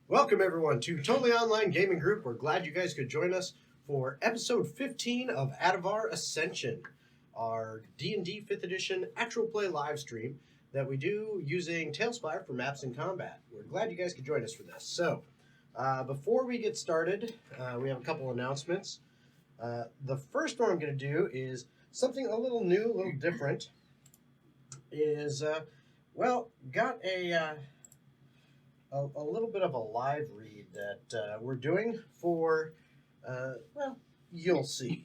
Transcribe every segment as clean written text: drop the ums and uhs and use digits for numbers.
Welcome everyone to Totally Online Gaming Group. We're glad you guys could join us for episode 15 of Atavar Ascension, our D&D 5th edition actual play live stream that we do using Tailspire for maps and combat. We're glad you guys could join us for this. So, before we get started, we have a couple announcements. The first one I'm going to do is something a little new, a little different. Got a little bit of a live read that we're doing for, you'll see.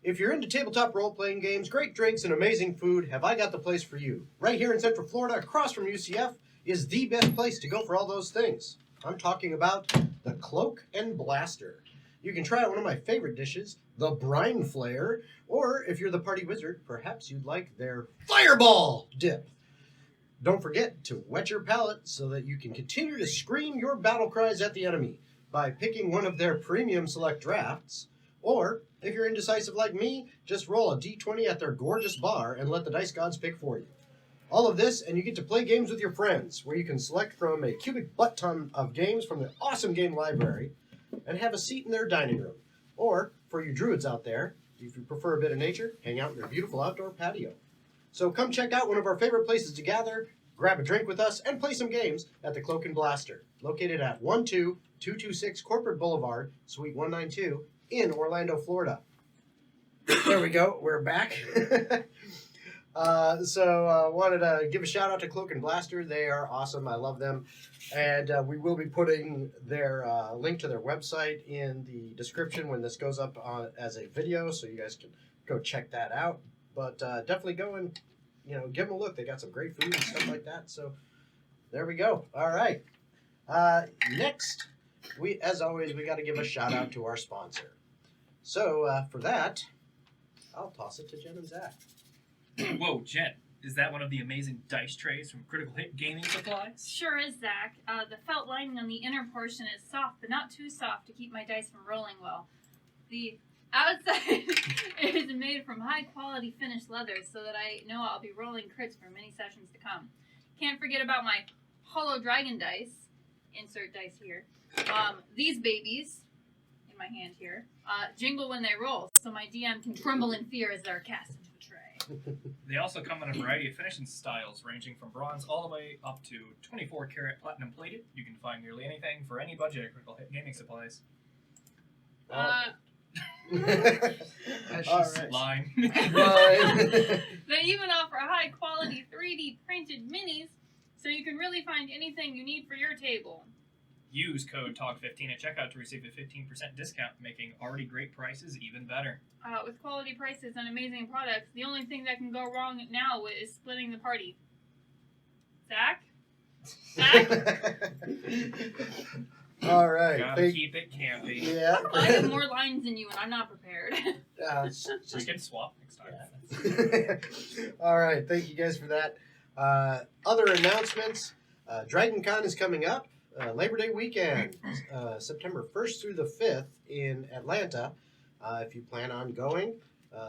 If you're into tabletop role-playing games, great drinks, and amazing food, have I got the place for you. Right here in Central Florida, across from UCF, is the best place to go for all those things. I'm talking about the Cloak and Blaster. You can try out one of my favorite dishes, the Brine Flare, or if you're the party wizard, perhaps you'd like their Fireball dip. Don't forget to wet your palate so that you can continue to scream your battle cries at the enemy by picking one of their premium select drafts. Or, if you're indecisive like me, just roll a d20 at their gorgeous bar and let the dice gods pick for you. All of this, and you get to play games with your friends, where you can select from a cubic butt ton of games from the awesome game library and have a seat in their dining room. Or, for you druids out there, if you prefer a bit of nature, hang out in their beautiful outdoor patio. So come check out one of our favorite places to gather, grab a drink with us, and play some games at the Cloak and Blaster, located at 12226 Corporate Boulevard, Suite 192, in Orlando, Florida. There we go. We're back. Wanted to give a shout out to Cloak and Blaster. They are awesome. I love them. And we will be putting their link to their website in the description when this goes up as a video, so you guys can go check that out. But definitely go and, give them a look. They got some great food and stuff like that. So there we go. All right. Next, as always, we got to give a shout out to our sponsor. So for that, I'll toss it to Jen and Zach. Whoa, Jen, is that one of the amazing dice trays from Critical Hit Gaming Supplies? Sure is, Zach. The felt lining on the inner portion is soft, but not too soft to keep my dice from rolling well. The outside is made from high-quality finished leather so that I know I'll be rolling crits for many sessions to come. Can't forget about my hollow dragon dice. Insert dice here. These babies, in my hand here, jingle when they roll, so my DM can tremble in fear as they're cast into a tray. They also come in a variety of finishing styles, ranging from bronze all the way up to 24-karat platinum plated. You can find nearly anything for any budget at Critical Hit Gaming Supplies. All right. Line. They even offer high-quality 3D printed minis, so you can really find anything you need for your table. Use code TOGG15 at checkout to receive a 15% discount, making already great prices even better. With quality prices and amazing products, the only thing that can go wrong now is splitting the party. Zach? All right. Gotta keep it campy. Yeah. I have more lines than you, and I'm not prepared. We can swap next time. All right. Thank you guys for that. Other announcements. DragonCon is coming up. Labor Day weekend, September 1st through the 5th in Atlanta. If you plan on going,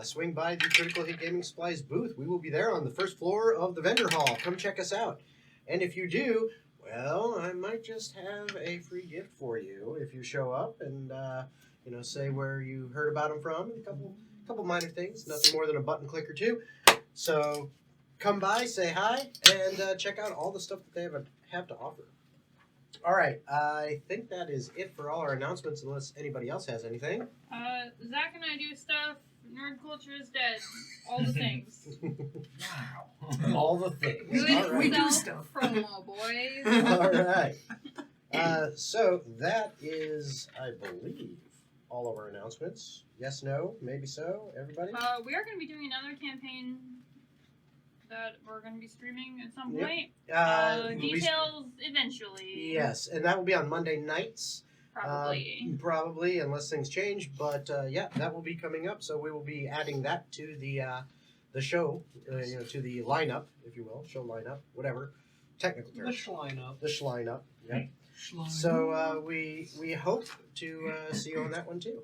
swing by the Critical Hit Gaming Supplies booth. We will be there on the first floor of the vendor hall. Come check us out. And if you do, well, I might just have a free gift for you if you show up and, say where you heard about them from. And a couple minor things, nothing more than a button click or two. So come by, say hi, and check out all the stuff that they have to offer. All right, I think that is it for all our announcements, unless anybody else has anything. Zach and I do stuff. Nerd culture is dead. All the things. Wow. All the things. We do stuff. Promo, boys. All right. So that is, I believe, all of our announcements. Yes, no, maybe so, everybody? We are going to be doing another campaign that we're going to be streaming at some Yep. point. Details eventually. Yes, and that will be on Monday nights. Probably. Probably, unless things change. But that will be coming up. So we will be adding that to the show, to the lineup, if you will, show lineup, whatever technical term. The schlineup. The schlineup. Yeah. So we hope to see you on that one too.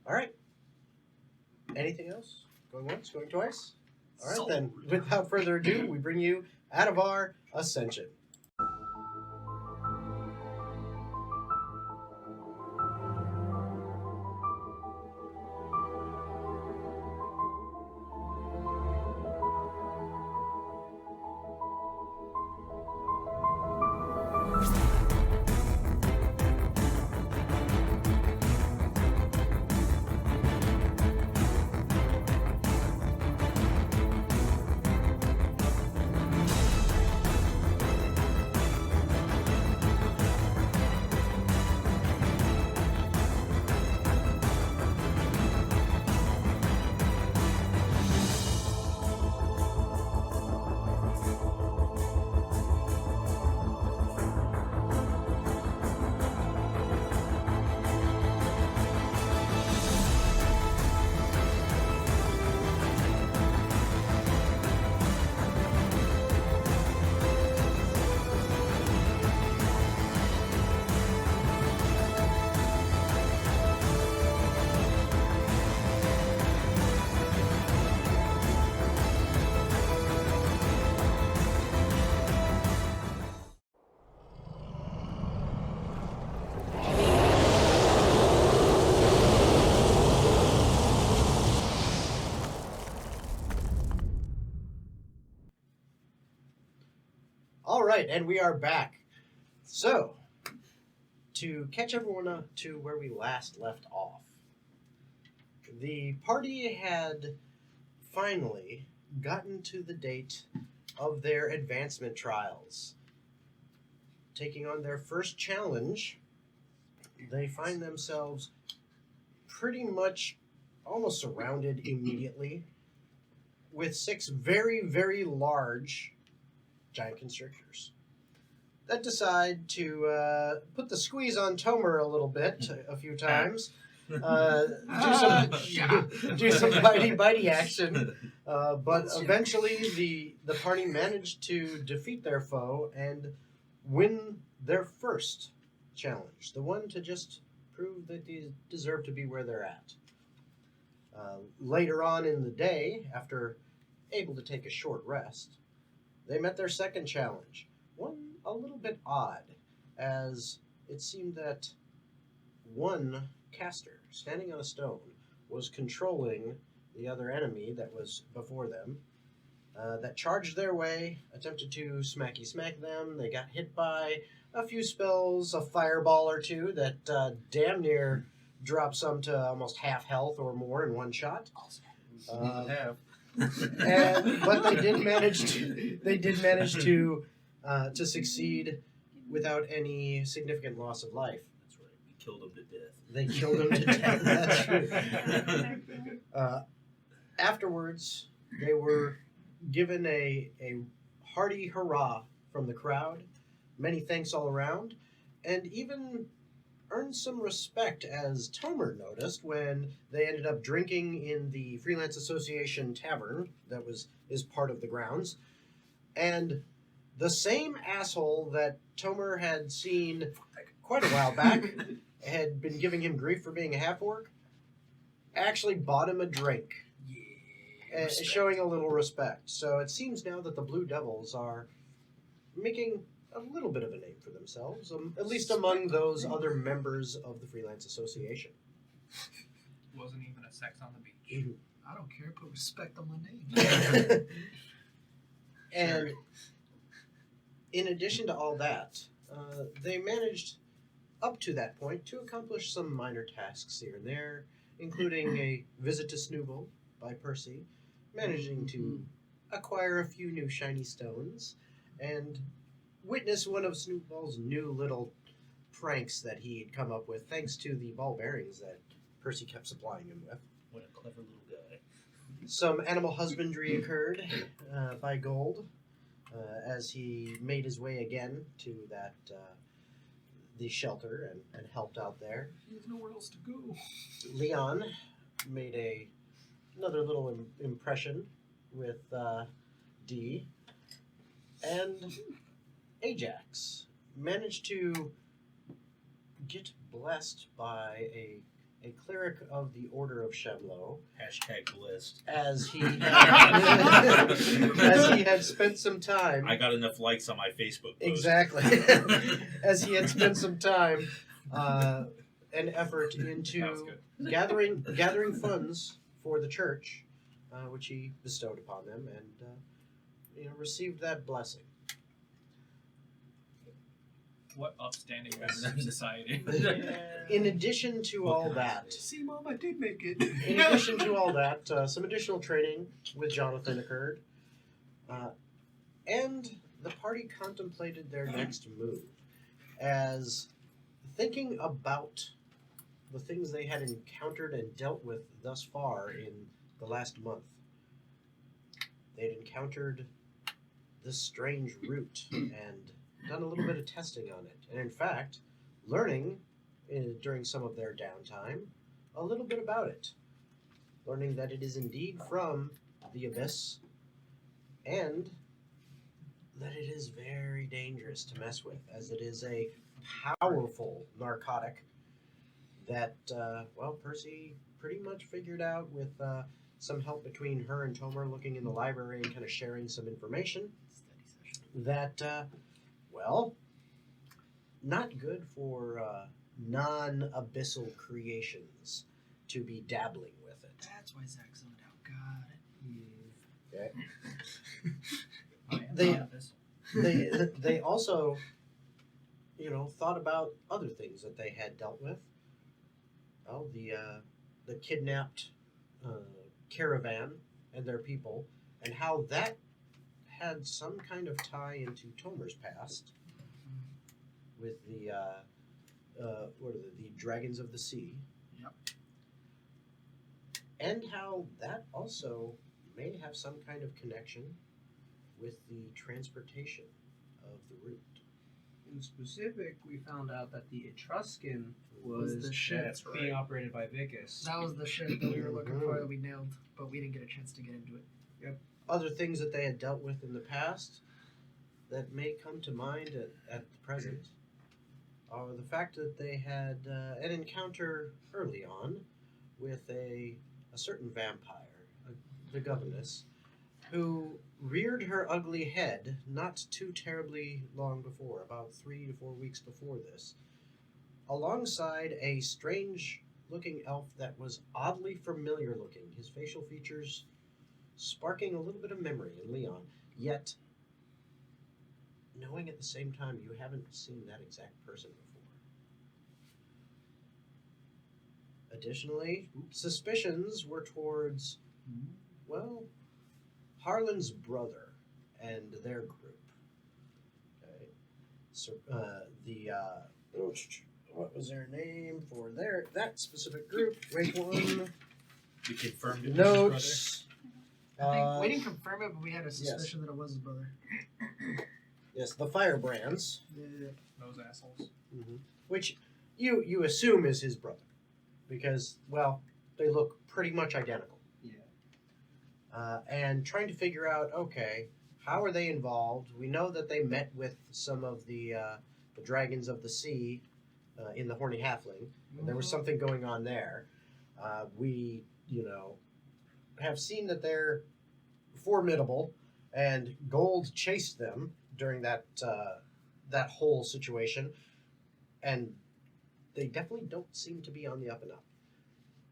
All right. Anything else? Going once, going twice? All right, then. Without further ado, we bring you Atavar Ascension. All right, and we are back. So, to catch everyone up to where we last left off, the party had finally gotten to the date of their advancement trials. Taking on their first challenge, they find themselves pretty much almost surrounded immediately with 6 very, very large giant constrictors that decide to put the squeeze on Tomer a little bit a few times. Do some bitey action, but eventually the party managed to defeat their foe and win their first challenge, the one to just prove that they deserve to be where they're at. Later on in the day, after able to take a short rest, they met their second challenge, one a little bit odd, as it seemed that one caster, standing on a stone, was controlling the other enemy that was before them, that charged their way, attempted to smack them. They got hit by a few spells, a fireball or two that damn near dropped some to almost half health or more in one shot. But they did manage to succeed without any significant loss of life. That's right. We killed him to death. They killed him to death. That's true. Afterwards, they were given a hearty hurrah from the crowd, many thanks all around, and even earned some respect, as Tomer noticed when they ended up drinking in the Freelance Association Tavern that is part of the grounds. And the same asshole that Tomer had seen quite a while back had been giving him grief for being a half-orc, actually bought him a drink, showing a little respect. So it seems now that the Blue Devils are making a little bit of a name for themselves, at least among those other members of the Freelance Association. Wasn't even a sex on the beach. Mm-hmm. I don't care. Put respect on my name. And in addition to all that, they managed up to that point to accomplish some minor tasks here and there, including a visit to Snooble by Percy, managing to acquire a few new shiny stones, and witness one of Snoobal's new little pranks that he had come up with, thanks to the ball bearings that Percy kept supplying him with. What a clever little guy. Some animal husbandry occurred by Gold, as he made his way again to the shelter and helped out there. He has nowhere else to go. Leon made another little impression with D, and Ajax managed to get blessed by a cleric of the Order of Shemlo. Hashtag blessed. As he had spent some time. I got enough likes on my Facebook post. Exactly. As he had spent some time and effort into gathering funds for the church, which he bestowed upon them, and received that blessing. What upstanding members of society. In addition to all that, See, Mom, I did make it. in addition to all that, some additional training with Jonathan occurred, and the party contemplated their next move, as thinking about the things they had encountered and dealt with thus far in the last month. They'd encountered this strange root and done a little bit of testing on it, and in fact, learning during some of their downtime a little bit about it, learning that it is indeed from the abyss, and that it is very dangerous to mess with, as it is a powerful narcotic that, Percy pretty much figured out with some help between her and Tomer looking in the library and kind of sharing some information that, not good for non-abyssal creations to be dabbling with it. That's why Zach zoned out. Got it. Okay. I am They- not abyssal. they also, thought about other things that they had dealt with. Well, the kidnapped caravan and their people, and how that had some kind of tie into Tomer's past with the what are the dragons of the sea. Yep. And how that also may have some kind of connection with the transportation of the route. In specific, we found out that the Etruscan Was was the ship. That's right. being operated by Vicus. That was the ship that we were looking for that we nailed, but we didn't get a chance to get into it. Other things that they had dealt with in the past that may come to mind at the present are the fact that they had an encounter early on with a certain vampire, the governess, who reared her ugly head not too terribly long before, about 3 to 4 weeks before this, alongside a strange-looking elf that was oddly familiar-looking, his facial features sparking a little bit of memory in Leon, yet knowing at the same time you haven't seen that exact person before. Additionally, suspicions were towards, well, Harlan's brother and their group. Okay, so what was their name for that specific group? Wait one. We confirmed it. Notes. I think we didn't confirm it, but we had a suspicion that it was his brother. Yes, the Firebrands, Yeah. Those assholes. which you assume is his brother, because they look pretty much identical. Yeah. And trying to figure out, okay, how are they involved? We know that they met with some of the dragons of the sea in the Horny Halfling. There was something going on there. We, have seen that they're formidable, and Gold chased them during that whole situation, and they definitely don't seem to be on the up and up.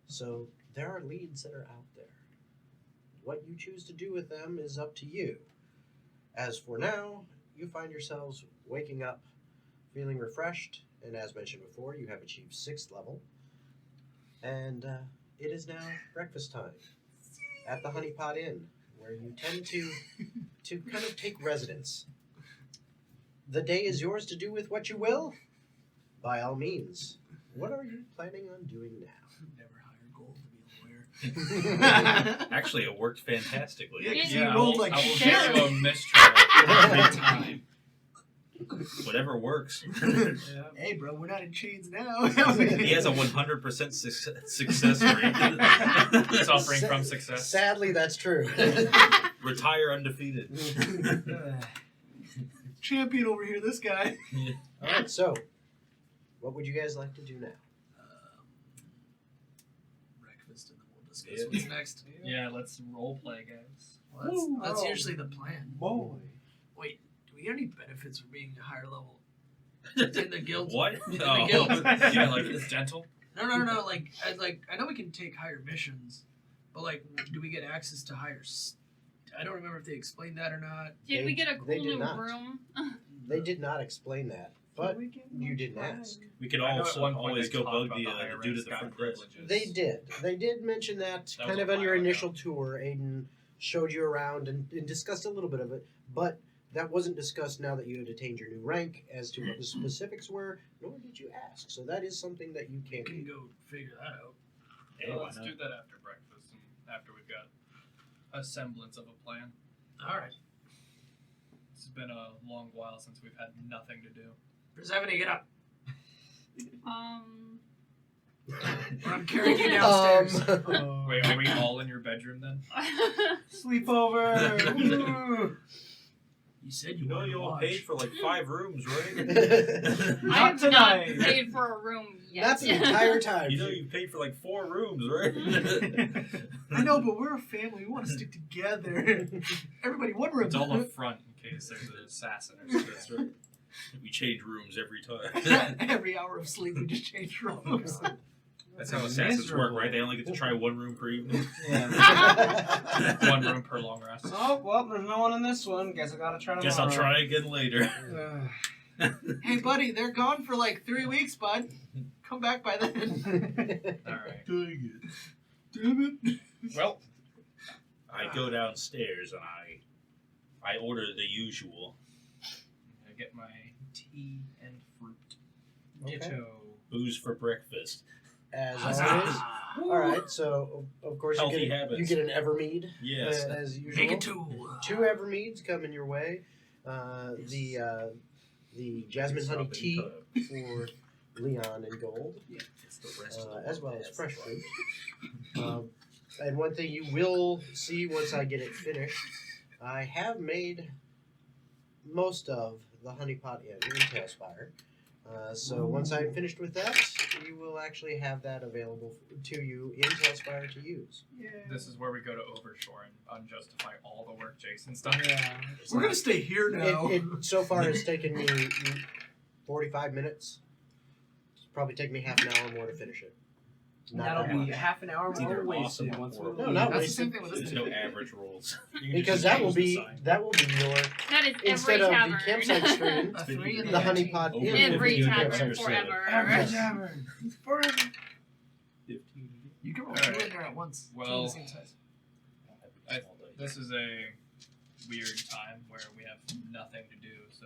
So there are leads that are out there. What you choose to do with them is up to you. As for now, you find yourselves waking up feeling refreshed, and as mentioned before, you have achieved 6th level, and it is now breakfast time at the Honey Pot Inn, where you tend to kind of take residence. The day is yours to do with what you will. By all means. What are you planning on doing now? Never hire Gold to be a lawyer. Actually, it worked fantastically. Yeah, 'cause Yeah, he rolled like I will shit. give you a mistrial every time. Whatever works. Hey, bro, we're not in chains now. He has a 100% success rate. Suffering from success. Sadly, that's true. Retire undefeated. Champion over here, this guy. All right, so what would you guys like to do now? Breakfast, and then we'll discuss what's next. Yeah, let's role play, guys. Well, that's usually the plan. Boy. Wait, do we get any benefits for being a higher level in the guild? What? In Oh. the guild. Yeah, like it's dental. No. Like I know we can take higher missions, but like, do we get access to higher? I don't remember if they explained that or not. Did we get a They cool did new not. room? They did not explain that, but you didn't ask. We could I know at also one point always they go talked bug about the higher dude ranks at the got front desk. privileges. They did. They did mention that That kind was of a on your while ago. initial tour. Aiden showed you around and discussed a little bit of it, but that wasn't discussed now that you had attained your new rank as to what the specifics were, nor did you ask. So that is something that you We can can do. go figure that out. Yeah, why let's not? do that after breakfast and after we've got a semblance of a plan. All right, It's been a long while since we've had nothing to do. Persephone, get up. Or I'm carrying you Um, downstairs. Wait, are we all in your bedroom then? Sleepover. Woo. You said You you know wanted you to all watch. paid for like 5 rooms, right? I have not tonight. paid for a room yet. That's the entire time. You know you paid for like 4 rooms, right? I know, but we're a family. We want to stick together. Everybody, one room. It's all up front in case there's an assassin or something. That's right. We change rooms every time. Every hour of sleep, we just change rooms. That's how assassins work, right? They only get to try one room per evening. Yeah. One room per long rest. Oh, well, there's no one in this one. Guess I gotta try tomorrow. Guess I'll try again later. Hey, buddy, they're gone for like 3 weeks, bud. Come back by then. All right. Damn it. Well, I go downstairs and I order the usual. I get my tea and fruit. Okay. Ditto. Booze for breakfast. As Huzzah. always. All right, so of course Healthy you habits. get an Evermead Yes. as usual. Make it 2. 2 Evermeads coming your way. The jasmine honey tea for Leon and Gold, It's the rest of the as well world as has fresh the fruit. And one thing you will see once I get it finished, I have made most of the honey pot in Tailspire. So once I'm finished with that, you will actually have that available to you in Tailspire to use. This is where we go to Overshore and unjustify all the work Jason's done. Yeah. We're going to stay here now. It so far has taken me 45 minutes. It's probably take me half an hour more to finish it. Not That'll that be much. half an hour It's more either wasted awesome once or we're No, not That's the wasted. same thing with There's this. no average rules. You can Because just that will choose the be sign. your That is instead every of tavern. the campsite stream, A 3 and the a honey 15. pot Over in. Every 15 tavern times forever. Every tavern. Forever. 15. You can roll All 2 right. in there at once. Well, 2 of the same size. This is a weird time where we have nothing to do, so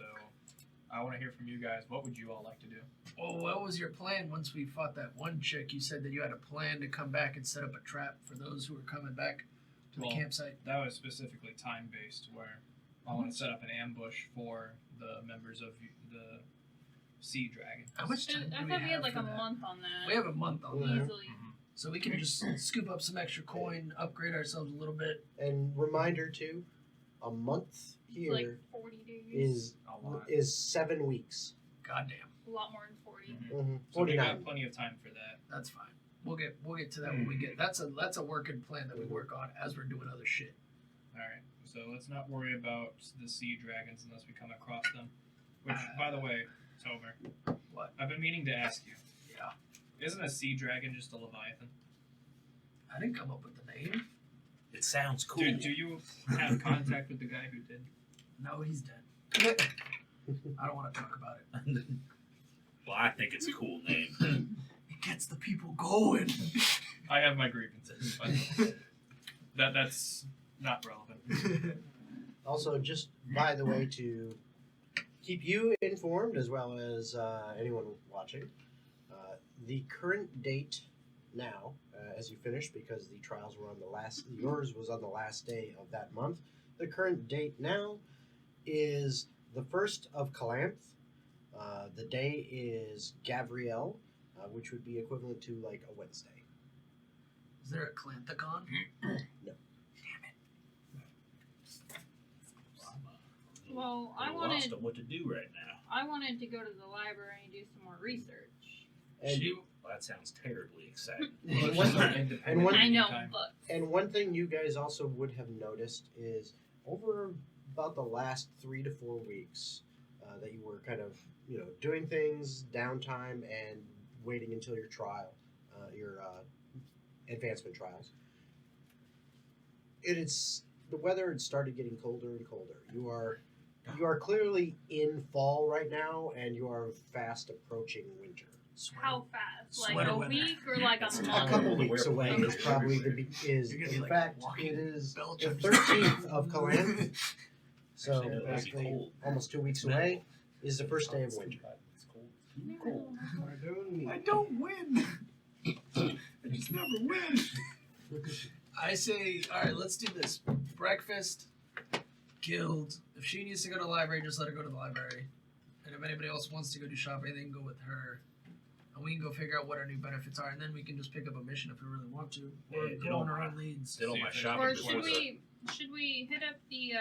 I want to hear from you guys. What would you all like to do? Well, what was your plan once we fought that one chick? You said that you had a plan to come back and set up a trap for those who were coming back to the Well, campsite. That was specifically time-based, where I want to set up an ambush for the members of the Sea Dragon. How much time do I we thought we have had like for a that? month on that. We have a month on that. Mhm. Easily. So we can just scoop up some extra coin, upgrade ourselves a little bit. And reminder too, a month It's here like 40 days. is 7 weeks. Goddamn. a lot more than 40. Mhm. Mm-hmm. So we got 49. plenty of time for that. That's fine. We'll get to that when we get. That's a working plan that we work on as we're doing other shit. All right. So let's not worry about the Sea Dragons unless we come across them. Which, by the way, Tomer, What? I've been meaning to ask you. Yeah. Isn't a Sea Dragon just a Leviathan? I didn't come up with the name. It sounds cool. Do you have contact with the guy who did? No, he's dead. I don't want to talk about it. Well, I think it's a cool name. It gets the people going. I have my grievances, but that's not relevant. Also, just by the way, to keep you informed as well as anyone watching, the current date now, as you finish, because the trials were on the last, yours was on the last day of that month. The current date now is the 1st of Calanth. The day is Gabrielle, which would be equivalent to like a Wednesday. Is there a Clanthicon? No. Well, I I'm lost wanted on what to do right now. to go to the library and do some more research. And, Well, that sounds terribly exciting. and one, Independent one- I know, time. but and one thing you guys also would have noticed is over about the last 3 to 4 weeks that you were kind of, doing things, downtime, and waiting until your trial, your advancement trials. The weather had started getting colder and colder. You are clearly in fall right now, and you are fast approaching winter. how fast? Like Sweater a weather. week or like a A month? couple Wear weeks away pants is probably everywhere. You're gonna be in like fact walking it is the Belgium. 13th of Calanth. So Actually, no, that'd be basically, cold. almost 2 weeks away is the first day of winter. It's cold. I don't win. I just never win. I say, all right, let's do this. Breakfast, guild. If she needs to go to the library, just let her go to the library. And if anybody else wants to go do shopping, they can go with her. And we can go figure out what our new benefits are, and then we can just pick up a mission if we really want to, or Yeah, go on our own leads. Did all See my if there's- shopping Or before should we hit up the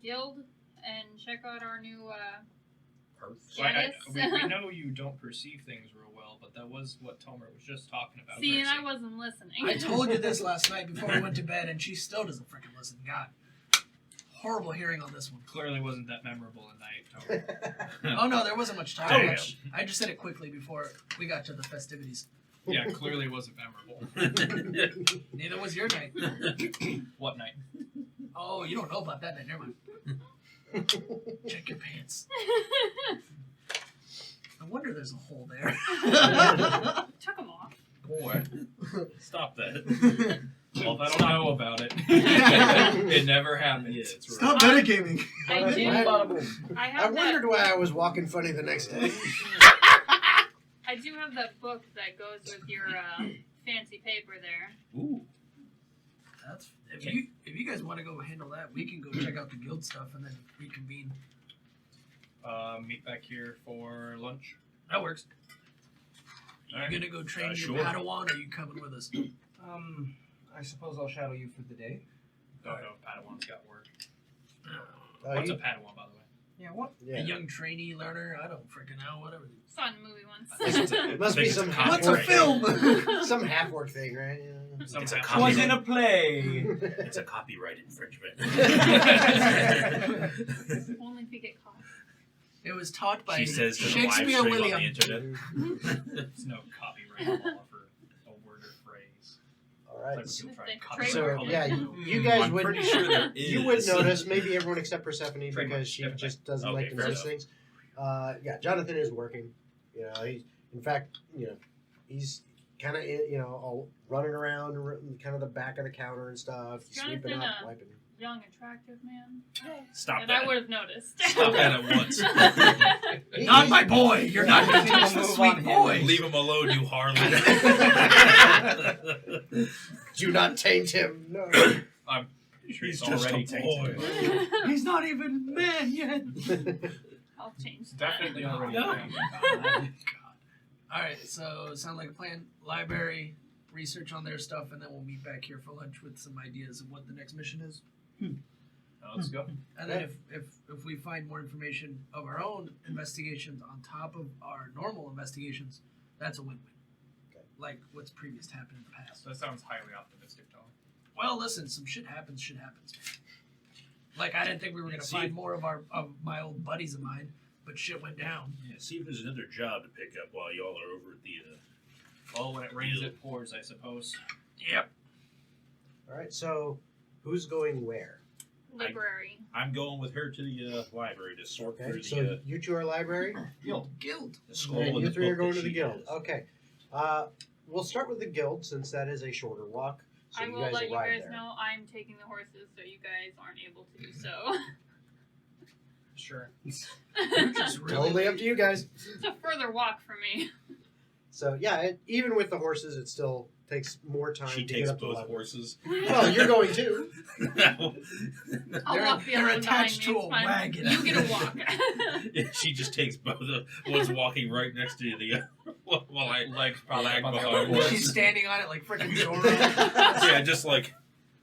guild and check out our new Perks. Well, Yes. we know you don't perceive things real well, but that was what Tomer was just talking about. See, and I Gracie. wasn't listening. I told you this last night before we went to bed, and she still doesn't freaking listen. God. horrible hearing on this one. Clearly wasn't that memorable a night. Oh no, there wasn't much time. Damn. I just said it quickly before we got to the festivities. Yeah, clearly wasn't memorable. Neither was your night. What night? Oh, you don't know about that night. Never mind. Check your pants. No wonder there's a hole there. Took them off. Boy, stop that. Well, if I don't know about it, it never happened. Yeah, that's right. Stop metagaming. I do. I I have wondered why I was walking funny the next day. I do have that book that goes with your fancy paper there. Ooh. That's if you guys want to go handle that, we can go check out the guild stuff and then reconvene. Meet back here for lunch. That works. You Alright. gonna go train your Sure. Padawan, or are you coming with us? I suppose I'll shadow you for the day. Don't know if Padawan's got work. Oh, What's you- a Padawan, by the way? Yeah, what? yeah. A young trainee learner? I don't freaking know. Whatever. Saw it in a movie once. It must be Think it's some a half What's a work, film? some half work thing, right? Yeah. Some It's a half- copy- Was in a play. It's a copyright infringement. Only if you get caught. It was taught by She says to the live Shakespeare stream on the William. internet. There's no copyright law for a word or phrase. All right. Like people try to The copyright So trademark. yeah, it. you guys I'm would pretty sure there you would is. notice, maybe everyone except Persephone Trademark, because she different just doesn't Okay, like to fair notice enough. things. Yeah, Jonathan is working. You know, he's in fact, you know, he's kind of all running around, kind of the back of the counter and stuff, sweeping Jonathan, up, wiping. Young, attractive man. Stop And that. I would have noticed. Stop that at once. Not my boy. You're not going to Yeah. touch the Move sweet on him. boy. Leave him alone, you harlot. Do not taint him. No. I'm pretty sure He's it's just already a tainted. boy. He's not even a man yet. I'll change It's that. definitely already No. tainted. All right, so sound like a plan. Library, research on their stuff, and then we'll meet back here for lunch with some ideas of what the next mission is. Let's go. And then if we find more information of our own investigations on top of our normal investigations, that's a win-win. Okay. Like what's previous happened in the past. That sounds highly optimistic, Tom. Well, listen, some shit happens. Like I didn't think we were gonna See- find more of my old buddies of mine, but shit went down. Yeah, see if there's another job to pick up while y'all are over at the. Well, when it rains, it pours, I suppose. Yep. All right, so who's going where? Library. I'm going with her to the library to sort Okay, through so the you two are library, Guild. scroll and in you the three are book going that to the she guild. has. Okay, we'll start with the guild since that is a shorter walk. So I you will guys let you arrive guys there. know I'm taking the horses, so you guys aren't able to do so. Sure. Just really Totally up to you guys. It's a further walk for me. So yeah, even with the horses, it still takes more time She to takes get up to both level. horses. Well, you're going too. I'll They're- walk the they're other one attached behind me. to It's a fine. wagon. You get a walk. Yeah, she just takes both of one's walking right next to the while I Legs probably lag up on the behind. other horse. She's standing on it like freaking Zorro. Yeah, just like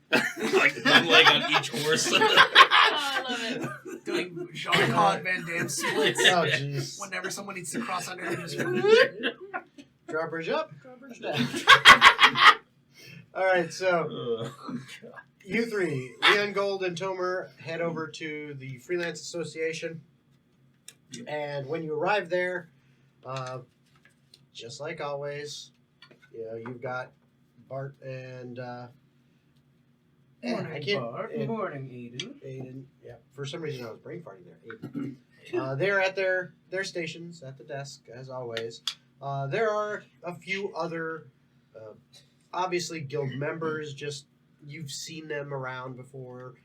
one leg on each horse. Oh, I love it. Doing Jean-Claude Van Damme splits. Oh jeez. Whenever someone needs to cross under him, just Drawbridge up, drawbridge down. All right, so you three, Leon Gold and Tomer, head over to the Freelance Association, and when you arrive there, just like always, you've got Bart and Morning, I can't. Bart. and Morning, Aiden. Aiden, yeah. For some reason, I was brain farting there. Aiden. They're at their stations at the desk as always. There are a few other, obviously guild members. Just you've seen them around before.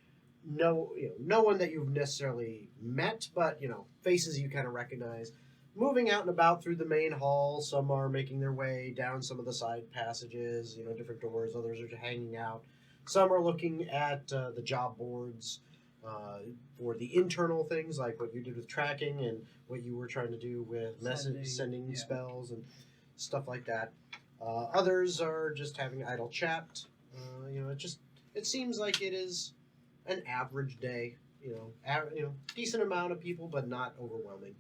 No one that you've necessarily met, but faces you kind of recognize. Moving out and about through the main hall. Some are making their way down some of the side passages. Different doors. Others are just hanging out. Some are looking at the job boards for the internal things, like what you did with tracking and what you were trying to do with sending yeah. spells and stuff like that. Others are just having idle chat. It seems like it is an average day. Decent amount of people, but not overwhelming.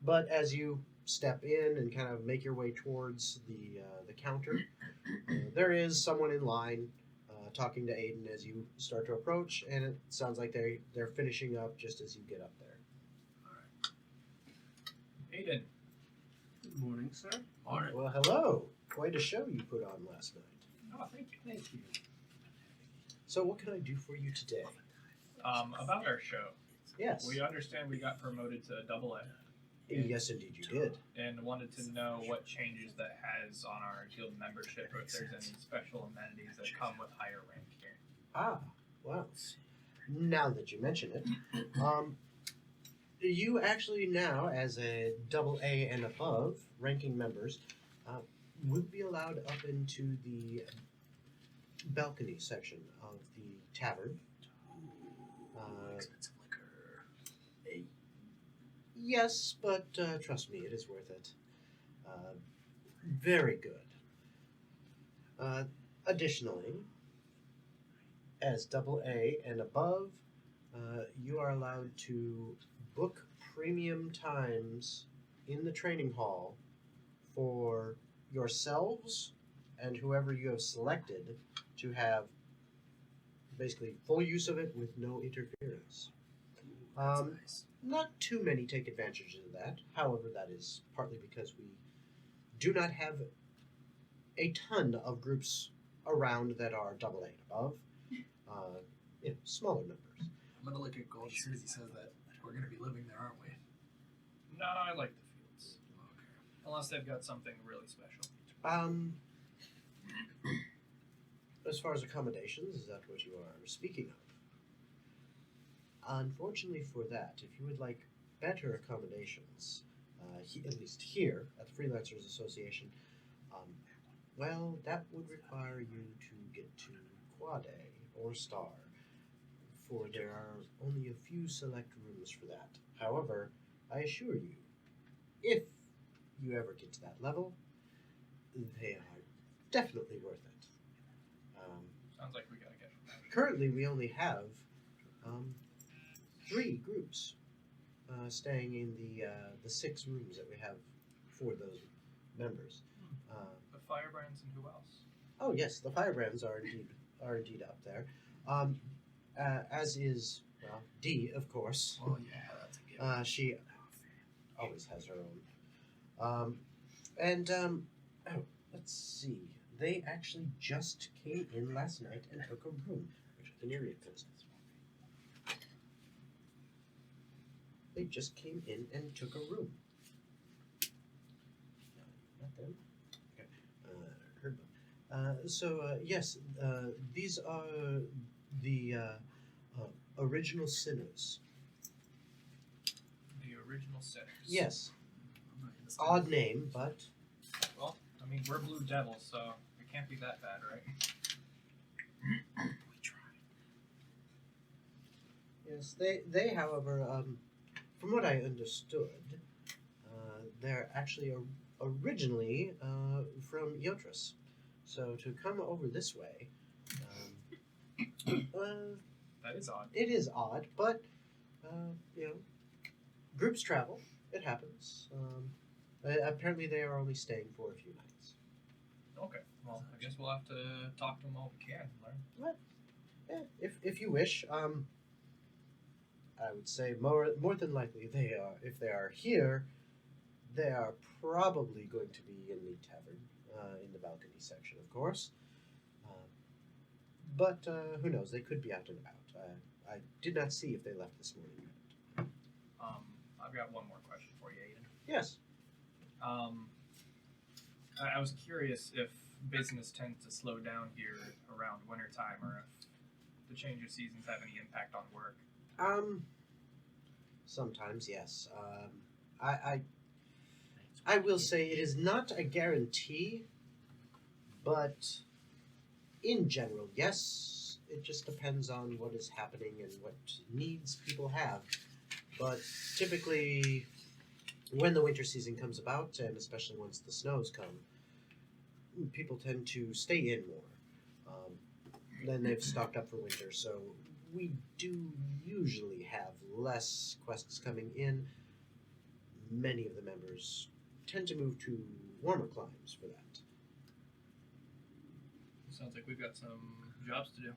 But as you step in and kind of make your way towards the counter, there is someone in line talking to Aiden as you start to approach, and it sounds like they're finishing up just as you get up there. Aiden. Good morning, sir. Alright. Well, hello. Quite a show you put on last night. Oh, thank you. Thank you. So, what can I do for you today? About our show. Yes. We understand we got promoted to double A. Yes, indeed, you did. And wanted to know what changes that has on our guild membership, or if there's any special amenities that come with higher rank here. Ah, well. Now that you mention it, you actually now, as a double A and above ranking members, will be allowed up into the balcony section of the tavern. Expensive liquor. Yes, but trust me, it is worth it. Very good. Additionally, as double A and above, you are allowed to book premium times in the training hall for yourselves and whoever you have selected to have basically full use of it with no interference. That's nice. Not too many take advantage of that. However, that is partly because we do not have a ton of groups around that are double A and above. Smaller numbers. I'm gonna look at Gold as soon as he says that. We're gonna be living there, aren't we? No, I like the fields. Okay. Unless they've got something really special. As far as accommodations, is that what you are speaking of? Unfortunately for that, if you would like better accommodations, at least here at the Freelancers Association, well, that would require you to get to Quad A or Star, for there are only a few select rooms for that. However, I assure you, if you ever get to that level, they are definitely worth it. Sounds like we gotta get from that. Currently, we only have 3 groups staying in the 6 rooms that we have for those members. The Firebrands and who else? Oh yes, the Firebrands are indeed up there, as is D, of course. Well, yeah, that's a given. She always has her own. Let's see. They actually just came in last night and took a room, which is an area business. They just came in and took a room. No, not them. Okay. Heard them. Yes, these are the original sinners. The original setters. Yes, I'm not gonna odd name, but Well, I mean, we're Blue Devils, so it can't be that bad, right? We tried. yes, they however, from what I understood, they're actually originally from Yotras. So to come over this way, That is odd. it is odd, but groups travel. It happens. Apparently, they are only staying for a few nights. Okay, well, I guess we'll have to talk to them all we can, learn. If you wish, I would say more than likely they are. If they are here, they are probably going to be in the tavern, in the balcony section, of course. But who knows? They could be out and about. I did not see if they left this morning. I've got one more question for you, Aiden. Yes. I was curious if business tends to slow down here around wintertime, or if the change of seasons have any impact on work. Sometimes yes. I will say it is not a guarantee, but in general, yes. It just depends on what is happening and what needs people have. But typically, when the winter season comes about, and especially once the snows come, people tend to stay in more. Then they've stocked up for winter, so we do usually have less quests coming in. Many of the members tend to move to warmer climes for that. Sounds like we've got some jobs to do.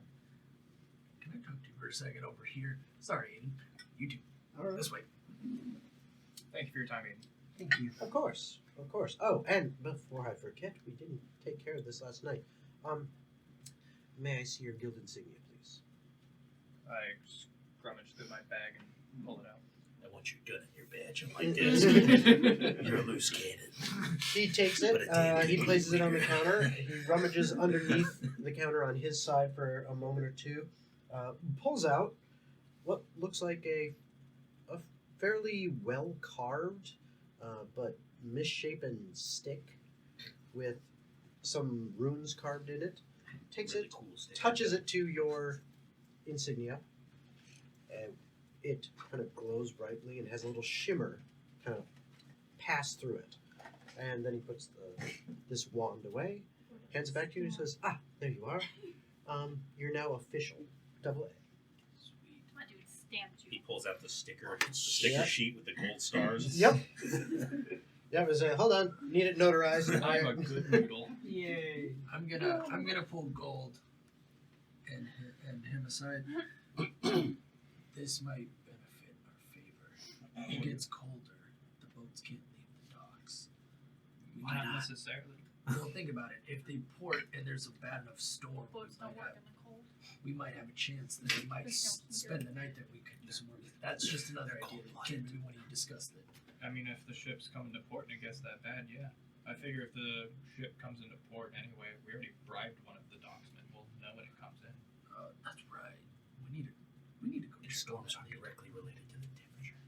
Can I talk to you for a second over here? Sorry, Aiden. You two. All right. This way. Thank you for your time, Aiden. Thank you. Of course, of course. Oh, and before I forget, we didn't take care of this last night. May I see your guild insignia, please? I scrummage through my bag and pull it out. I want your gun and your badge. I'm like this. He You're a loose cannon. takes But it. it did. He places it on the counter. He rummages underneath the counter on his side for a moment or two. Pulls out what looks like a fairly well carved but misshapen stick with some runes carved in it. Takes Really it, cool stick. touches it to your insignia, and it kind of glows brightly and has a little shimmer kind of pass through it. And then he puts this wand away, hands it back to you, and says, "Ah, there you are. You're now official. Double A." Sweet. My dude stamped He you. pulls out the sticker. It's the sticker Yep. sheet with the gold stars. Yep. Yeah, it was hold on, need it notarized. I'm a good noodle. Yay. I'm gonna pull Gold and him aside. This might benefit our favor. It gets colder. The boats can't leave the docks. Not necessarily. Well, think about it. If they port and there's a bad enough storm, Boats don't work in the cold. we might have a chance that we might spend the night that we could do some work. That's just another idea that came to me when you discussed it. I mean, if the ship's coming to port and it gets that bad, yeah. I figure if the ship comes into port anyway, we already bribed one of the docksmen. We'll know when it comes in. That's right. We need to go. These check on storms that aren't later. directly related to the temperature.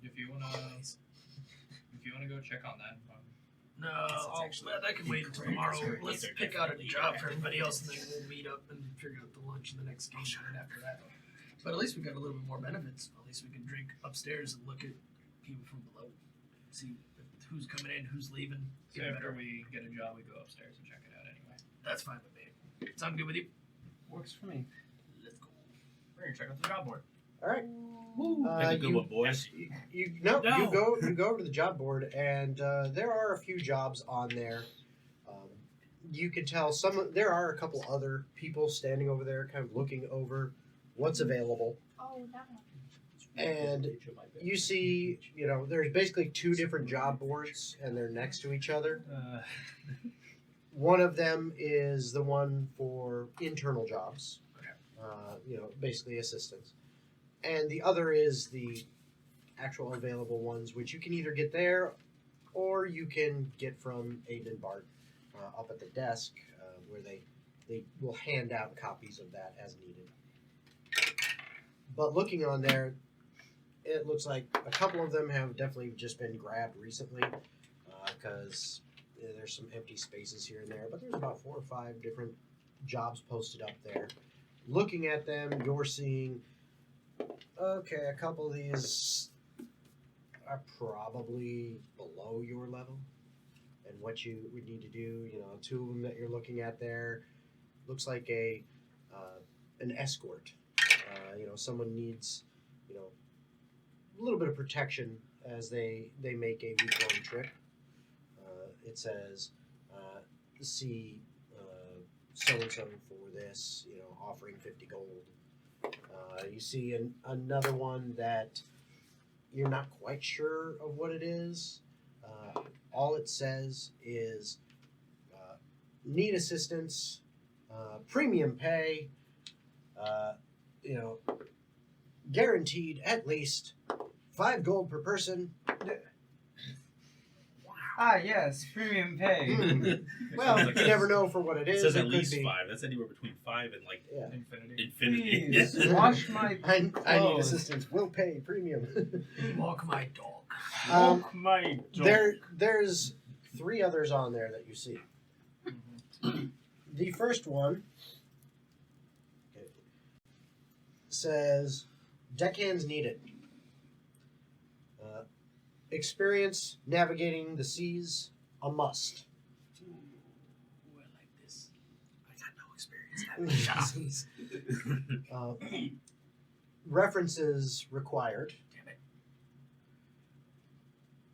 If you wanna go check on that, No, It's that can wait until incorrect. tomorrow. They're- Let's they're pick out a definitely job for correct. everybody else, and then we'll meet up and figure out the lunch in the next game right after that. But at least we got a little bit more benefits. At least we can drink upstairs and look at people from below, see who's coming in, who's leaving. so Get a after better. we get a job, we go upstairs and check it out anyway. That's fine with me. Sound good with you? Works for me. Let's go. We're gonna check out the job board. All right. That's a good you, one, boys. you No. go over to the job board, and there are a few jobs on there. You can tell there are a couple other people standing over there, kind of looking over what's available. Oh, that one. And you see, there's basically two different job boards, and they're next to each other. One of them is the one for internal jobs, basically assistants. And the other is the actual available ones, which you can either get there or you can get from Aiden and Bart up at the desk, where they will hand out copies of that as needed. But looking on there, it looks like a couple of them have definitely just been grabbed recently, because there's some empty spaces here and there. But there's about 4 or 5 different jobs posted up there. Looking at them, you're seeing, okay, a couple of these are probably below your level and what you would need to do. 2 of them that you're looking at there looks like an escort. Someone needs, a little bit of protection as they make a week-long trip. It says, see so-and-so for this, offering 50 gold. You see another one that you're not quite sure of what it is. All it says is, need assistance, premium pay, guaranteed at least 5 gold per person. Ah, yes, premium pay. Well, Sounds like you never know for what it It is. says It at could least be. 5. That's anywhere between 5 and like Yeah. Infinity. infinity. Please, Yeah. wash my I need clothes. assistance. Will pay premium. Walk my dog. Walk my dog. There's 3 others on there that you see. The first one says, deckhands needed. Experience navigating the seas, a must. Ooh, I like this. I got no experience having jobs. References required. Damn it.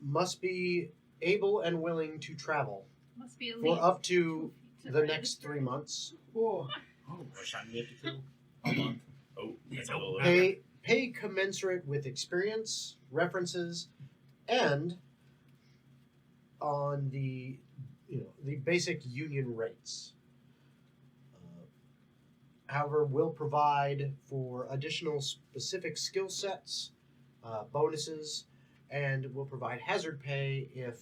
Must be able and willing to travel Must be at for least up 2 to feet the right. next 3 months. Oh, Oh, what time do we have to kill? A month. Oh, that's a little Pay commensurate with experience, references, and on the the basic union rates. However, will provide for additional specific skill sets, bonuses, and will provide hazard pay if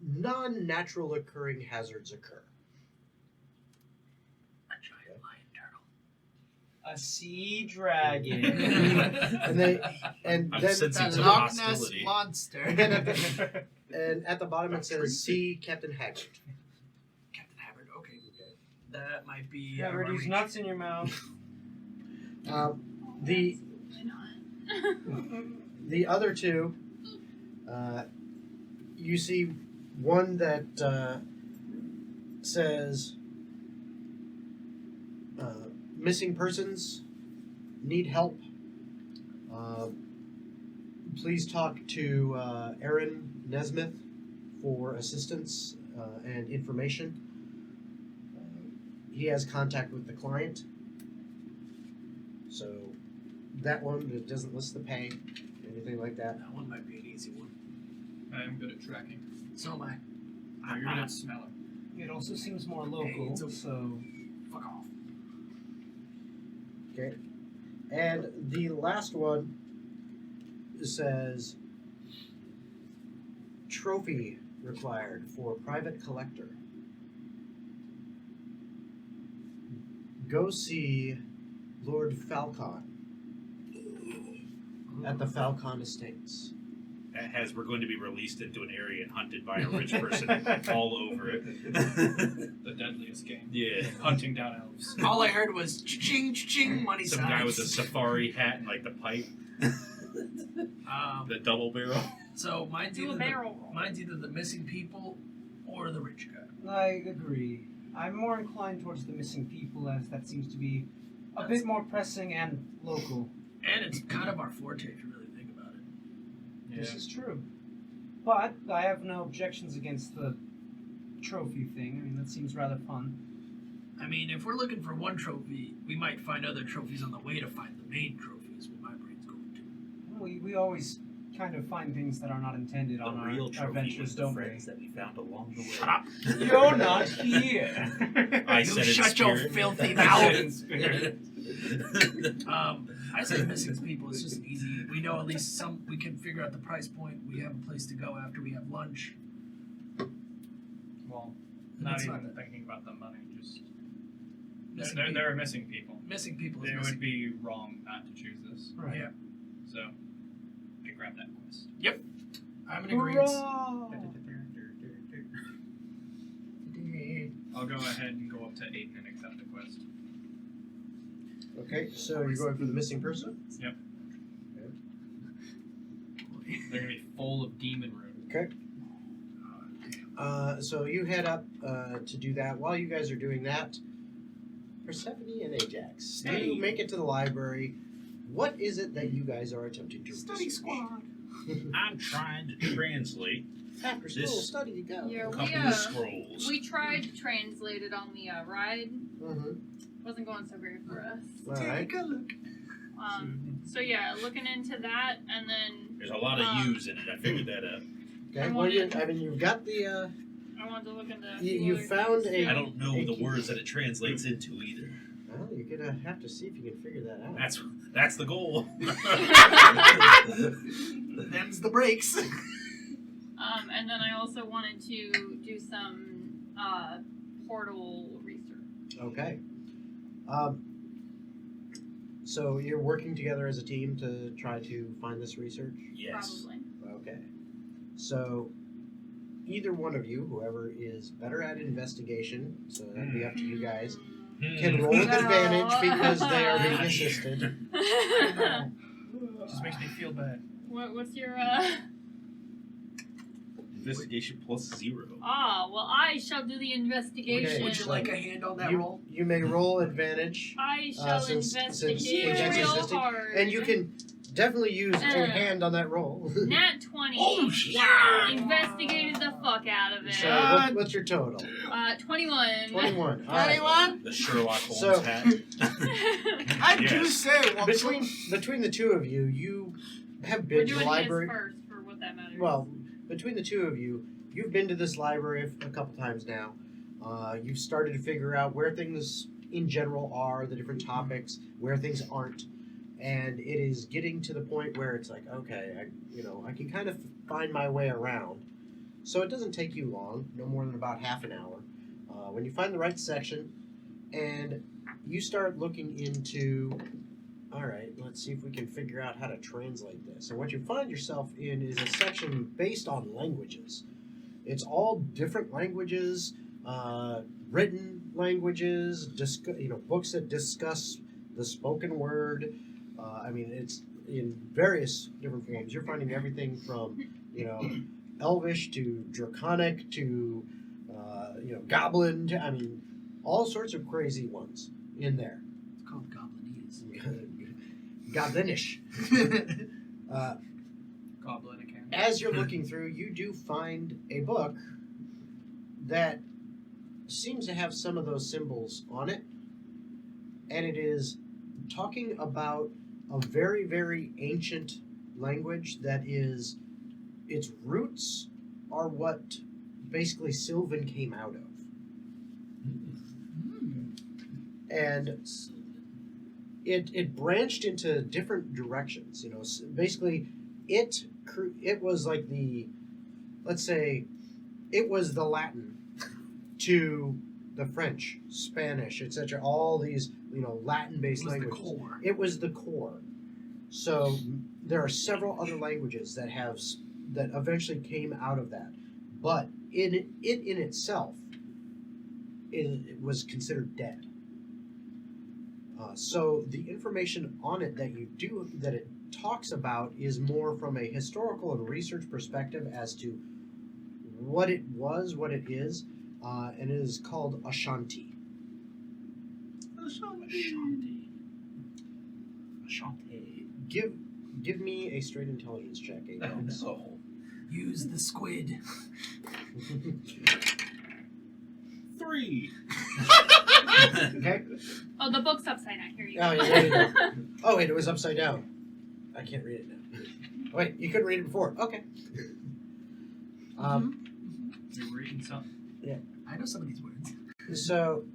non-natural occurring hazards occur. A giant lion turtle. A sea dragon. And I'm then sensing some Loch Ness hostility. monster. and at the bottom it says "See Captain Haggard." Captain Haggard. Okay. That might be. Yeah, out of our these reach. nuts in your mouth. The Absolutely not. the other two, you see one that says missing persons, need help. Please talk to Aaron Nesmith for assistance and information. He has contact with the client. So that one that doesn't list the pay, anything like that. That one might be an easy one. I'm good at tracking. So am I. Oh, you're good at smelling. It also seems more local, it's a- so Fuck off. Okay. And the last one says trophy required for private collector. Go see Lord Falcon at the Falcon Estates. As we're going to be released into an area and hunted by a rich person all over it. The deadliest game. Yeah. Hunting down elves. All I heard was ching ching money Some signs. guy with a safari hat and like the pipe, the double barrel. So mine's Do a either, barrel roll. mine's either the missing people or the rich guy. I agree. I'm more inclined towards the missing people, as that seems to be a That's- bit more pressing and local. And it's kind of our forte if you really think about it. Yeah. This is true. But I have no objections against the trophy thing. I mean, that seems rather fun. I mean, if we're looking for one trophy, we might find other trophies on the way to find the main trophies. Where my brain's going to. We always kind of find things that are not intended The on real our trophy adventures, was the don't we? friends that we found along the way. Shut up! You're not here. I You said in shut your spirit. filthy I mouth. said in spirit. I say missing people is just easy. We know at least some. We can figure out the price point. We have a place to go after we have lunch. Well, not It's even not that- thinking about the money. Just Missing there people. are missing people. Missing people is It missing. would be wrong not to choose this. Right. Yeah, So, I grab that quest. I'm in agreement. Hurrah! I'll go ahead and go up to 8 and accept the quest. Okay, so you're going for the missing person? They're gonna be full of demon rune. Okay. So you head up to do that. While you guys are doing that, Persephone and Ajax, now you make it to the library. What is it that you guys are attempting to Study research? squad. I'm trying to translate After school, This- study to go. Yeah, a we, couple of scrolls. we tried to translate it on the ride. Mm-hmm. Wasn't going so great for us. All right. Take a look. So yeah, looking into that, and then There's a lot of U's in it. I figured that out. Okay. Well, you've got the. I wanted to look into. You other found things, a- I too. don't know the words that it translates into either. Well, you're gonna have to see if you can figure that out. That's the goal. Them's the breaks. And then I also wanted to do some portal research. Okay. So you're working together as a team to try to find this research? Yes. Probably. Okay. So either one of you, whoever is better at investigation, so that'd be up to you guys, can roll with No. advantage because they are being assisted. Just makes me feel bad. What's your Investigation plus 0. well, I shall do the investigation. Okay. Would you like a hand on that roll? You may roll advantage, I shall since investigate Ajax is real assisting. hard. and you can Definitely use a hand on that roll. Nat 20. Oh, shit! Investigated the fuck out of it. So what's your total? 21. 21. All right. 21? The Sherlock Holmes So- hat. I do Yes. say, well, Between the two of you, you have We're been to doing the library. his first for what that matters. Well, between the two of you, you've been to this library a couple times now. You've started to figure out where things in general are, the different topics, where things aren't, and it is getting to the point where it's like, okay, I can kind of find my way around. So it doesn't take you long, no more than about half an hour. When you find the right section, and you start looking into, all right, let's see if we can figure out how to translate this. And what you find yourself in is a section based on languages. It's all different languages, written languages, books that discuss the spoken word. It's in various different forms. You're finding everything from, Elvish to Draconic to, Goblin to, all sorts of crazy ones in there. it's called Goblinese. Goblinish. Goblin account. As you're looking through, you do find a book that seems to have some of those symbols on it, and it is talking about a very, very ancient language that is, its roots are what basically Sylvan came out of. And it branched into different directions. Basically, it was like let's say, it was the Latin to the French, Spanish, etc. All these, Latin-based It was the languages. core. It was the core. So there are several other languages that eventually came out of that, but it in itself, it was considered dead. So the information on it that it talks about is more from a historical and research perspective as to what it was, what it is, and it is called Ashanti. Ashanti. Give me a straight intelligence check. Oh, no. Use the squid. 3. Okay. Oh, the book's upside down. Here you Oh, go. yeah, there you go. Oh, wait, it was upside down. I can't read it now. Oh, wait, you couldn't read it before. Okay. You're reading something. I know some of these words. So,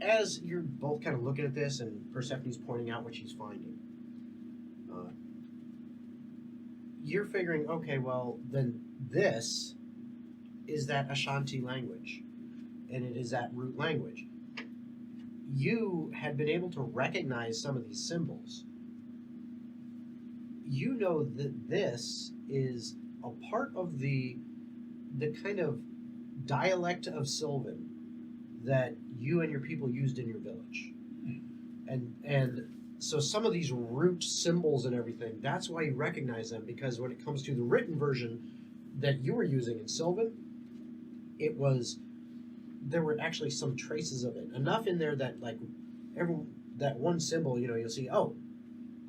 as you're both kind of looking at this, and Persephone's pointing out what she's finding, you're figuring, okay, well, then this is that Ashanti language, and it is that root language. You had been able to recognize some of these symbols. You know that this is a part of the kind of dialect of Sylvan that you and your people used in your village. And so some of these root symbols and everything, that's why you recognize them, because when it comes to the written version that you were using in Sylvan, there were actually some traces of it. Enough in there that that one symbol, you'll see, oh,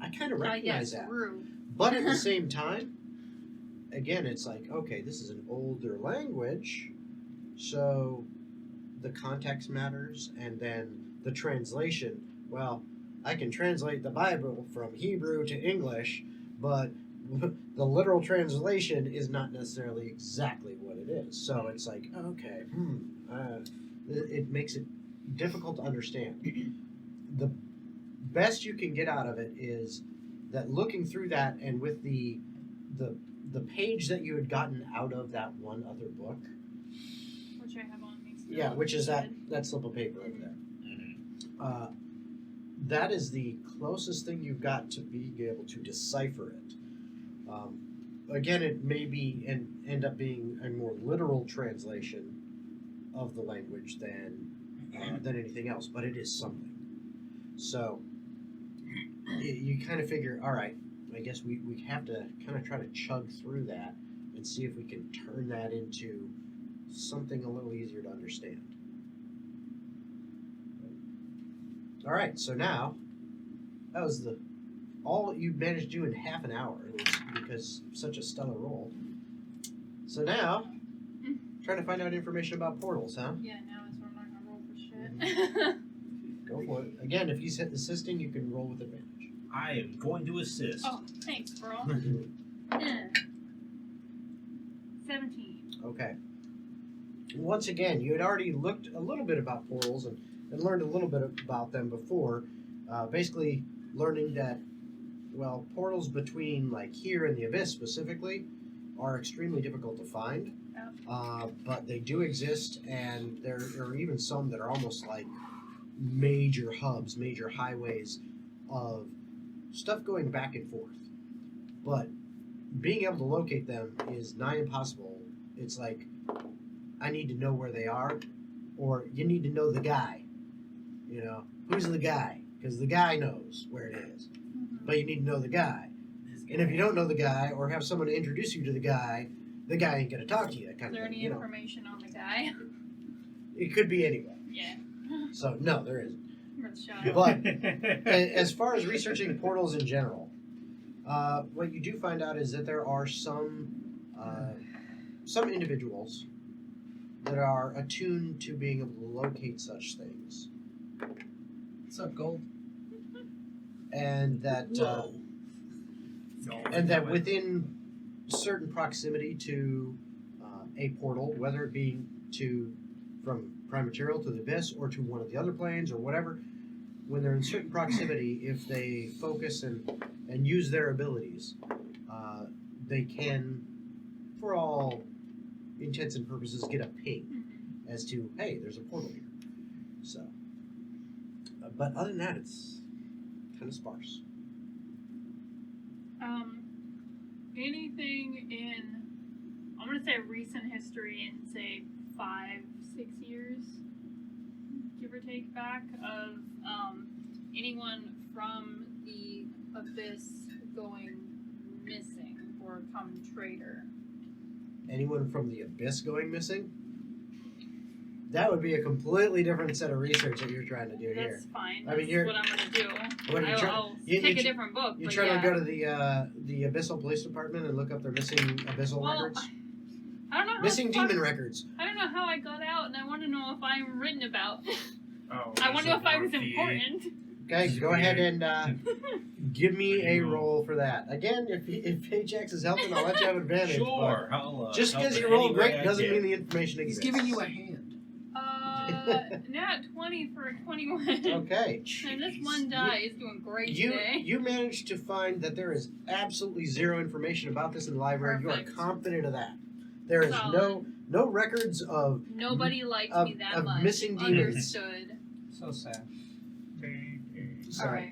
I kind of recognize that. Rue. But at the same time, again, it's like, okay, this is an older language, so the context matters, and then the translation. Well, I can translate the Bible from Hebrew to English, but the literal translation is not necessarily exactly what it is. So it's like, okay, it makes it difficult to understand. The best you can get out of it is that looking through that, and with the page that you had gotten out of that one other book, Which I have on me still. yeah, which is that slip of paper over there. That is the closest thing you've got to being able to decipher it. Again, it may be end up being a more literal translation of the language than anything else, but it is something. So you kind of figure, all right, I guess we have to kind of try to chug through that and see if we can turn that into something a little easier to understand. All right, so now that was the all you managed to do in half an hour. It was because such a stellar roll. So now, trying to find out information about portals, huh? Yeah, now is where I'm not gonna roll for shit. Go for it. Again, if he's assisting, you can roll with advantage. I am going to assist. Oh, thanks, bro. 17. Okay. Once again, you had already looked a little bit about portals and learned a little bit about them before. Basically, learning that, well, portals between like here and the Abyss specifically are extremely difficult to find. But they do exist, and there are even some that are almost like major hubs, major highways of stuff going back and forth. But being able to locate them is nigh impossible. It's like, I need to know where they are, or you need to know the guy. You know, who's the guy? Because the guy knows where it is. But you need to know the guy. And if you don't know the guy, or have someone to introduce you to the guy ain't going to talk to you. That Is kind there of thing, any information on the guy? It could be anyway. Yeah. So, no, there isn't. Worth a shot. But as far as researching portals in general, what you do find out is that there are some individuals that are attuned to being able to locate such things, What's up, Gold? and that Whoa. within certain proximity to a portal, whether it be from Prime Material to the Abyss or to one of the other planes or whatever, when they're in certain proximity, if they focus and use their abilities, they can, for all intents and purposes, get a ping as to, hey, there's a portal here. So, but other than that, it's kind of sparse. Anything in, I'm gonna say recent history in say 5-6 years, give or take back, of anyone from the Abyss going missing or come traitor. Anyone from the Abyss going missing? That would be a completely different set of research that you're trying to do here. That's fine. I mean, That's you're- what I'm gonna do. What, I'll you take tr- a different book. You but trying yeah. to go to the Abyssal Police Department and look up their missing Abyssal Well, records? I don't know how Missing the fuck- demon records. I don't know how I got out, and I want to know if I'm written about. Oh, I want to know if I was the- important. Okay, go ahead and give me a roll for that. Again, if Paychex is helping, I'll let you have advantage. Sure. I'll, But just help because in you roll any way great I doesn't can. mean the information He's exists. giving you a hand. Nat 20 for a 21. Okay. And this one die is doing great You today. you managed to find that there is absolutely zero information about this in the library. Perfect. You are confident of that. There is Solid. no records of Nobody liked of- me that of much. missing demons. Understood. So sad. so, Alright.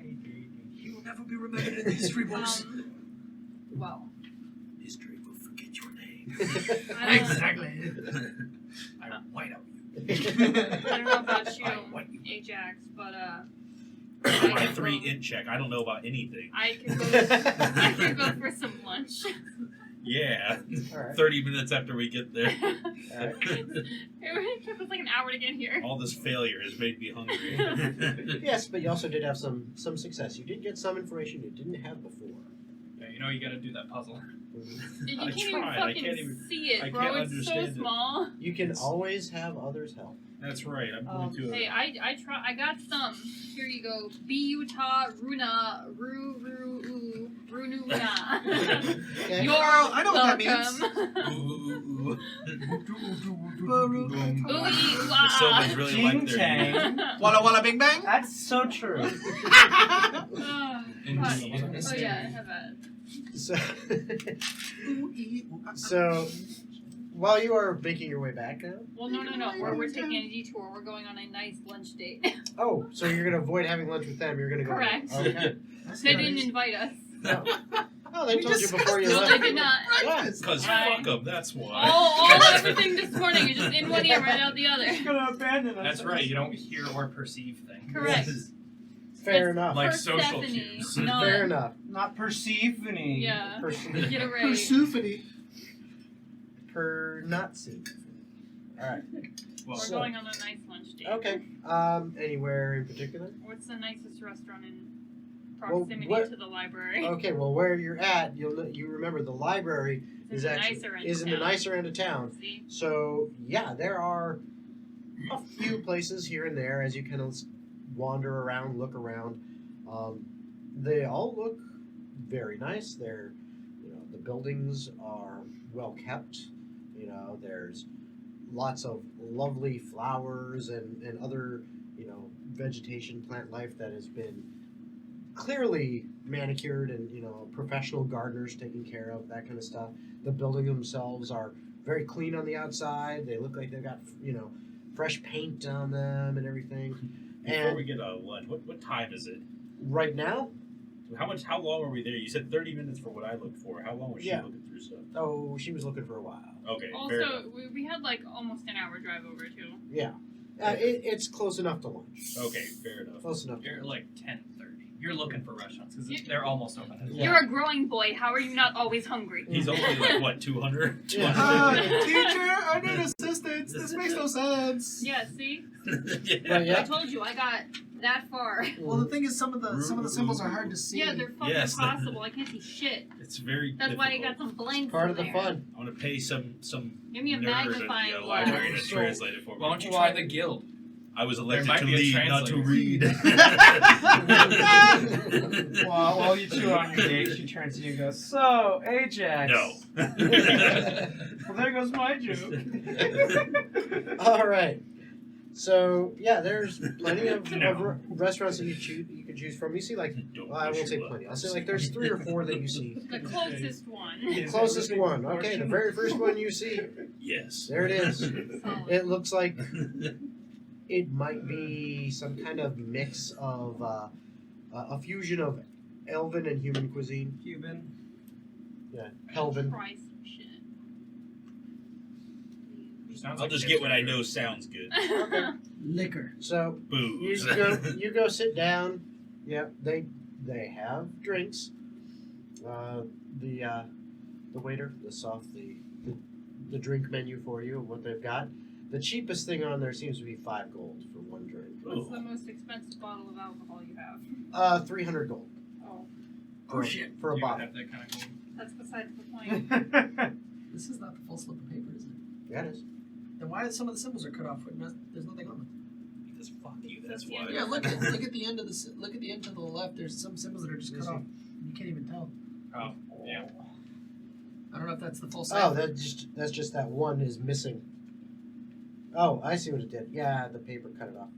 He will never be remembered in these three books. Well, History will forget your name. I don't, Exactly. I white out. I don't know about you, I white you. Ajax, but My 3 int check. I don't know about anything. I could go for some lunch. Yeah. Alright. 30 minutes after we get there. Alright. It took us like an hour to get here. All this failure has made me hungry. Yes, but you also did have some success. You did get some information you didn't have before. Yeah, you know you gotta do that puzzle. You I can't even tried. I fucking can't even- see it, I bro. can't It's so understand it. small. You can always have others help. That's right. I'm going to. Hey, I try. I got some. Here you go. Biuta Runa Rununa. Okay. You're I know what that means. welcome. The Sylvans really like their Ching-chang. name. Walla walla bing bang. That's so true. Oh, Indeed. oh yeah, I have a. So while you are making your way back now. Well, no. We're taking a detour. We're going on a nice lunch date. Oh, so you're gonna avoid having lunch with them. You're gonna go. Correct. Okay. They didn't invite us. No. Oh, they told you before you No, left. they did not. Because Right. fuck them, that's why. All everything this morning is just in one ear, right out the other. Gonna abandon us. That's right. You don't hear or perceive things. Correct. Fair enough. Like Persephone, social cues. not- Fair enough. Not Persephone. Yeah. Per Get it right. Persephone. not seen. All right. We're So- going on a nice lunch date. Okay. Anywhere in particular? What's the nicest restaurant in proximity what- to the library. Okay, well, where you're at, you remember the library It's is in the actually nicer end is of in the town. nicer end of town. See? So yeah, there are a few places here and there as you kind of wander around, look around. They all look very nice. They're, the buildings are well kept. There's lots of lovely flowers and other, vegetation, plant life that has been clearly manicured and, professional gardeners taking care of that kind of stuff. The buildings themselves are very clean on the outside. They look like they've got, fresh paint on them and everything. Before And we get lunch, what time is it? right now, How long were we there? You said 30 minutes for what I looked for. How long was she Yeah. looking through stuff? oh, she was looking for a while. Okay, fair enough. Also, we had like almost an hour drive over too. Yeah. It's close enough to lunch. Okay, fair enough. Close enough. You're like 10:30. You're looking for restaurants because You- they're almost open. Yeah. You're a growing boy. How are you not always hungry? He's only like, what, 200? Yeah. Teacher, I need assistance. This makes no sense. Yeah, see? yeah. I Yeah. told you I got that far. Well, the thing is, some of the symbols are hard to see. Yeah, they're fucking Yes, that- impossible. I can't see shit. It's very That's why I got difficult. some blanks Part in of the there. fun. I want to pay some Give me a nerd magnifying at the glass. library to So- translate it for me. Why don't you try the guild? I was There elected might to be a lead, not to translator. read. While you two are on your date, she turns to you and goes, "So, Ajax." No. Well, there goes my joke. All right. So yeah, there's plenty of, No. of restaurants that you can choose from. You see, like, Don't well, I push won't say your luck. plenty. I'll say like there's 3 or 4 that you see. The closest one. The closest one. Okay, the very first one you see. Yes. There it is. Solid. It looks like it might be some kind of mix of a fusion of elven and human cuisine. Cuban. Yeah, Helven. Try some shit. Sounds I'll like just kids get what I right know sounds good. Liquor. So Booze. you go sit down. Yeah, they have drinks. The waiter, the drink menu for you, what they've got. The cheapest thing on there seems to be 5 gold for one drink. What's the most expensive bottle of alcohol you have? 300 gold Oh, for, shit. for a You would bottle. have that kind of gold. that's besides the point. This is not the full slip of paper, is it? Yeah, it is. Then why are some of the symbols are cut off? There's nothing on them. Because fuck you, that's That's why. the Yeah, look at the end of look at the end to the left. There's some symbols that are just cut off. You can't even tell. Oh, yeah. I don't know if that's the full Oh, set. that's just that one is missing. Oh, I see what it did. Yeah, the paper cut it off.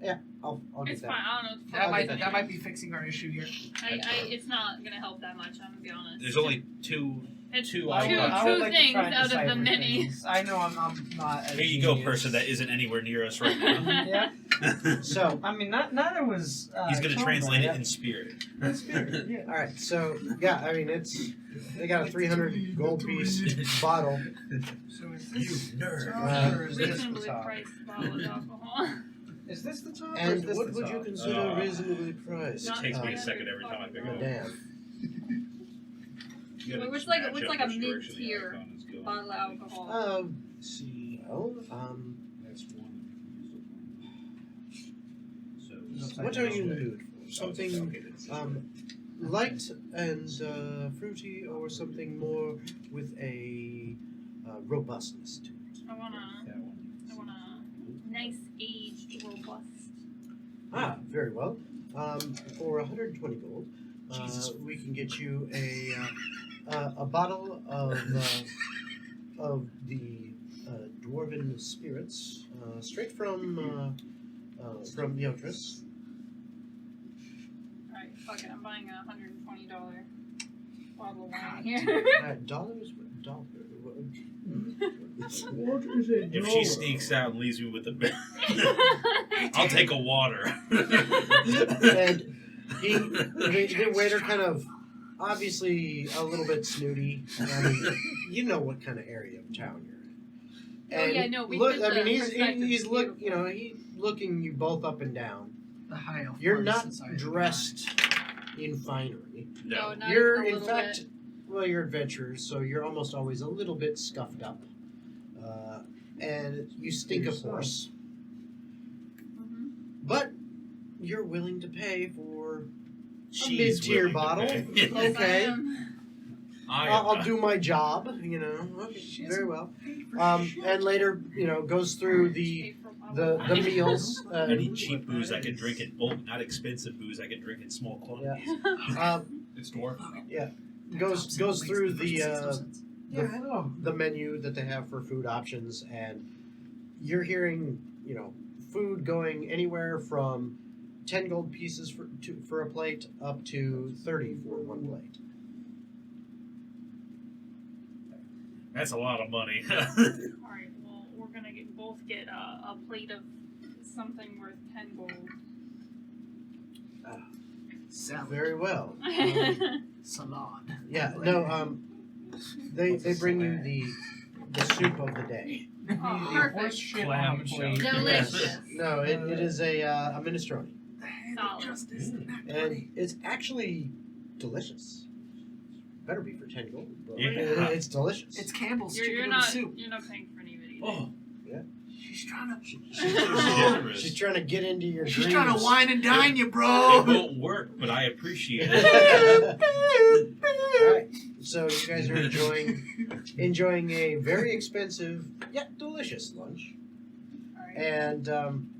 Yeah, I'll get It's that. fine. I don't know. That might that. that might be fixing our issue here. It's not gonna help that much. I'm gonna be honest. There's only two. It's two two, items. I would two like to things try and out of the decipher many. things. I know I'm not. A Here you go, genius. person that isn't anywhere near us right now. Yeah. So, I mean, neither was. He's gonna Tom translate right? it in spirit. In spirit, yeah. all right. So, yeah, I mean, they got a 300 gold piece bottle. So is You this nerd. or is this the Reasonably top? priced bottle of alcohol. Is this the top? or is And this what the would top? you consider reasonably priced? Not It takes me a bad. second every time I pick it up. Damn. You gotta What's just like- match what's up like a which direction the mid-tier icon is going. Bottle of alcohol. Let's see. Oh, That's one. So what are you in the mood for? Something okay, that's- light and fruity, or something more with a robustness to it? I want that one. a nice aged robust. Ah, very well. For 120 gold, Jesus. we can get you a bottle of the dwarven spirits, straight from Neotris. Alright, fuck it. I'm buying a $120 bottle of wine here. Dollars, dollar. What is it? If she sneaks out and leaves me with the bill, I'll take a water. And the waiter kind of, obviously a little bit snooty. I mean, you know what kind of area of town you're in. Oh, And yeah, no, we look. did I the mean, perspective he's look. beautiful. You know, he's looking you both up and down. The high elf You're party not society. dressed in finery. No, not You're even a in little fact, well, you're adventurers, so you're almost always a little bit scuffed up, and you stink of horse. bit. Mhm. But you're willing to pay for She's mid-tier willing to bottle. pay. Yes, I Okay. am. I'll do my job, Okay, very well. And later, goes through the meals. Any cheap booze I can drink in bulk, not expensive booze I can drink in small quantities. It's dwarf. Goes through the Yeah, I know. the menu that they have for food options, and you're hearing, food going anywhere from 10 gold pieces for a plate up to 30 for one plate. That's a lot of money. Alright, well, we're gonna both get a plate of something worth 10 gold. Salad. Very well. Salad. Yeah, no, they bring you the soup of the day. Oh, The perfect. horse shit Clam on a plate. chowder. Delicious. No, it is a minestrone. The hand Solid. of justice. And it's actually delicious. Better be for 10 gold. But Yeah. it's delicious. It's Campbell's You're chicken not and soup. you're not paying for any of it either. Oh, She's trying to. she's generous. She's trying to get into your She's dreams. trying to wine and dine you, It bro. won't work, but I appreciate it. Alright, so you guys are enjoying a very expensive yet delicious lunch. Alright. And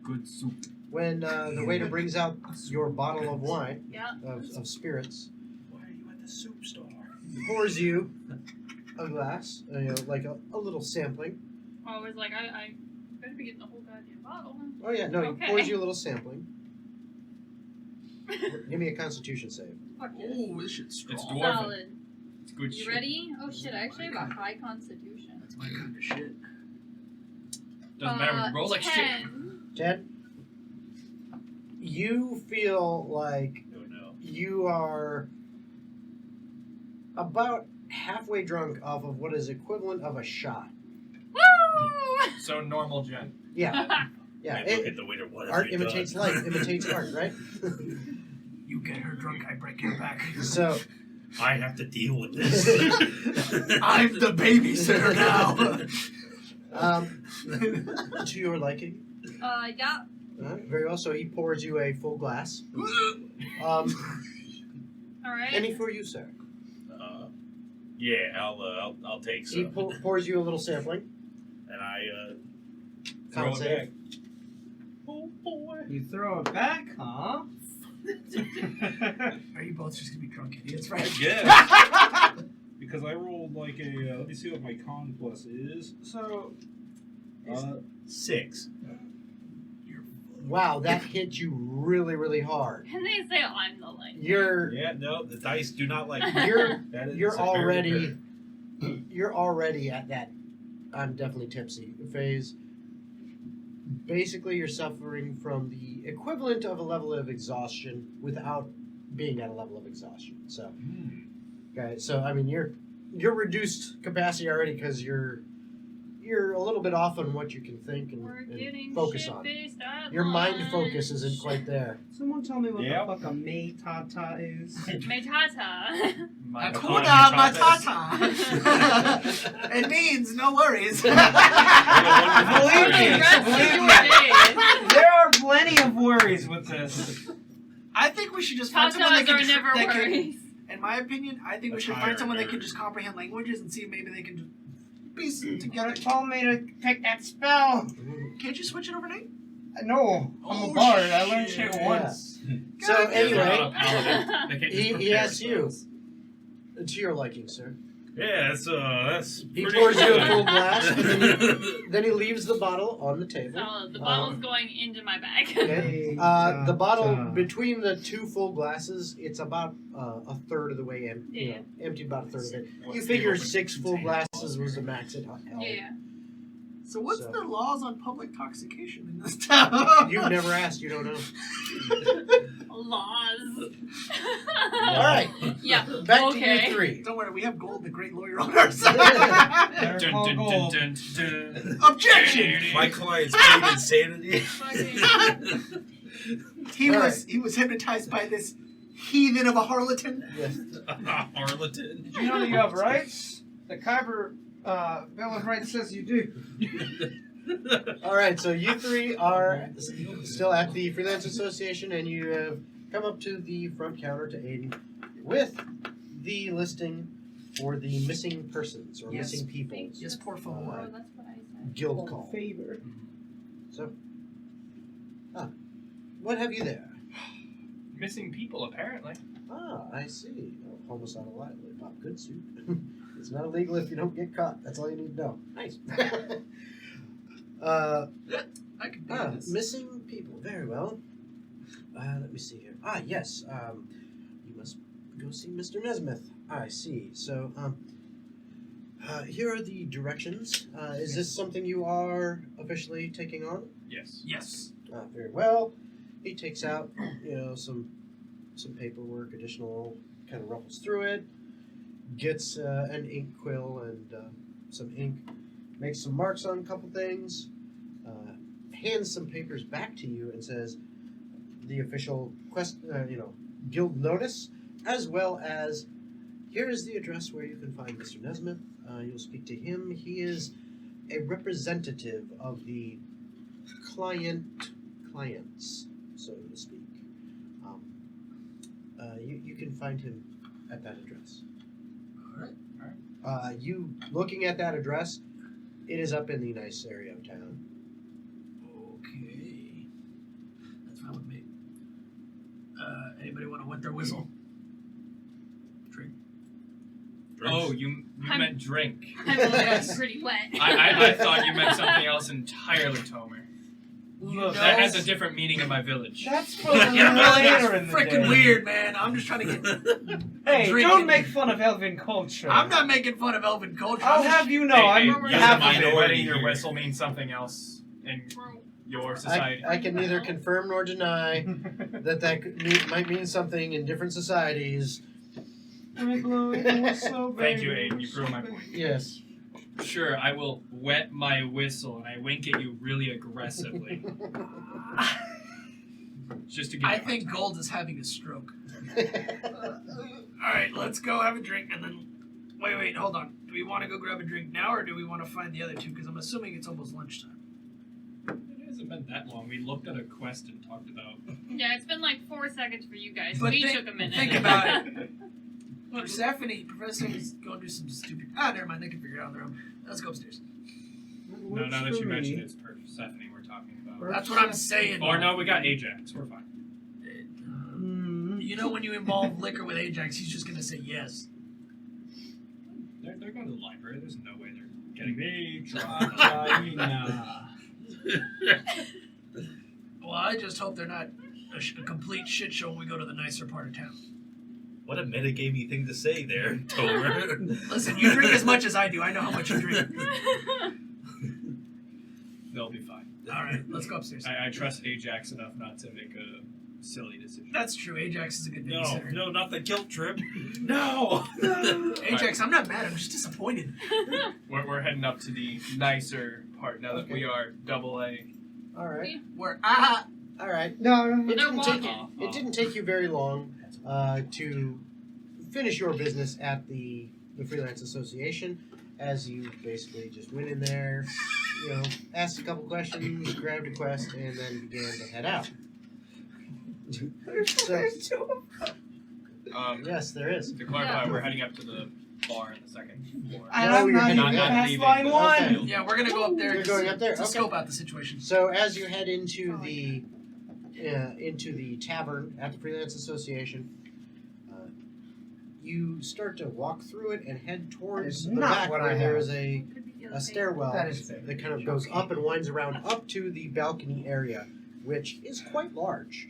Good soup. when the waiter brings out your bottle of wine, Yeah. of spirits, Why are you at the soup store? he pours you a glass, like a little sampling. I was like, I better be getting the whole goddamn bottle. Oh yeah, no, Okay. he pours you a little sampling. Give me a constitution save. Fuck yes. Oh, this shit's strong. It's dwarf. Solid. It's good You shit. ready? Oh shit, I actually have a high constitution. That's my kind of shit. Doesn't matter when you roll like shit. 10. Ted, you feel like Oh no. you are about halfway drunk off of what is equivalent of a shot. Woo! So normal gen. Yeah, yeah. I look at the waiter. What have Art we imitates done? life, imitates art, right? You get her drunk, I break your back. So, I have to deal with this. I'm the babysitter now. to your liking. Yeah. Very well. So he pours you a full glass. Alright. Any for you, sir. Yeah, I'll take He some, pours you a little sampling. and I Throw Con it save. back. Oh boy. You throw it back, huh? Are you both just gonna be drunk idiots, I right? guess. Because I rolled like a. Let me see what my con plus is. So, 6. Wow, that hit you really, really hard. And they say I'm the light. Yeah, no, the dice do not like. You're That is you're a very already good- you're already at that I'm definitely tipsy phase. Basically, you're suffering from the equivalent of a level of exhaustion without being at a level of exhaustion. So, okay, so I mean you're reduced capacity already because you're a little bit off on what you can think We're and getting focus on. shit-faced at Your mind lunch. focus isn't quite there. someone tell me what Yep. the fuck a May Tata is. Metata. My Hakuna economy Matata. It means no worries. Believe For me, the rest believe of your me. days. There are plenty of worries with this. I think we should just find someone that Tatas are can, never that can. worries. In my opinion, I think we That's should higher find someone that nerd. can just comprehend languages and see if maybe they can just piece it You together. told me to take that spell. Can't you switch it overnight? No, I'm Oh, a bard. I learned shit. shit once. So God damn it. They're anyway, not a paladin. They can't just he prepare asks you. spells. To your liking, sir. Yeah, that's. He pretty pours you a good. full glass, and then he leaves the bottle on the table. Solid. The bottle's going into my bag. Okay. The bottle between the two full glasses, it's about a third of the way in. Yeah. Emptied about a third of it. What's You the figure open 6 full container? glasses was the max it held. Yeah. So what's So- the laws on public toxication in this town? You've never asked, you don't know. Laws. All right, Yeah. back Okay. to you 3. Don't worry, we have Gold, the great lawyer, on our side. Better Dun, call dun, gold. dun, dun, dun. Objection! My client's paid insanity. Fucking- He All was hypnotized by this heathen of a harletan. Yes. Harleton. Did you know that you have rights? The Kyber Bill of Rights says you do. All right, so you 3 are still at the Freelance Association, and you have come up to the front counter to Aiden with the listing for the missing persons or Yes. missing people Yes, por Oh, favor. that's what I said. guild call. Favor. So, what have you there? Missing people, apparently. Ah, I see. Oh, homicidal lollipop. Good suit. It's not illegal if you don't get caught. That's all you need to know. Nice. I can do this. Missing people. Very well. Let me see here. Ah, yes. You must go see Mr. Nesmith. I see. So, here are the directions. Is this something you are officially taking on? Yes. Yes. Very well. He takes out, some paperwork, additional, kind of ruffles through it, gets an ink quill and some ink, makes some marks on a couple things, hands some papers back to you and says the official guild notice, as well as here is the address where you can find Mr. Nesmith. You'll speak to him. He is a representative of the clients, so to speak. You can find him at that address. All right. You looking at that address, it is up in the nice area of town. Okay. That's fine with me. Anybody want to wet their whistle? Drink. Oh, you meant drink. I'm already pretty wet. I thought you meant something else entirely, Tomer. Look, That has a different meaning in my village. That's for later in the Freaking day. weird, man. I'm just trying to get. Hey, drinking. don't make fun of elven culture. I'm not making fun of elven culture. I'll I'm just- have you know, Hey, I'm hey, half using of it. wetting your here. whistle means something else in your society. I can neither confirm nor deny that might mean something in different societies. Thank you, Aiden. You proved my point. Yes. Sure, I will wet my whistle and I wink at you really aggressively. Just to give I you a think hard Gold is having a stroke. Alright, let's go have a drink and then. Wait, hold on. Do we want to go grab a drink now or do we want to find the other two? Because I'm assuming it's almost lunchtime. time. It hasn't been that long. We looked at a quest and talked about. Yeah, it's been like 4 seconds for you guys. But We think- took a minute. think about it. Professor is going to do some stupid. Never mind. They can figure it out on their own. Let's go upstairs. No, now that you mentioned it, it's Persephone we're talking about. That's what I'm saying. Or no, we got Ajax. We're fine. You know, when you involve liquor with Ajax, he's just going to say yes. They're going to the library. There's no way they're getting me. Well, I just hope they're not a complete shit show when we go to the nicer part of town. What a metagamey thing to say there, Tomer. Listen, you drink as much as I do. I know how much you drink. They'll be fine. All right, let's go upstairs. I trust Ajax enough not to make a silly decision. That's true. Ajax is a good No, babysitter. no, not the guilt trip. No. Ajax, I'm not mad. I'm just disappointed. We're heading up to the nicer part now that we are AA. All right. We're All right. No, It They're didn't take walking. it didn't take you very long to finish your business at the Freelance Association, as you basically just went in there, asked a couple questions, grabbed a quest, and then began to head out. So, yes, there is. To clarify, we're heading up to the bar in the second floor. And No, I'm you're not heading even not past leaving. line one. Okay. yeah, we're gonna go up there. You're to going see- up there? to Okay. scope out the situation. So as you head into the tavern at the Freelance Association, you start to walk through it and head towards That the is not back what where I there have. is a stairwell That is that kind of goes up and winds around up to the balcony area, which is quite large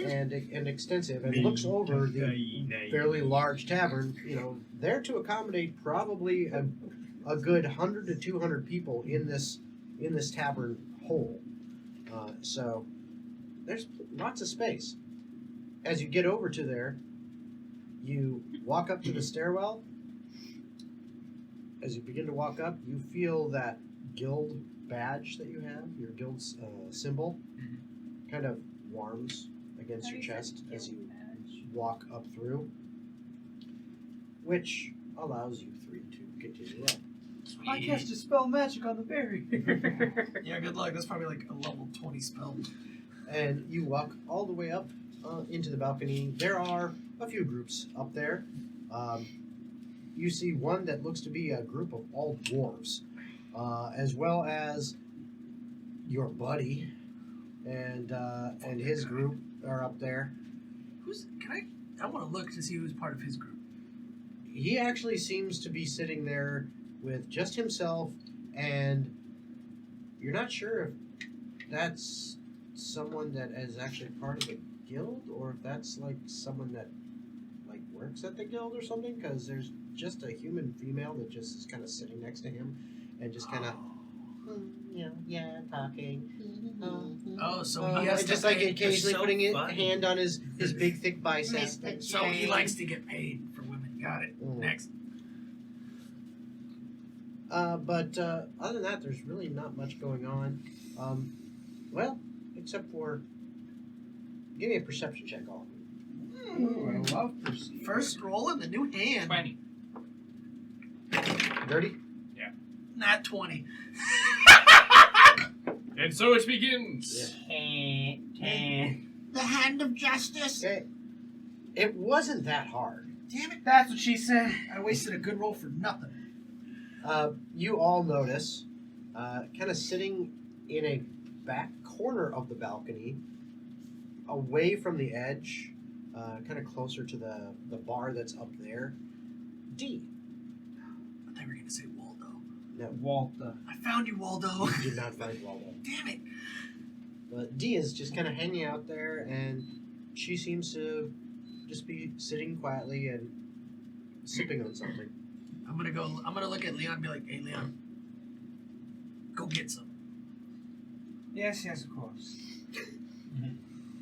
and extensive, and looks over the fairly large tavern. There to accommodate probably a good 100 to 200 people in this tavern whole. So there's lots of space. As you get over to there, you walk up to the stairwell. As you begin to walk up, you feel that guild badge that you have, your guild's symbol, kind of warms against your chest as you walk up through, which allows you three to continue up. I cast a spell magic on the berry. Yeah, good luck. That's probably like a level 20 spell. And you walk all the way up into the balcony, there are a few groups up there. You see one that looks to be a group of all dwarves, as well as your buddy and his group are up there. I want to look to see who's part of his group. He actually seems to be sitting there with just himself, and you're not sure if that's someone that is actually part of the guild or if that's like someone that like works at the guild or something, because there's just a human female that just is kind of sitting next to him and just kind of talking. Oh, so he has just to like pay. occasionally so putting a funny. hand on his big thick bicep. Mr. So he likes to get paid for women. Got it. Mm. Next. But other than that, there's really not much going on. Well, except for give me a perception check, all. Ooh, I love perceive. First roll in the new hand. 20. Dirty. Not 20. And so it begins. The hand of justice. Okay. It wasn't that hard. Damn it. That's what she said. I wasted a good roll for nothing. You all notice, kind of sitting in a back corner of the balcony, away from the edge, kind of closer to the bar that's up there, D. I thought you were going to say Waldo. No, Walter. I found you, Waldo. you did not find Waldo. Damn it. But D is just kind of hanging out there, and she seems to just be sitting quietly and sipping on something. I'm gonna look at Leon and be like, hey, Leon, go get some. Yes, of course.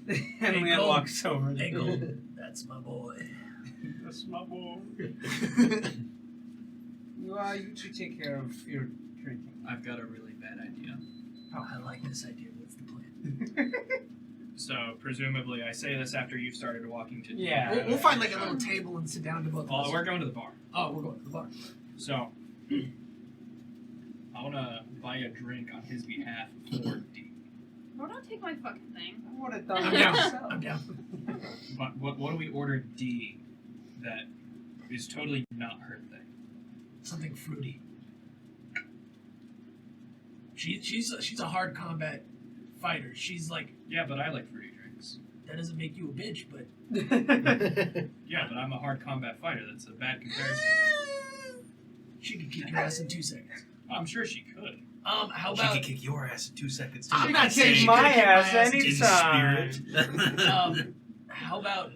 Hey, and Leon Gold. walks over. Hey, Gold. That's my boy. That's my boy. You two take care of your drinking. I've got a really bad idea. Oh, I like this idea. What's the plan? So, presumably, I say this after you've started walking to Yeah. We'll find like a little table and sit down to both of Oh, us. we're going to the bar. Oh, we're going to the bar. So, I want to buy a drink on his behalf for D. Oh, don't take my fucking thing. I would have done I'm it down. myself. I'm down. But what do we order D that is totally not her thing? Something fruity. She's a hard combat fighter. She's like, Yeah, but I like fruity drinks. that doesn't make you a bitch, but Yeah, but I'm a hard combat fighter. That's a bad comparison. she could kick your ass in 2 seconds. I'm sure she could. How She about could kick your ass in 2 seconds. Too. I'm not Kick saying she my could kick ass my ass in anytime. spirit. how about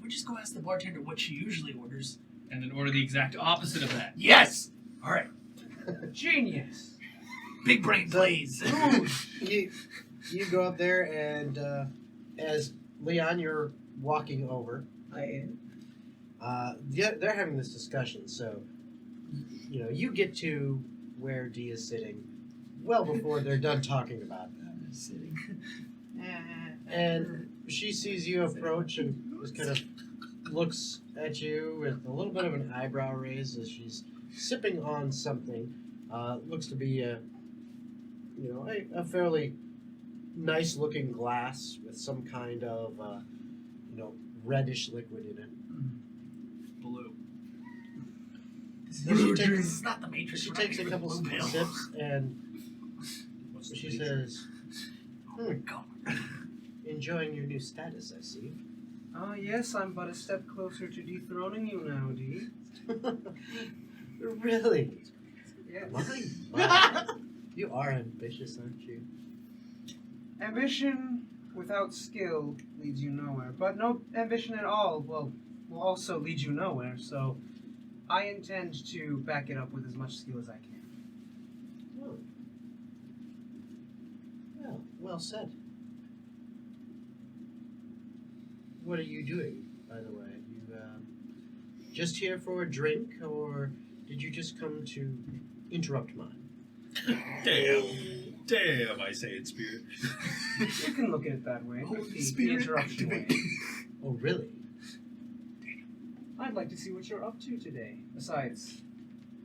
we just go ask the bartender what she usually orders? And then order the exact opposite of that. Yes. All right. Genius. Big brain, So- please. you go up there, and as Leon, you're walking over. I They're having this discussion, so you get to where D is sitting well before they're done talking about that. Sitting. And she sees you approach and just kind of looks at you with a little bit of an eyebrow raise as she's sipping on something. Looks to be a fairly nice looking glass with some kind of reddish liquid in it. Blue. Then she This takes is not the Matrix. she We're not takes a even couple blue pill. sips and What's the she feature? says, Oh my God. "Enjoying your new status, I see." Oh yes, I'm but a step closer to dethroning you now, D. Really? Yes. Wow. You are ambitious, aren't you? Ambition without skill leads you nowhere, but no ambition at all will also lead you nowhere. So, I intend to back it up with as much skill as I can. Oh. Well said. What are you doing, by the way? You just here for a drink, or did you just come to interrupt mine? Damn, I say in spirit. You can look at it that way. Holy The Spirit interruption way. activate. Oh, really? I'd like to see what you're up to today, besides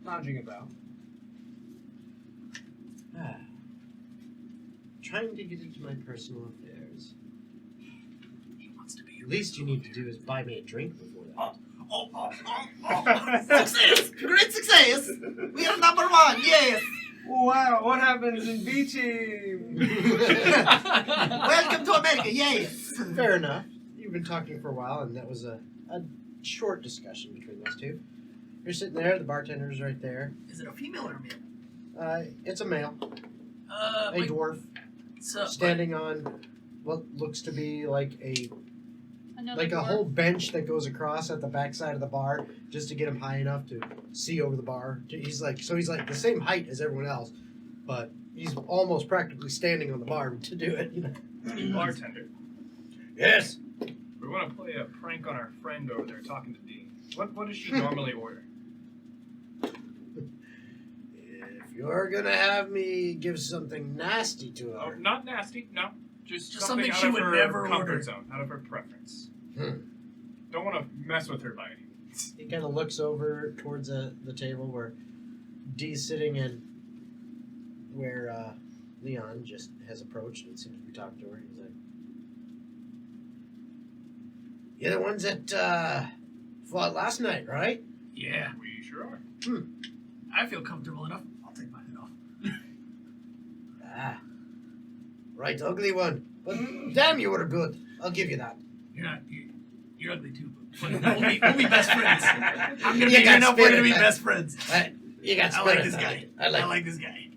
lounging about. Trying to get into my personal affairs. He wants least you need to do is buy me a drink before that. Success! Great success! We are number one, yes! Wow, what happens in B team? Welcome to America, yes! Fair enough. You've been talking for a while, and that was a short discussion between those two. You're sitting there, the bartender's right there. Is it a female or a male? It's a male, a Wait, dwarf, so, standing on what looks to be like a Another whole bench that goes across at the backside of the bar, just to get him high enough to see over the bar. He's like the same height as everyone else, but he's almost practically standing on the bar to do it. You know? Bartender, Yes. we want to play a prank on our friend over there talking to Dean. What does she normally order? If you're gonna have me give something nasty to Oh, her, not nasty, no. Just something out she of would her never comfort order. zone, out of her preference. Hmm. Don't want to mess with her by any means. he kind of looks over towards the table where Dee's sitting and where Leon just has approached and seems to be talking to her. He's like, "You're the ones that fought last night, right?" Yeah, We sure are. I feel comfortable enough. I'll take my head off. Ah, right, ugly one. But damn, you were good. I'll give you that. You're not. You're ugly too, but we'll be best friends. I'm gonna You be got enough. We're gonna spirit. be best friends. You got I spirit. like this guy. I like. this guy.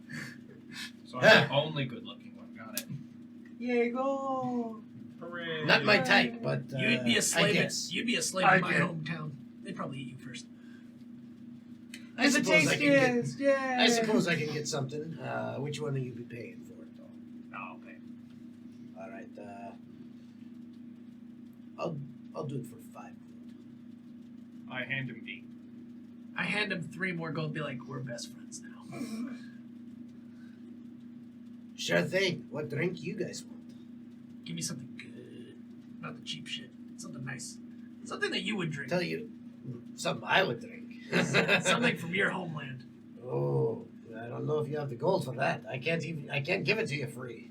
So I'm the only good-looking one. Got it. Diego. Hooray. Not my type, but You'd be a I slave. guess. You'd be a slave I in my get it. hometown. They'd probably eat you first. I The suppose I can get. tastiest, yeah. I suppose I can get something. Which one will you be paying for it, though? Oh, okay. All right. I'll do it for 5 gold. I hand him D. I hand him 3 more gold. And be like, we're best friends now. Sure thing. What drink you guys want? Give me something good, not the cheap shit. Something nice. Something that you would drink. Tell you something I would drink. Something from your homeland. Oh, I don't know if you have the gold for that. I can't give it to you free.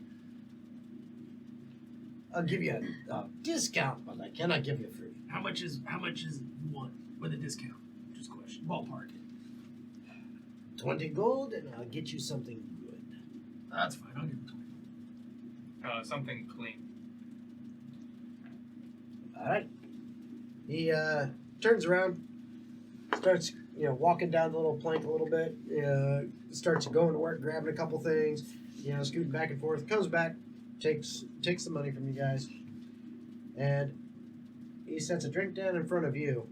I'll give you a discount, but I cannot give you free. How much is one with a discount? Just question. Ballpark. 20 gold, and I'll get you something good. That's fine. I'll give him 20. Something clean. All right. He turns around, starts walking down the little plank a little bit. Starts going to work, grabbing a couple things. Scooting back and forth. Comes back, takes the money from you guys, and he sets a drink down in front of you.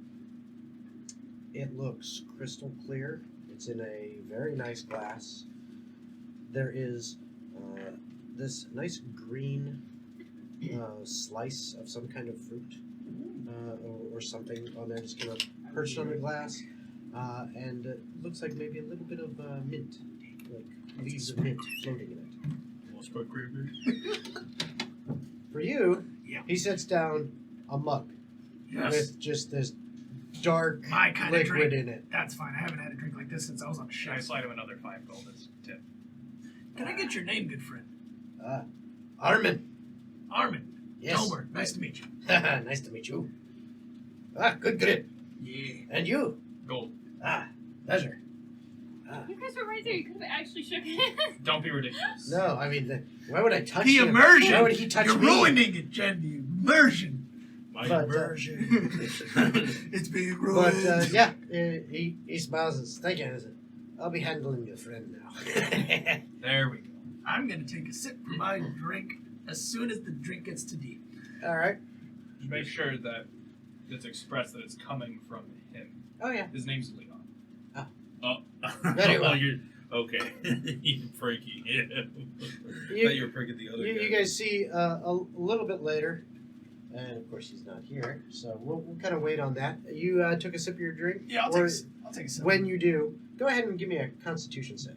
It looks crystal clear. It's in a very nice glass. There is this nice green slice of some kind of fruit or something on there, just kind of perched on the glass, and it looks like maybe a little bit of mint, like leaves of mint floating in it. For you, Yeah. he sets down a mug Yes. with just this dark My kind of liquid drink. in it. That's fine. I haven't had a drink like this since I was on a I ship. slide him another 5 gold as tip. Can I get your name, good friend? Armin. Armin. Yes. Delbert. Nice to meet you. Nice to meet you. Good grip. Yeah. And you? Gold. Pleasure. You guys were right there. You could have actually shook hands. Don't be ridiculous. No, I mean, why would I touch The him? immersion. Why would he touch You're me? ruining it, Jen. The immersion. My But, immersion. It's being But ruined. yeah, he smiles and says, "Thank you." And I said, "I'll be handling your friend now." There we go. I'm gonna take a sip from my drink as soon as the drink gets to deep. All right. Just make sure that it's expressed that it's coming from him. Oh yeah. His name's Leon. Very well. You're, okay. You're freaky. Yeah. I thought you were freaking the other guy. You guys see a little bit later, and of course he's not here, so we'll kind of wait on that. You took a sip of your drink. Yeah, I'll Or take a sip. when you do, go ahead and give me a Constitution save.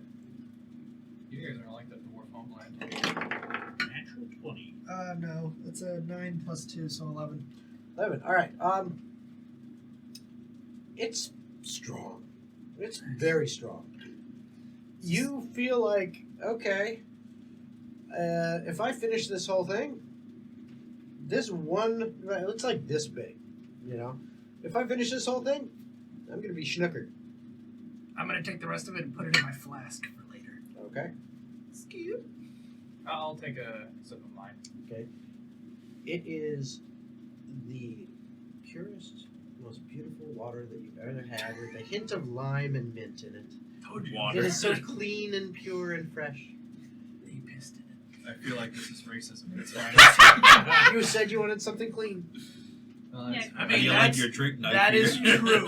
You guys are like the dwarf homeland. Natural 20. No, it's a 9 plus 2, so 11. 11. All right. It's strong. It's very strong. You feel like, okay, if I finish this whole thing, this one, it looks like this big, you know. If I finish this whole thing, I'm going to be schnookered. I'm gonna take the rest of it and put it in my flask for later. Okay. Skip. I'll take a sip of mine. Okay. It is the purest, most beautiful water that you've ever had, with a hint of lime and mint in it. Told you. Water. It is so clean and pure and fresh. They pissed in it. I feel like this is racism. It's You said you wanted something clean. Well, Yeah. that's- I How mean, do you like that's- your drink knife? that is here? true.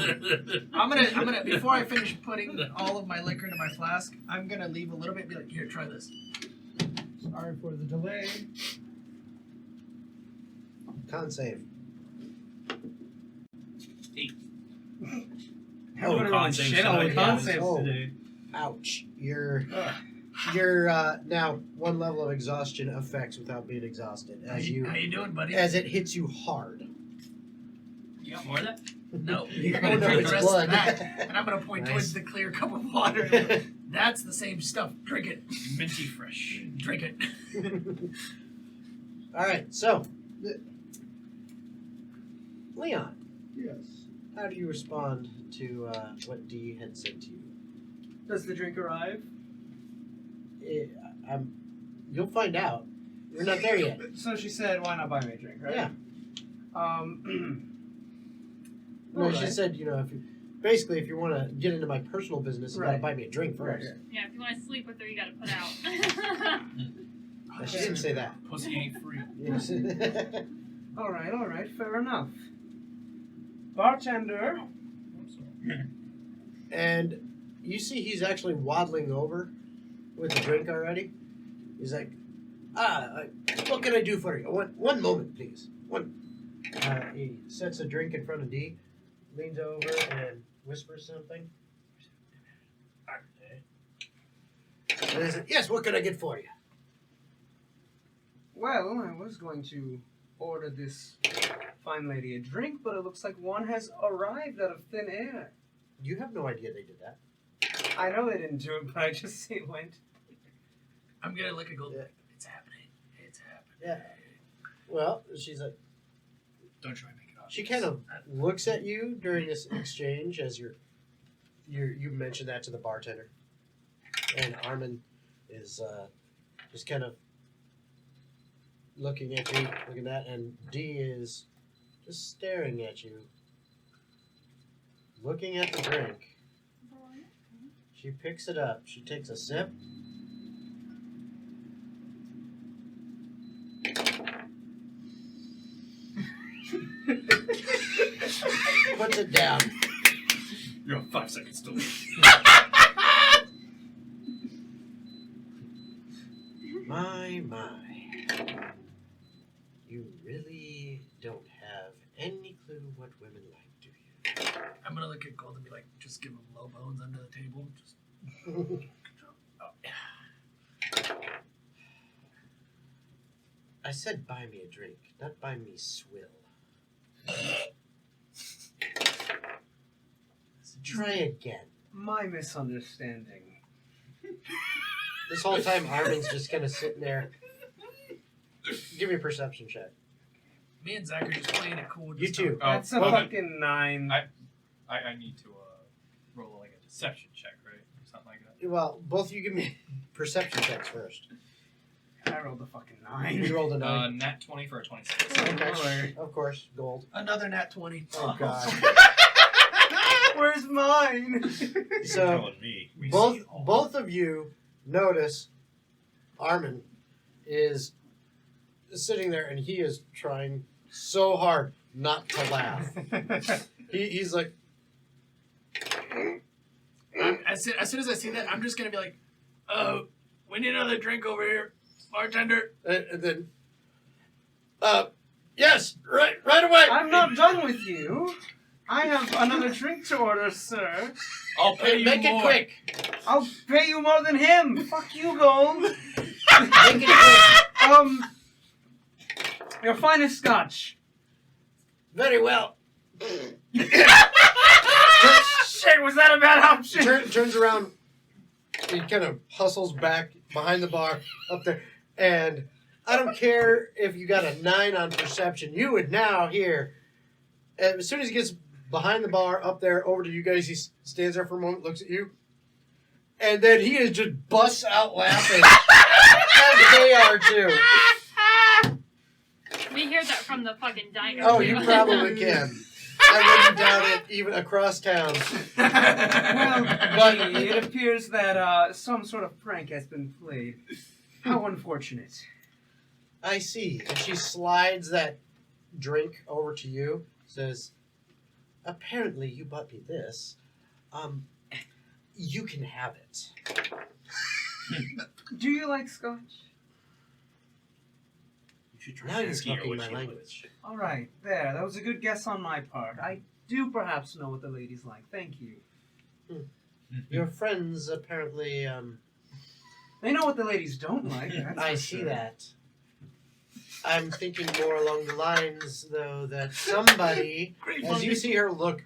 I'm gonna before I finish putting all of my liquor into my flask, I'm gonna leave a little bit and be like, here, try this. Sorry for the delay. Con save. Everybody con rolling saves shit on tonight, the con yeah. saves Oh. today. Ouch. You're now one level of exhaustion effects without being exhausted How as you doing, buddy? as it hits you hard. You got more of that? No, you're Oh, gonna no, drink it's the rest blood. of that, and I'm gonna point Nice. towards the clear cup of water. That's the same stuff. Drink it. Minty fresh. Drink it. All right, so Leon, Yes. how do you respond to what Dee had said to you? Does the drink arrive? You'll find out. You're not there yet. So she said, "Why not buy me a drink?" Right? Yeah. No, she Alright. said, you know, if you want to get into my personal business, you got to Right. buy me a drink first. Right, Yeah, if you want to sleep with her, you got to put out. No, she didn't say that. Pussy ain't free. Yes. All right, fair enough. Bartender. I'm sorry. And you see he's actually waddling over with the drink already. He's like, what can I do for you? One moment, please. He sets a drink in front of Dee, leans over and whispers something. And he said, yes, what can I get for you? Well, I was going to order this fine lady a drink, but it looks like one has arrived out of thin air. You have no idea they did that. I know they didn't do it, but I just see it went. I'm gonna look at gold. Yeah. It's happening. It's happening. Yeah. Well, she's like, Don't try and make it obvious. she kind of looks at you during this exchange as you mention that to the bartender, and Armin is just kind of looking at you, looking at, and Dee is just staring at you, looking at the drink. She picks it up. She takes a sip. Puts it down. You have 5 seconds to leave. My. You really don't have any clue what women like, do I'm gonna look at gold and be like, just give him low bones under the table. Just you? I said buy me a drink, not buy me swill. Try again. My misunderstanding. This whole time, Armin's just kind of sitting there. Give me a perception check. me and Zach are just playing it cool. You just too. Oh, That's a well, fucking 9. I need to roll like a deception check, right? Or something like that. Well, both of you give me perception checks first. I rolled a fucking 9. You rolled a 9. Nat 20 for a 26. Okay. Of course, gold. Another nat 20. Oh, God. Where's mine? So, telling me. We both see all. both of you notice Armin is sitting there and he is trying so hard not to laugh. He's like, As soon as I see that, I'm just gonna be like, "Oh, we need another drink over here, bartender." and then, yes, right away. I'm not done with you. I have another drink to order, sir. I'll pay you Make more. it quick. I'll pay you more than him. Fuck you, Gold. Make it quick. Your finest scotch. Very well. Shit, was that a bad option? Turns around. He kind of hustles back behind the bar up there, and I don't care if you got a 9 on perception. You would now hear, as soon as he gets behind the bar, up there, over to you guys, he stands there for a moment, looks at you, and then he is just busts out laughing. As they are too. We hear that from the fucking diner. Oh, too. you probably can. I wouldn't doubt it, even across town. Well, it appears that some sort of prank has been played. How unfortunate. I see. And she slides that drink over to you, says, apparently you bought me this. You can have it. Do you like scotch? You should try Now you're asking her talking what my she language. All right, there. That was a good guess on my part. I do perhaps know what the ladies like. Thank you. likes. Your friends apparently, They know what the ladies don't like. That's I for see sure. that. I'm thinking more along the lines, though, that somebody, as you see her look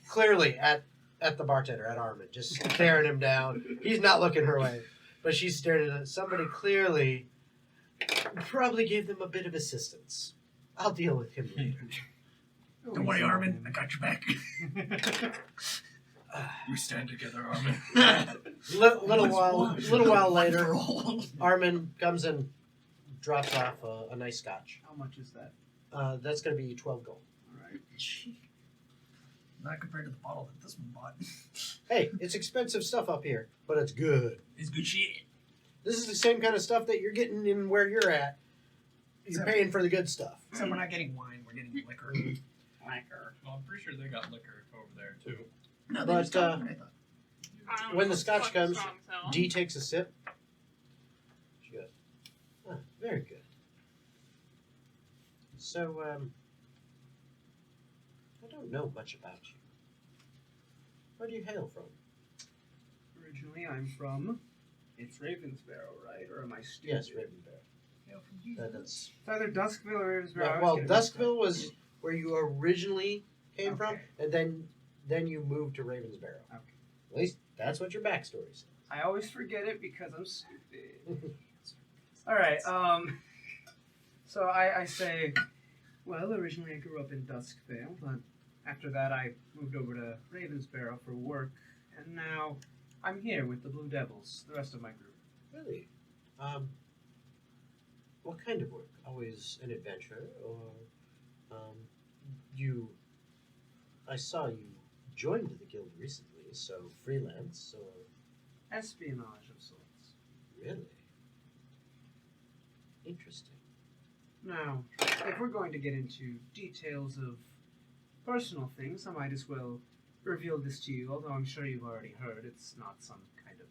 clearly at the bartender, at Armin, just staring him down. He's not looking her way, but she's staring at it. Somebody clearly probably gave them a bit of assistance. I'll deal with him later. Don't worry, Armin. I got your back. We stand together, Armin. Little while later, Armin comes and drops off a nice scotch. How much is that? That's going to be 12 gold. All right. Not compared to the bottle that this one bought. Hey, it's expensive stuff up here, but it's good. It's good shit. This is the same kind of stuff that you're getting in where you're at. You're paying for the good stuff. Except we're not getting wine, we're getting liquor. Well, I'm pretty sure they got liquor over there, too. No, But, just got what I thought. I don't know when the what's scotch fucking comes, strong, so. Dee takes a sip. She goes, oh, very good. So, I don't know much about you. Where do you hail from? Originally, I'm from. It's Ravensbarrow, right? Or am I stupid? Yes, Ravenbear. Hail from you. That's It's either Duskville or Ravensbarrow. I always well, get it mixed up. Duskville was where you originally came from, Okay. and then you moved to Ravensbarrow. Okay. At least that's what your backstory says. I always forget it because I'm stupid. All right. So I say, well, originally I grew up in Duskvale, but after that I moved over to Ravensbarrow for work, and now I'm here with the Blue Devils, the rest of my group. Really? What kind of work? Always an adventure, or you? I saw you joined the guild recently, so freelance, or Espionage of sorts. really? Interesting. Now, if we're going to get into details of personal things, I might as well reveal this to you, although I'm sure you've already heard. It's not some kind of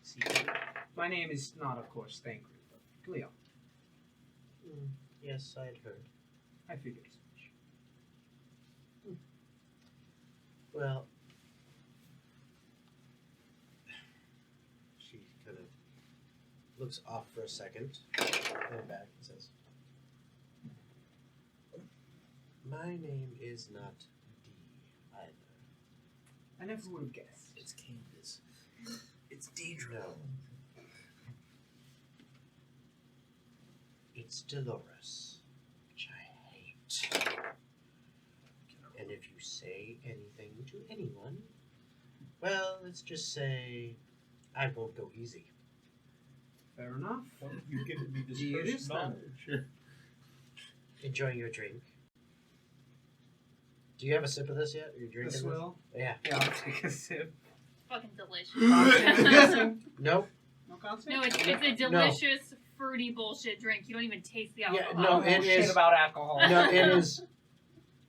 secret. My name is not, of course, Thancred, but Cleo. Yes, I had heard. I figured as much. Well, she kind of looks off for a second, then back and says, my name is not D either. I never would have guessed. It's Candace. It's Deidre. No. It's Dolores, which I hate. And if you say anything to anyone, well, let's just say I won't go easy. Fair enough. You've given me this It first is then. knowledge. Enjoying your drink. Do you have a sip of this yet? Are you drinking This will. Yeah. Yeah, I'll take a sip. Fucking delicious. I'm guessing. Nope. No concept? No, it's a delicious, fruity bullshit drink. You don't even taste the Yeah, alcohol. no, it Shit is. about alcohol. No, it is.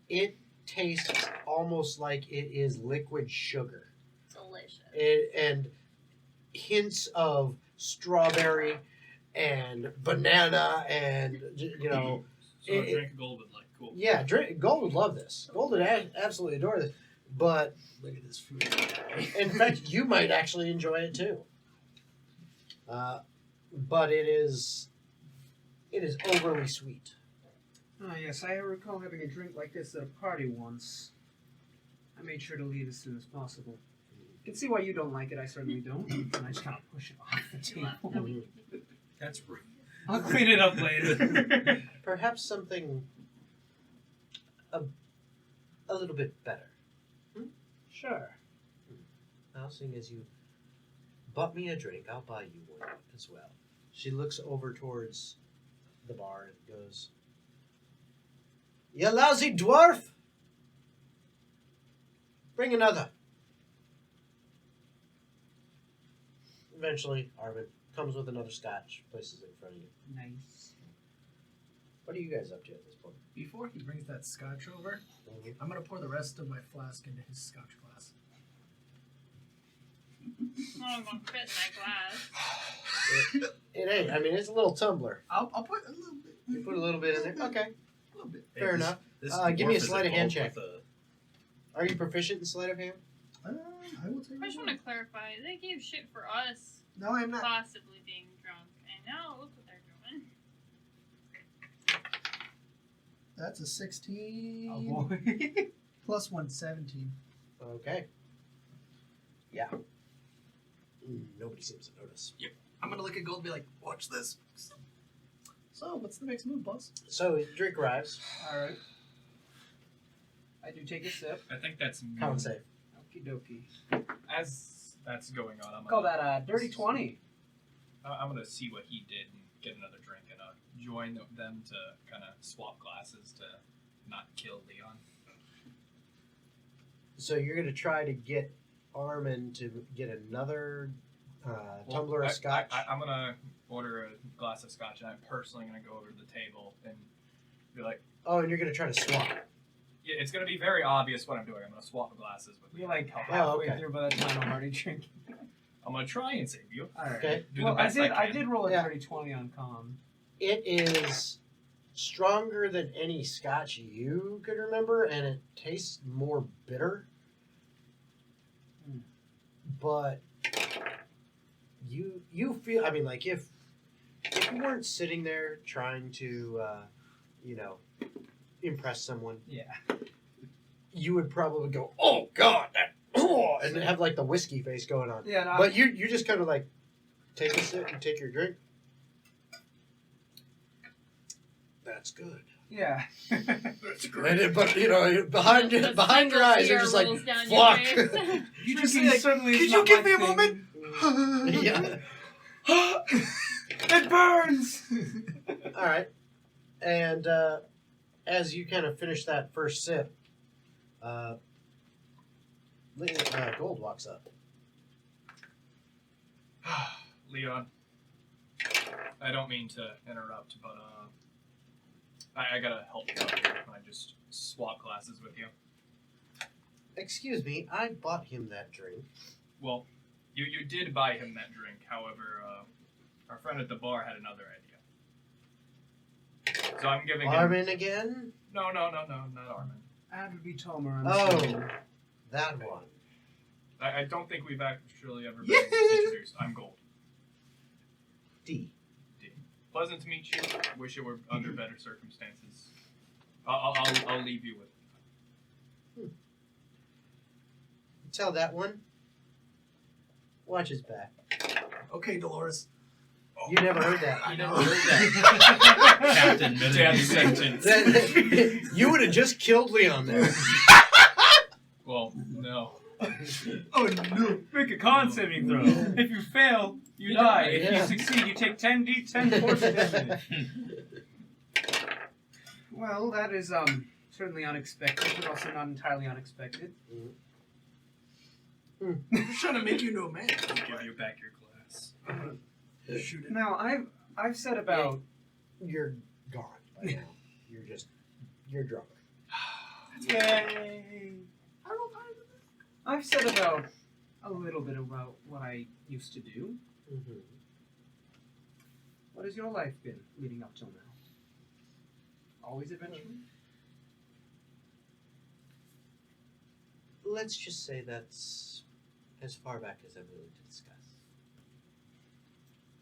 It tastes almost like it is liquid sugar. Delicious. And hints of strawberry and banana and So a drink of gold would like, cool. yeah, Gold would love this. Gold would absolutely adore this. But Look at this food. in fact, you might actually enjoy it too. But it is overly sweet. Ah, yes, I recall having a drink like this at a party once. I made sure to leave as soon as possible. You can see why you don't like it, I certainly don't. And I just kind of push it off the You left. table. No, we- That's rude. I'll clean it up later. Perhaps something a little bit better. Sure. Now, seeing as you bought me a drink, I'll buy you one as well. She looks over towards the bar and goes, "You lousy dwarf! Bring another." Eventually, Arvin comes with another scotch, places it in front of you. Nice. What are you guys up to at this point? Before he brings that scotch over, I'm gonna pour the rest of my flask into his scotch glass. I'm gonna fit in that glass. It ain't. I mean, it's a little tumbler. I'll put a little bit. You put a little bit in there. Okay, A little bit. fair enough. This Give me a dwarf is sleight of hand involved check. with Are you proficient in sleight of hand? I will take I just want to clarify. They gave shit for us No, I'm not. possibly being drunk, and now look what they're doing. That's a 16. Oh boy. Plus 1, 17. Okay. Yeah. Nobody seems to notice. I'm gonna look at Gold and be like, watch this. So, what's the next move, boss? So, drink arrives. Alright. I do take a sip. I think that's me. Con save. Okie dokie. As that's going on, I'm Call gonna, that a dirty 20. I'm gonna see what he did and get another drink and join them to kind of swap glasses to not kill Leon. So, you're going to try to get Armin to get another tumbler of scotch? I'm gonna order a glass of scotch, and I'm personally gonna go over to the table and be like, Oh, and you're going to try to swap. yeah, it's gonna be very obvious what I'm doing. I'm gonna swap glasses with You're Leon. like Oh, halfway okay. through by the time I'm already drinking. I'm gonna try and save you. Alright. Okay. Do Well, the best I can. did roll a Yeah. dirty 20 on comm. It is stronger than any scotch you could remember, and it tastes more bitter. But you feel, I mean, like if you weren't sitting there trying to impress someone, Yeah. you would probably go, "Oh God, that," and have like the whiskey face going on. Yeah, no, But you just kind of like take a sip and take your drink. That's good. yeah. That's great. But behind The behind your eyes, tear you're just like, rolls down your "Fuck." face. You just drinking like, certainly "Could is you not give my me a thing." moment? Yeah. It burns! All right. And as you kind of finish that first sip, Gold walks up. Leon, I don't mean to interrupt, but I gotta help you out here. Can I just swap glasses with you? Excuse me, I bought him that drink. Well, you did buy him that drink. However, our friend at the bar had another idea. So I'm giving him... Armin again? No, not Armin. That would be Tomer. I'm Oh, assuming. that one. I don't think we've actually ever been introduced. I'm Gold. D. Pleasant to meet you. Wish it were under better circumstances. I'll leave you with... Tell that one. Watch his back. Okay, Dolores. You never heard that. You never heard that. Captain Death sentence. You would have just killed Leon there. Well, no. Oh no. Make a con saving throw. If you fail, you die. If Yeah. you succeed, you take 10d10 force damage. Well, that is certainly unexpected, but also not entirely unexpected. I'm just trying to make you into a man. I'll give you back your glass. Shoot it. Now, I've said about You're gone by now. You're drunk. yay. I've said about a little bit about what I used to do. Mm-hmm. What has your life been leading up till now? Always adventuring? Let's just say that's as far back as I'm willing to discuss.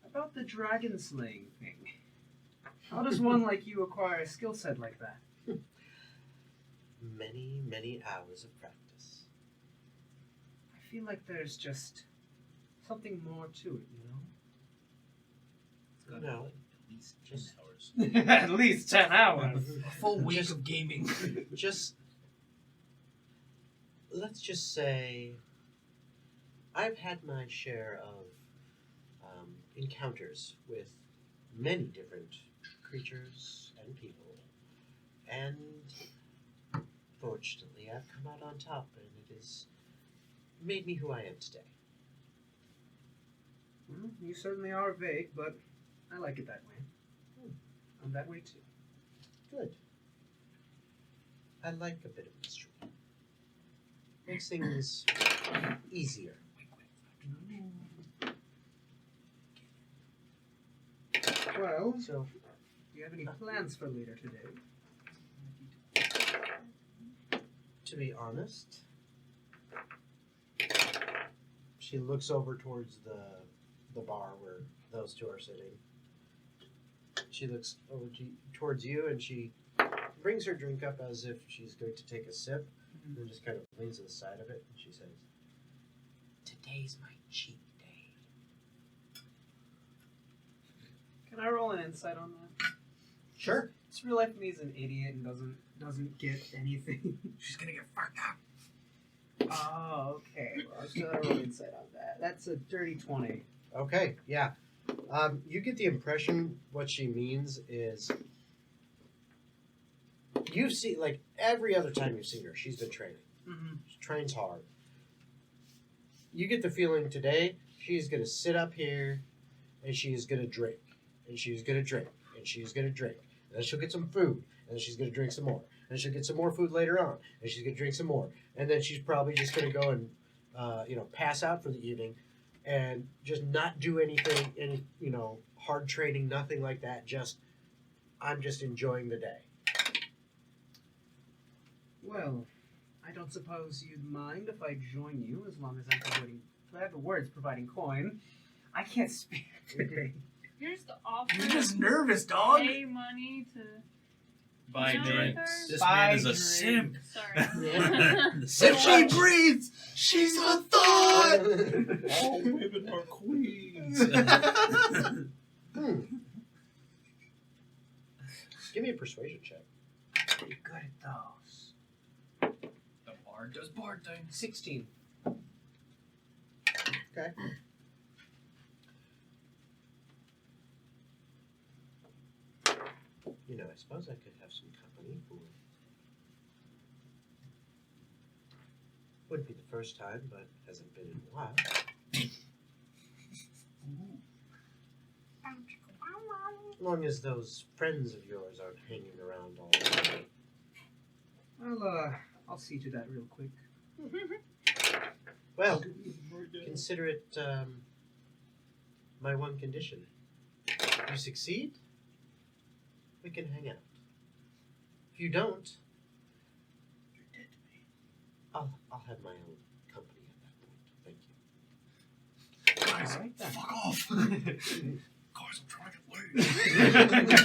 About the dragon slaying thing. How does one like you acquire a skill set like that? Many, many hours of practice. I feel like there's just something more to it, you know? No. least 10 hours. At least 10 hours. A full week Just- of gaming. Just let's just say I've had my share of encounters with many different creatures and people, and fortunately I've come out on top, and it has made me who I am today. Well, you certainly are vague, but I like it that way. I'm that way too. Good. I like a bit of mystery. Makes things easier. Well, So, do you have any plans for later today? to be honest, she looks over towards the bar where those two are sitting. She looks over towards you, and she brings her drink up as if she's going to take a sip, and then just kind of leans to the side of it, and she says, "Today's my cheat day." Can I roll an insight on that? Sure. This real life me is an idiot and doesn't get anything. She's gonna get fucked up. Oh, okay. Well, I was gonna roll insight on that. That's a dirty 20. Okay, yeah. You get the impression what she means is you've seen, like, every other time you've seen her, she's been training. Mm-hmm. She trains hard. You get the feeling today she's going to sit up here and she's going to drink. And she's going to drink. And she's going to drink. And then she'll get some food. And then she's going to drink some more. And then she'll get some more food later on. And she's going to drink some more. And then she's probably just going to go and, pass out for the evening and just not do anything, any, hard training, nothing like that. Just, I'm just enjoying the day. Well, I don't suppose you'd mind if I join you as long as I'm providing. I have the words providing coin. I can't speak today. Here's the offer. You're just nervous, dog. Pay money to. Buy No, drinks. sir. This Buy man is a drinks. simp. Sorry. If she breathes, she's a thought. All women are queens. Give me a persuasion check. Pretty good at those. The bard does bard things. 16. Okay. I suppose I could have some company who wouldn't be the first time, but hasn't been in a while. As long as those friends of yours aren't hanging around all day. I'll see to that real quick. Well, consider it my one condition. If you succeed, we can hang out. If you don't, You're dead to me. I'll have my own company at that point. Thank you. Guys, Alright then. fuck off. Guys, I'm trying to get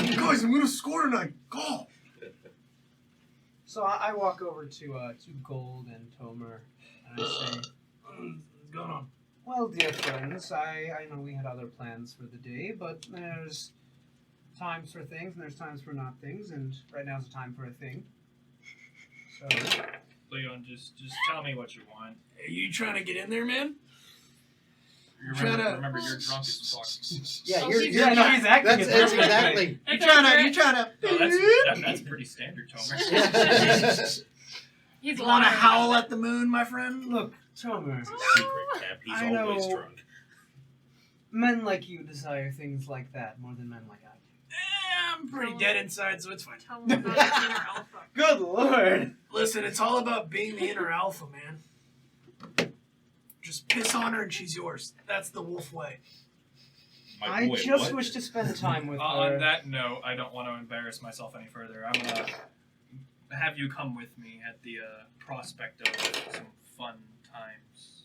laid. Guys, I'm gonna score tonight. Go. So I walk over to Gold and Tomer, and I say, What's going on? "Well, dear friends, I know we had other plans for the day, but there's times for things and there's times for not things, and right now's the time for a thing. So, Leon, just tell me what you want. Are you trying to get in there, man? Remember, you're drunk as fuck. Yeah, Oh, you're, he's- you're yeah, no, he's acting That's, as that's well. exactly. You trying to? No, that's pretty standard, Tomer. He's You want to lying. howl at the moon, my friend? look, Tomer, Secret cap. He's I always know. drunk. men like you desire things like that more than men like I do. I'm pretty dead inside, so it's fine. Tell him about his inner alpha. Good lord! Listen, it's all about being the inner alpha, man. Just piss on her and she's yours. That's the wolf way. My I boy, just what? wish to spend time with her. On that note, I don't want to embarrass myself any further. I'm gonna have you come with me at the prospect of some fun times.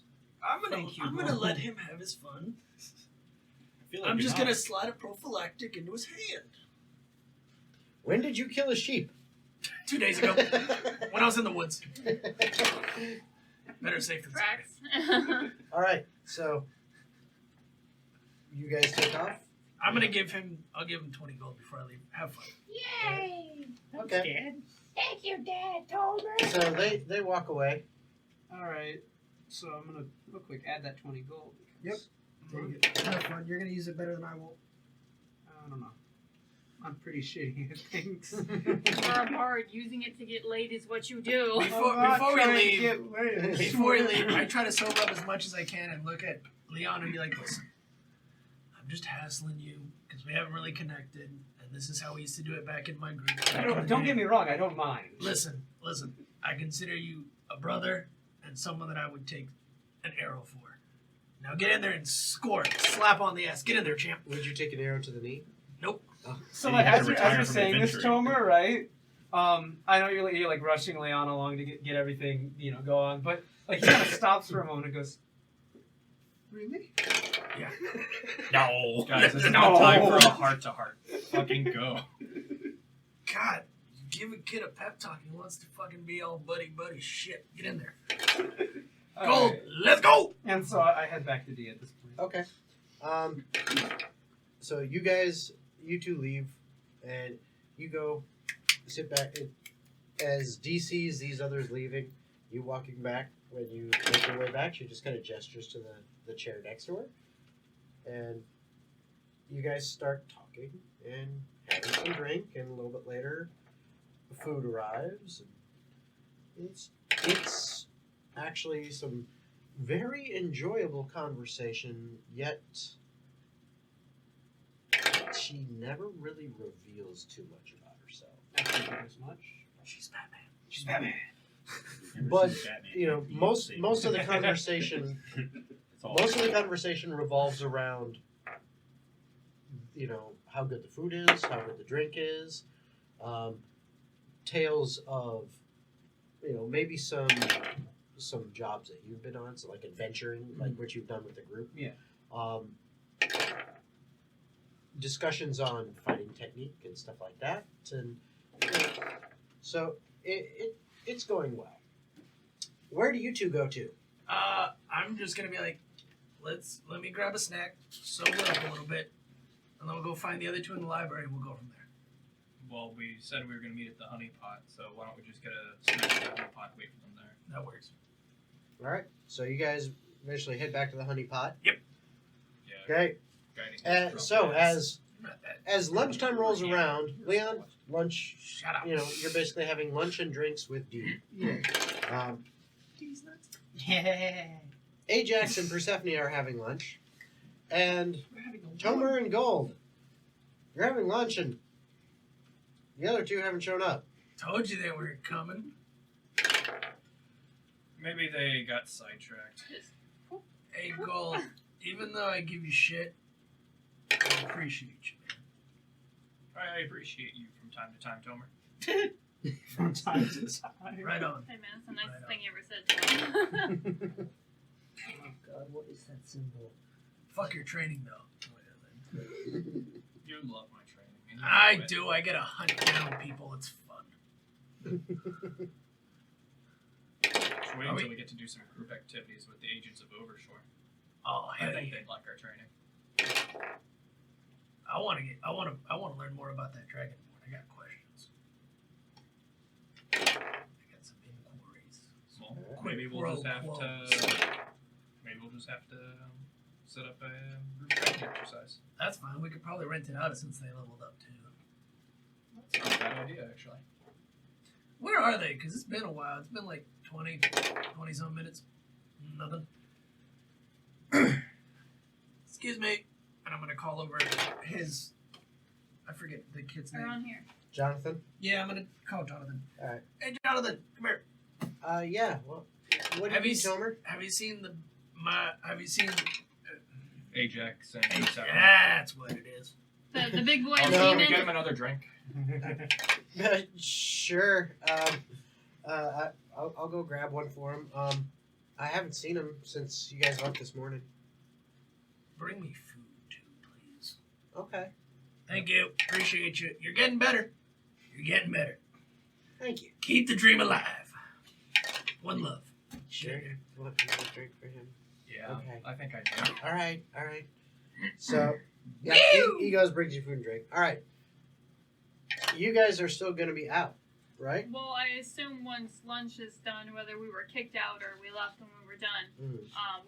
Thank you, I'm gonna Gold. let him have his fun. I feel like I'm you're just not. gonna slide a prophylactic into his hand. When did you kill a sheep? 2 days ago, when I was in the woods. Better safe than sorry. Tracks. All right, so you guys take off. I'm gonna give him. I'll give him 20 gold before I leave. Have fun. Yay! Okay. Thank you, Dad. Tomer. So they walk away. All right. So I'm gonna real quick add that 20 gold. because- Take it. Have fun. You're gonna use it better than I will. I don't know. I'm pretty shitty at things. For a bard, using it to get laid is what you do. Before we leave, before we leave, I try to sober up as much as I can and look at Leon and be like, listen, I'm just hassling you because we haven't really connected, and this is how we used to do it back in my group. Don't get me wrong. I don't mind. Listen. I consider you a brother and someone that I would take an arrow for. Now get in there and score it. Slap on the ass. Get in there, champ. Would you take an arrow to the knee? Nope. Oh. So You like, have as to you're retire from saying this, adventuring. Tomer, right? I know you're like rushing Leon along to get everything go on, but like he kind of stops for a moment and goes, "Really?" Yeah. No. Guys, this is No. not time for a heart-to-heart. Fucking go. God, give a kid a pep talk. He wants to fucking be all buddy. Shit. Get in there. All Go. right. Let's go. And so I head back to D at this point. Okay. So you two leave, and you go sit back. As D sees these others leaving, you walking back. When you make your way back, she just kind of gestures to the chair next to her, and you guys start talking and having some drink. And a little bit later, the food arrives. And it's actually some very enjoyable conversation, yet she never really reveals too much about herself. I figured as much. She's Batman. She's Batman. Never But, seen Batman You know, yet. most See. most of the conversation It's all- most of the conversation revolves around, how good the food is, how good the drink is, tales of, maybe some jobs that you've been on, so like adventuring, like what you've done with the group. Yeah. Discussions on fighting technique and stuff like that, and so it's going well. Where do you two go to? I'm just gonna be like, let me grab a snack, sober up a little bit, and then we'll go find the other two in the library and we'll go from there. Well, we said we were going to meet at the honey pot, so why don't we just get a snack at the honey pot and wait for them there? That works. All right, so you guys eventually head back to the honey pot. Yeah. Okay. Guiding us So from as lunchtime rolls around, Leon, lunch. Shut up. You're basically having lunch and drinks with Dee. Yeah. These nuts. Yeah. Ajax and Persephone are having lunch, and We're having a Tomer and Gold, you're having lunch, and the other two haven't shown up. Told you they were coming. Maybe they got sidetracked. Hey, Gold, even though I give you shit, I appreciate you, I appreciate you from time to time, Tomer. From time to time. man. Right on. Hey man, that's the nicest Right thing you ever said to me. Oh God, what is that symbol? Fuck your training, though. You love my training. and you I know it. do. I get to hunt down people. It's fun. Just wait Are until we- we get to do some group activities with the agents of Overshore. Oh, I hell think yeah. they'd like our training. I want to learn more about that dragon. I got questions. I got some inquiries. Well, Alright. maybe we'll just have to set up a group training exercise. That's fine. We could probably rent it out since they leveled up too. That's not a bad idea, actually. Where are they? Because it's been a while. It's been like 20 some minutes. Nothing. Excuse me. And I'm going to call over his... I forget the kid's name. Around here. Jonathan? Yeah, I'm going to call Jonathan. All right. Hey, Jonathan, come here. Yeah. Well, what do Have you you need, Tomer? Have you seen Ajax and Persephone. That's what it is. The big boy Oh, is can we demon. get him another drink? Sure. I'll go grab one for him. I haven't seen him since you guys left this morning. Bring me food too, please. Okay. Thank you. Appreciate you. You're getting better. You're getting better. Thank you. Keep the dream alive. One love. Sure. We'll have another drink for him. Yeah, Okay. I think I do. All right. So Yeah, he goes, brings you food and drink. All right. You guys are still going to be out, right? Well, I assume once lunch is done, whether we were kicked out or we left when we were done,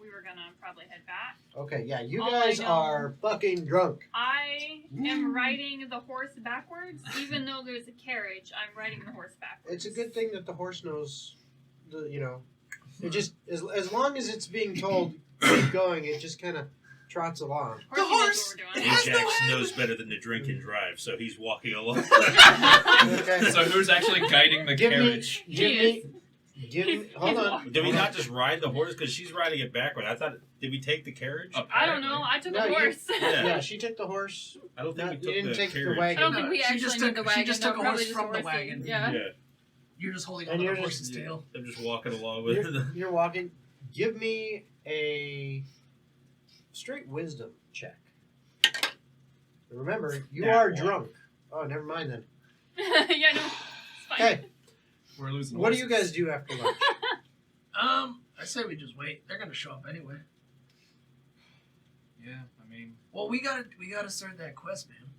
we were gonna probably head back. Okay, yeah, you All guys I know- are fucking drunk. I am riding the horse backwards, even though there's a carriage. I'm riding the horse backwards. It's a good thing that the horse knows, it just, as long as it's being told, keep going, it just kind of trots along. Horsey knows horse! what we're doing. has no Ajax head. knows better than to drink and drive, so he's walking along. Okay. So who's actually guiding the carriage? Give me, hold on. Did we not just ride the horse? Because she's riding it backward. I thought, did we take the carriage? I don't know. I took No, a you- horse. Yeah, she took the horse. I don't think No, we you took didn't the take the carriage. I wagon. don't think we She actually just need took- the she wagon. just though, took a probably horse just from the horsey. wagon. Yeah. Yeah, You're just holding And on to you're the just- horse's tail. I'm just walking along with it. You're walking. Give me a straight wisdom check. Remember, you Nat are one. drunk. Oh, never mind then. Yeah, no. It's fine. Okay, We're losing. what do you horses. guys do after lunch? I say we just wait. They're gonna show up anyway. Yeah, I mean, Well, we gotta start that quest, man.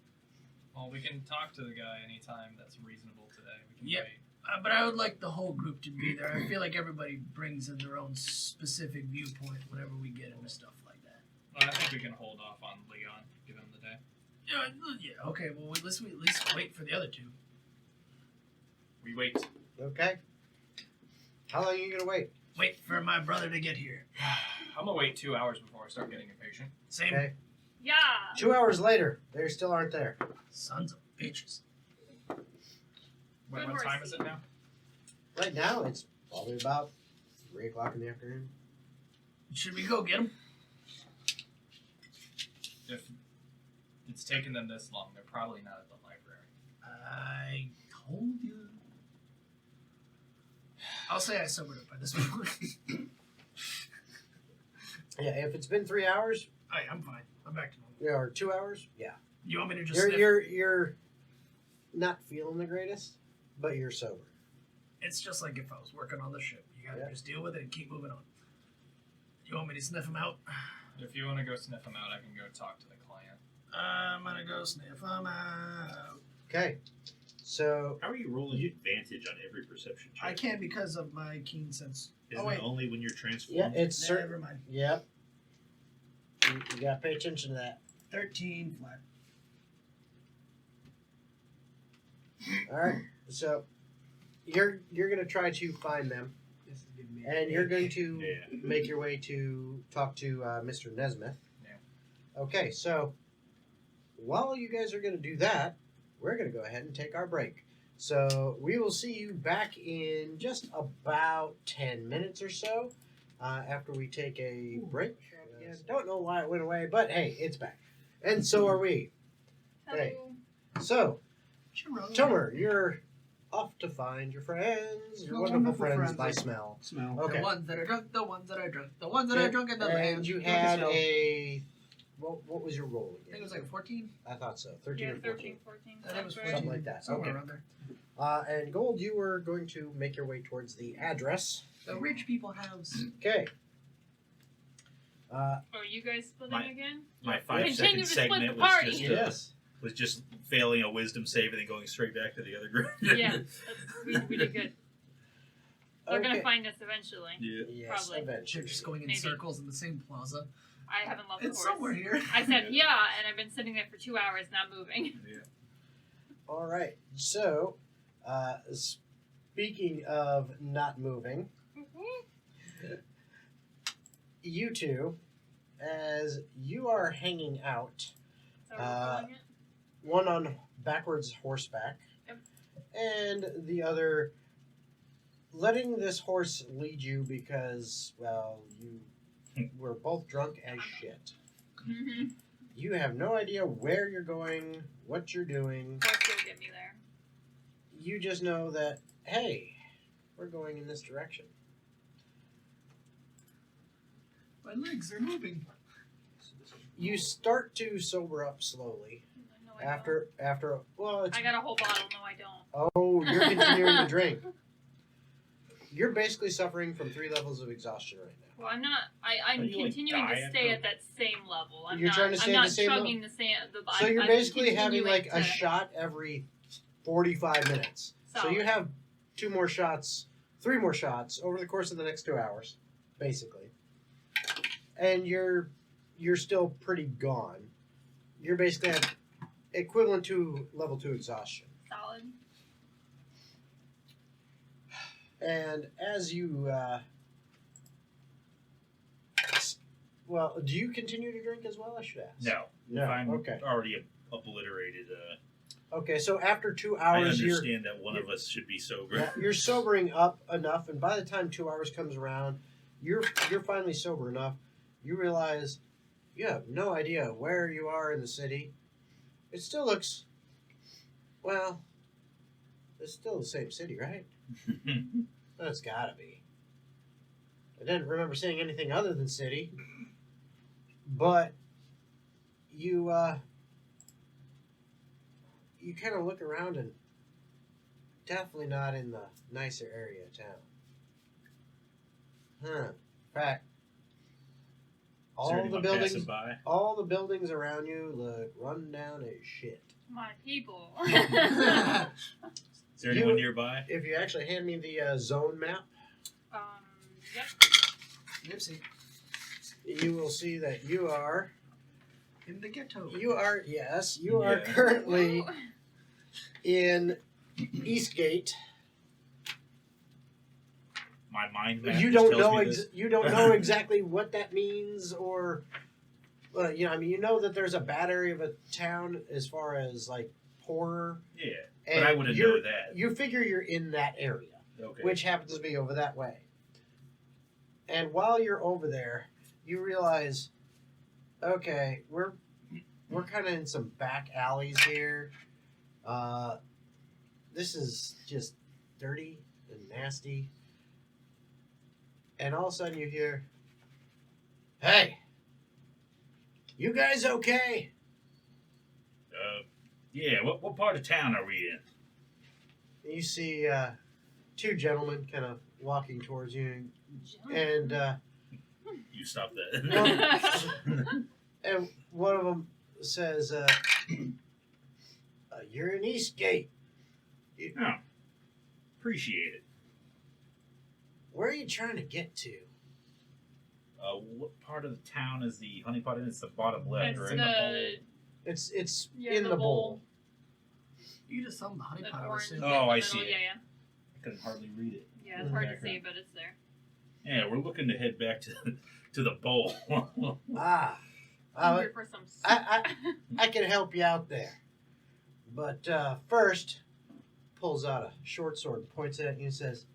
well, we can talk to the guy anytime that's reasonable today. We can Yep. wait. But I would like the whole group to be there. I feel like everybody brings in their own specific viewpoint whenever we get into stuff like that. Well, I think we can hold off on Leon. Give him the day. Yeah. Okay. Well, let's at least wait for the other two. We wait. Okay. How long are you gonna wait? Wait for my brother to get here. I'm gonna wait 2 hours before I start getting impatient. Same. Okay. Yeah. 2 hours later, they still aren't there. Sons of bitches. What Good time is horsey. it now? Right now, it's probably about 3 o'clock in the afternoon. Should we go get him? If it's taken them this long, they're probably not at the library. I told you. I'll say I sobered up by this point. Yeah, if it's been 3 hours, I'm fine. I'm back to normal. or 2 hours, yeah. You want me to just You're sniff? you're not feeling the greatest, but you're sober. It's just like if I was working on the ship. You gotta Yeah. just deal with it and keep moving on. You want me to sniff him out? If you want to go sniff them out, I can go talk to the client. I'm gonna go sniff him out. Okay, so How are you rolling advantage on every perception check? I can because of my keen sense. Isn't Oh wait, it only when you're transformed? yeah, it's certain. never mind. Yep. You gotta pay attention to that. 13 flat. All right, so you're gonna try to find them, This is giving me and you're going to Yeah. make your way to talk to Mr. Nesmith. Yeah. Okay, so while you guys are gonna do that, we're gonna go ahead and take our break. So we will see you back in just about 10 minutes or so after we take a break. Don't know why it went away, but hey, it's back. And so are we. Hey. Hello. So, Tomer, you're off to find your friends, your wonderful friends by smell. Smell. Okay. The ones that are drunk, the ones that are drunk, the ones that are drunk in the And land. you Drunk had as hell. a. What was your roll I think it again? was like a 14. I thought so. 13 Yeah, or 14. 14. I think it was sounds right. 14. Something like that. Somewhere Okay. around there. And Gold, you were going to make your way towards the address. The rich people house. Okay. Are you guys splitting My- again? My Continue 5-second to split segment the was party. just, Yes. was just failing a wisdom save and then going straight back to the other group. Yeah, we did good. They're Okay. gonna find us eventually. Yeah. Yes, Probably. eventually. They're just going in Maybe. circles in the same plaza. I haven't loved the It's horse. somewhere here. I said yeah, and I've been sitting there for 2 hours not moving. All right. So, speaking of not moving, you two, as you are hanging out, So we're doing it. one on backwards horseback, Yep. and the other letting this horse lead you because, well, you were both drunk as shit. Mm-hmm. You have no idea where you're going, what you're doing. Horse will get me there. You just know that, hey, we're going in this direction. My legs are moving. You start to sober up slowly. No, I After, well, it's, don't. I got a whole bottle. No, I don't. oh, you're continuing to drink. You're basically suffering from 3 levels of exhaustion right now. Well, I'm not. I'm Are you, like, continuing to die stay after- at that same level. I'm You're not, trying to stay I'm at not the same chugging the same. So you're I'm basically having continuing like a to- shot every 45 minutes. So you Solid. have 3 more shots over the course of the next 2 hours, basically. And you're still pretty gone. You're basically at equivalent to level 2 exhaustion. Solid. And as you, well, do you continue to drink as well? I should ask. No. No. If I'm Okay. already obliterated, Okay. So after 2 I hours, understand that one of us should be sober. you're sobering up enough, and by the time 2 hours comes around, you're finally sober enough. You realize you have no idea where you are in the city. It still looks, well, it's still the same city, right? That's gotta be. I didn't remember seeing anything other than city. But you kind of look around and definitely not in the nicer area of town. Huh. In fact, Is there anyone passing by? all the buildings around you look run down as shit. My people. Is there anyone nearby? If you actually hand me the zone map, Yep. Nipsey. you will see that you are In the ghetto. you are currently Woo. in Eastgate. My mind map You just don't tells know me this. you don't know exactly what that means, or you know, I mean, you know that there's a bad area of a town as far as like poorer. Yeah, And but I wouldn't know that. You figure you're in that area, Okay. which happens to be over that way. And while you're over there, you realize, okay, we're kind of in some back alleys here. This is just dirty and nasty. And all of a sudden you hear, "Hey, you guys okay?" Yeah. What part of town are we in? And you see 2 gentlemen kind of walking towards you, and You stop that. and one of them says, "You're in Eastgate. Oh, appreciate it. Where are you trying to get to?" What part of the town is the honeypot in? It's the bottom left, It's right? the It's Yeah, in the the bowl. bowl. You just saw the honey pot. I would orange. assume. in Oh, the I middle. see it. Yeah. I couldn't hardly read it. Yeah, it's hard to Background. see, but it's there. Yeah, we're looking to head back to the bowl. Ah, Hungry for some soup. I can help you out there, but first, pulls out a short sword and points it at you and says,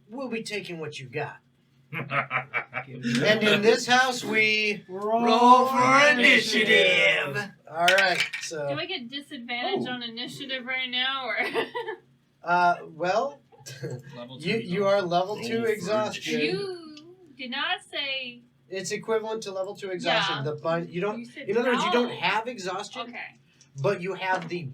"We'll be taking what you got. And in this house, we Roll for initiative. All right. Do So, I get disadvantage on initiative right now, or well, Level 2. you are level Roll 2 for exhaustion. you did not say? It's equivalent to level 2 exhaustion. Yeah. The bun you don't. You said In other words, you don't no. have exhaustion, Okay, but you have the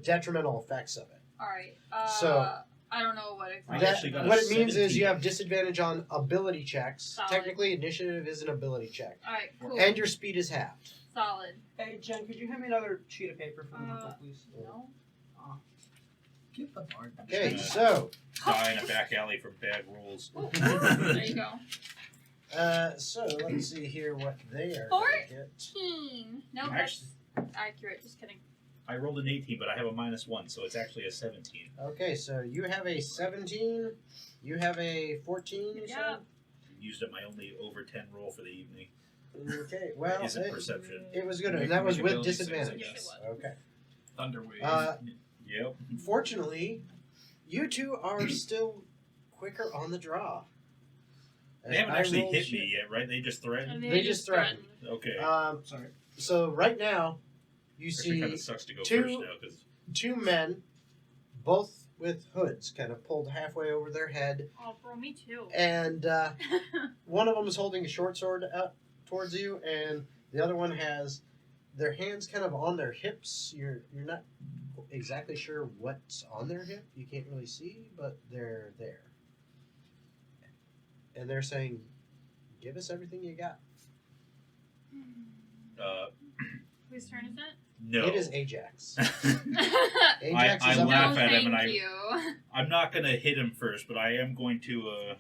detrimental effects of it. all right. So- I don't know what I exactly. That, actually got a what it means is 17. you have disadvantage on ability checks. Solid. Technically, initiative is an ability check, All right, cool. and your speed is halved. Solid. Hey, Jen, could you hand me another sheet of paper for the notebook, please? No. Get the bard. Okay, Yeah. so Die in a back alley from bad rolls. Ooh, there you go. so let's see here what they are. Four? gonna get. 18. No, Actually- that's accurate. Just kidding. I rolled an 18, but I have a -1, so it's actually a 17. Okay, so you have a 17. You have a 14. You Yeah. Used up my only over 10 roll for the evening. said? Okay. Well, Is it it, perception? it was good, Make- and that was make with ability saves, I disadvantage. guess. Okay. Thunderwave. Yep. Fortunately, you two are still quicker on the draw. They haven't I actually rolled hit shit. me yet, right? They just threatened? They just threatened. Okay. Sorry. So right now, you Actually, kind see of sucks to go two- first now, because 2 men, both with hoods, kind of pulled halfway over their head, Oh, bro, me too. and one of them is holding a short sword out towards you, and the other one has their hands kind of on their hips. You're not exactly sure what's on their hip. You can't really see, but they're there. and they're saying, "Give us everything you got." Whose turn is it? No. It is Ajax. I Ajax is up laugh no, at thank him and you. I'm not going to hit him first, but I am going to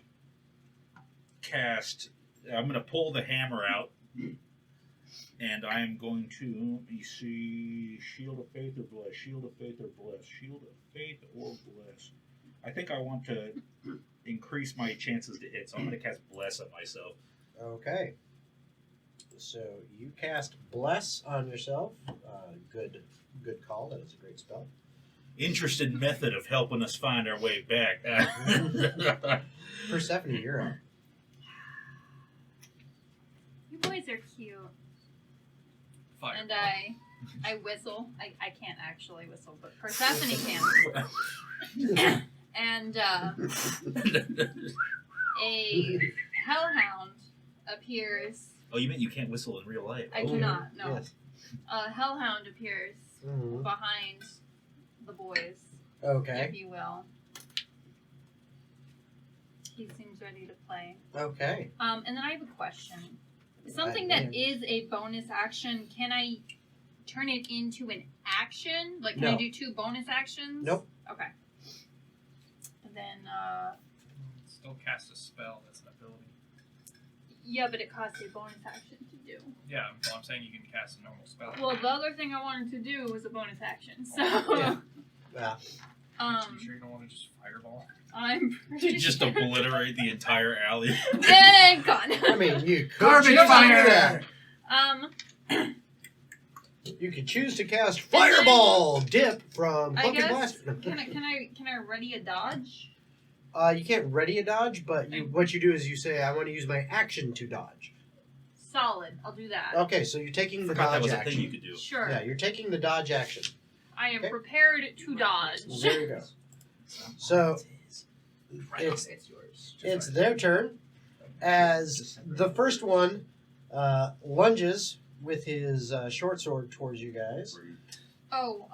cast. I'm going to pull the hammer out, and I am going to. Let me see. Shield of Faith or Bless. Shield of Faith or Bless. Shield of Faith or Bless. I think I want to increase my chances to hit, so I'm going to cast Bless on myself. Okay. So you cast Bless on yourself. Good call. That is a great spell. Interesting method of helping us find our way back. Persephone, you're up. You boys are cute. Fire. And I whistle. I can't actually whistle, but Persephone can. And a hellhound appears. Oh, you meant you can't whistle in real life? I Oh. cannot, no. Yes. A hellhound appears Mhm. behind the boys, if Okay. you will. He seems ready to play. Okay. And then I have a question. Something that is a bonus action, can I turn it into an action? Like, can I No. do 2 bonus actions? Nope. Okay. And then, Still cast a spell. That's an ability. yeah, but it costs a bonus action to do. Yeah, well, I'm saying you can cast a normal spell. Well, the other thing I wanted to do was a bonus action, so. Yeah. Yeah. You sure you don't want to just fireball? I'm pretty Just sure. obliterate the entire alley. And gone. I mean, you could Garbage choose to do fire! that. You could choose to cast Fireball Dip from I Pumpkin guess, Blaster. can I ready a dodge? You can't ready a dodge, but what you do is you say, "I want to use my action to dodge." Solid. I'll do that. Okay, so you're taking the Forgot that dodge was a action. thing you could do. Sure. Yeah, you're taking the dodge action. I am Okay. prepared to dodge. There you go. So it's it's their turn as the first one lunges with his short sword towards you guys. Oh,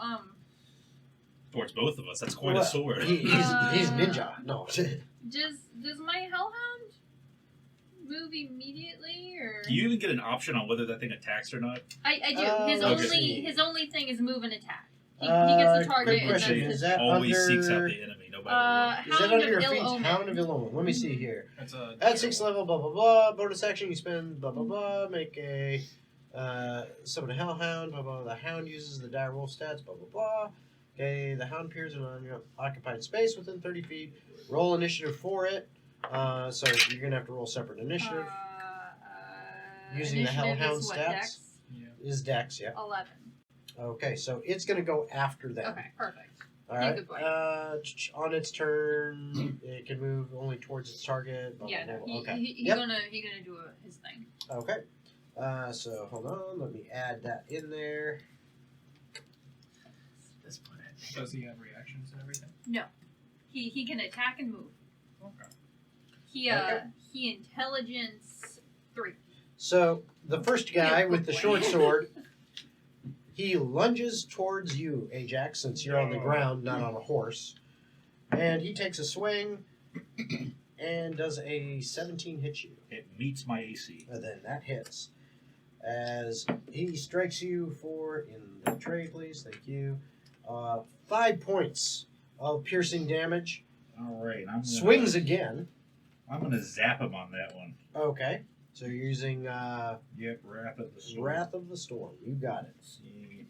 Towards both of us. That's quite Well, a sword. He's ninja. No. does my hellhound move immediately, or Do you even get an option on whether that thing attacks or not? I do. His let's only see. his only thing is move and attack. He gets the target. Quick And question: then Is that Always under? seeks out the enemy, no matter Is that Hound under of your Ill feet? Omen. Hound of Ill Omen. Let me see here. That's a At 6th level, blah blah blah. Bonus action, you spend blah blah blah. Make a summon a hellhound. Blah blah. The hound uses the die roll stats. Blah blah blah. Okay, the hound appears in an occupied space within 30 feet. Roll initiative for it. So you're gonna have to roll separate initiative. Using the initiative hellhound is what, stats? Dex? Is Dex, yeah. 11. Okay, so it's gonna go after them. Okay, perfect. All Yeah, right. good boy. On its turn, it can move only towards its target. Blah, Yeah, blah, no, blah. Okay. he Yep. gonna do his thing. Okay. So hold on, let me add that in there. Does he have reactions and everything? He can attack and move. Okay. He intelligence 3. So the first guy with the short sword, he lunges towards you, Ajax, since you're on the ground, not on a horse. And he takes a swing and does a 17 hit you. It meets my AC. And then that hits. As he strikes you for, in the tray, please, thank you, 5 points of piercing damage. All right. Swings again. I'm going to zap him on that one. Okay. So you're using Yep, Wrath of the Storm. Wrath of the Storm. You got it. See.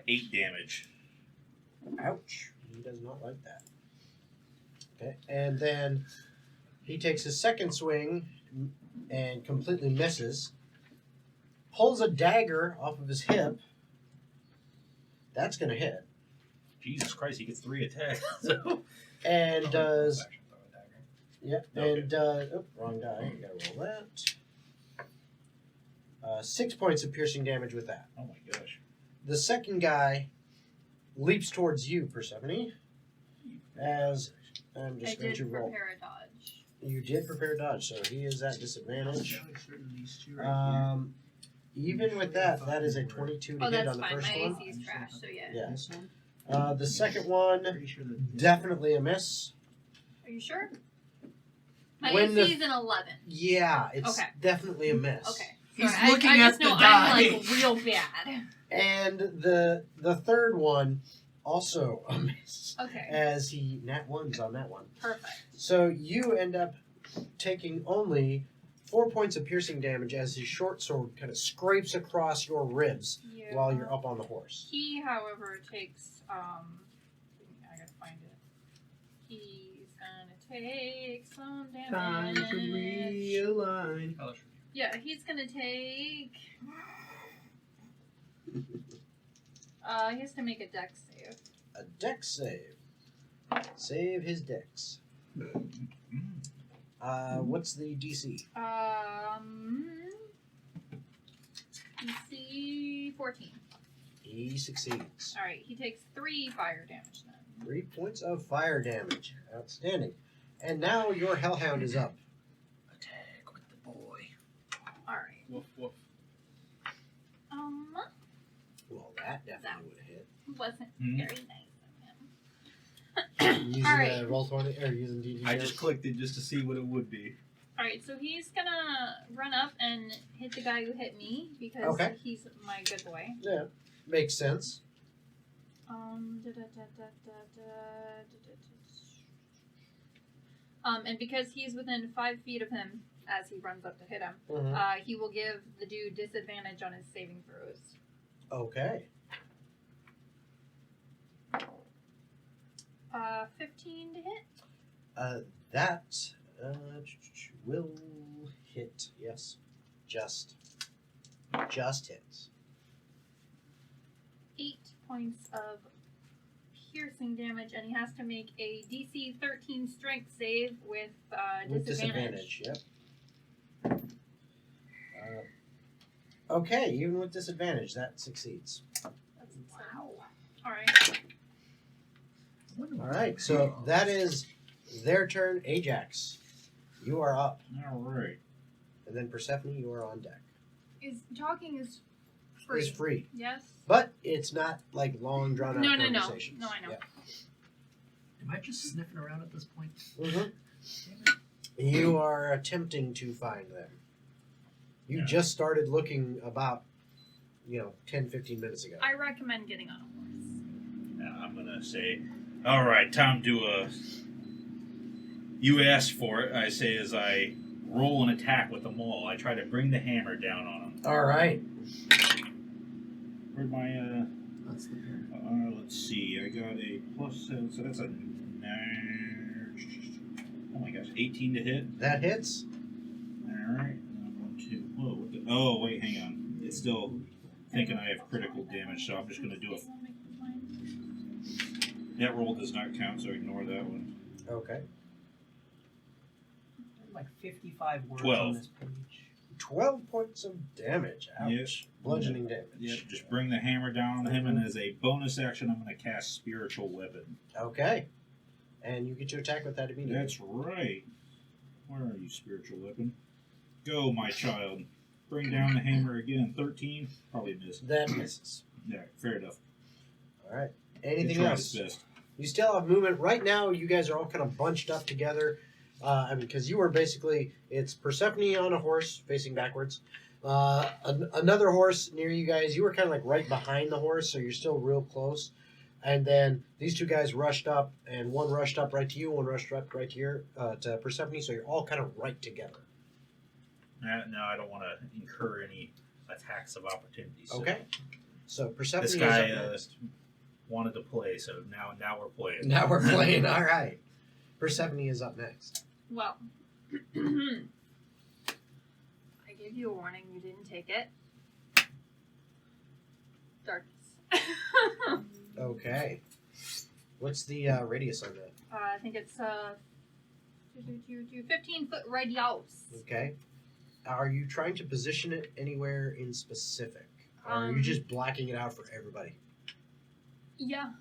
8 damage. Ouch. He does not like that. Okay. And then he takes his second swing and completely misses. Pulls a dagger off of his hip. That's going to hit. Jesus Christ, he gets 3 attacks. And does... Action, throw a dagger. Yep. Okay. And, wrong die. You got to roll that. 6 points of piercing damage with that. Oh my gosh. The second guy leaps towards you, Persephone, as I'm I just going did to roll. prepare a dodge. You did prepare dodge, so he is at disadvantage. Even with that, that is a 22 to Oh, hit that's on the fine. first My one. AC is trash, so yeah. Yeah. This one? The second one, definitely a miss. Are you sure? My When AC is an 11. Yeah, it's Okay. definitely a miss. Okay. He's Sorry, looking I at just the know die. I'm like real bad. And the third one also a miss, Okay. as he nat ones on that one. Perfect. So you end up taking only 4 points of piercing damage as his short sword kind of scrapes across your ribs Yeah. while you're up on the horse. He, however, takes I gotta find it. He's gonna take some Time damage. to realign. Hellish review. Yeah, he's gonna take. He has to make a dex save. A dex save. Save his dex. What's the DC? DC 14. He succeeds. All right, he takes 3 fire damage then. 3 points of fire damage. Outstanding. And now your hellhound is up. Attack with the boy. All right. Woof woof. Well, that definitely would have hit. Wasn't Hmm. very nice of him. Using All right. roll 20 or using D&D. I just clicked it just to see what it would be. All right, so he's gonna run up and hit the guy who hit me because Okay. he's my good boy. Yeah, makes sense. And because he's within 5 feet of him as he runs up to hit him, Mhm. he will give the dude disadvantage on his saving throws. Okay. 15 to hit. That will hit. Yes, just hits. 8 points of piercing damage, and he has to make a DC 13 strength save with With disadvantage. Yep. Okay, even with disadvantage, that succeeds. Wow. All right. All right, so that is their turn. Ajax, you are up, All right. and then Persephone, you are on deck. Talking is free. It's free, Yes. but it's not like long drawn out No. conversations. No, I know. Am I just sniffing around at this point? Yeah. You are attempting to find them. You Yeah. just started looking about, 10, 15 minutes ago. I recommend getting on a horse. I'm going to say, all right, time to, you asked for it, I say as I roll an attack with the maul. I try to bring the hammer down on him. All right. Where'd my, That's the parent. let's see, I got a +7, so that's a 9, oh my gosh, 18 to hit. That hits. All right, 1, 2, whoa, what the, oh, wait, hang on. It's still thinking I have critical damage, so I'm just going to do a, that roll does not count, so ignore that one. Okay. Like 55 words 12. on this page. 12 points of damage. Ouch. Yes. Bludgeoning damage. Yep, just bring the hammer down on him, and as a bonus action, I'm going to cast Spiritual Weapon. Okay. And you get to attack with that immediately. That's right. Where are you, Spiritual Weapon? Go, my child. Bring down the hammer again. 13? Probably missed. That misses. Yeah, fair enough. All right. He Anything tried else? his best. You still have movement. Right now, you guys are all kind of bunched up together. Because you were basically, it's Persephone on a horse facing backwards. Another horse near you guys. You were kind of like right behind the horse, so you're still real close. And then these two guys rushed up, and one rushed up right to you, one rushed up right to your to Persephone. So you're all kind of right together. No, I don't want to incur any attacks of opportunity. So Okay. So Persephone this is guy up next. wanted to play, so now we're playing. Now we're playing. All right. Persephone is up next. Well, I gave you a warning. You didn't take it. Darkness. Okay. What's the radius on that? I think it's 15-foot radius. Okay. Are you trying to position it anywhere in specific? Or are you just blacking it out for everybody? Yeah.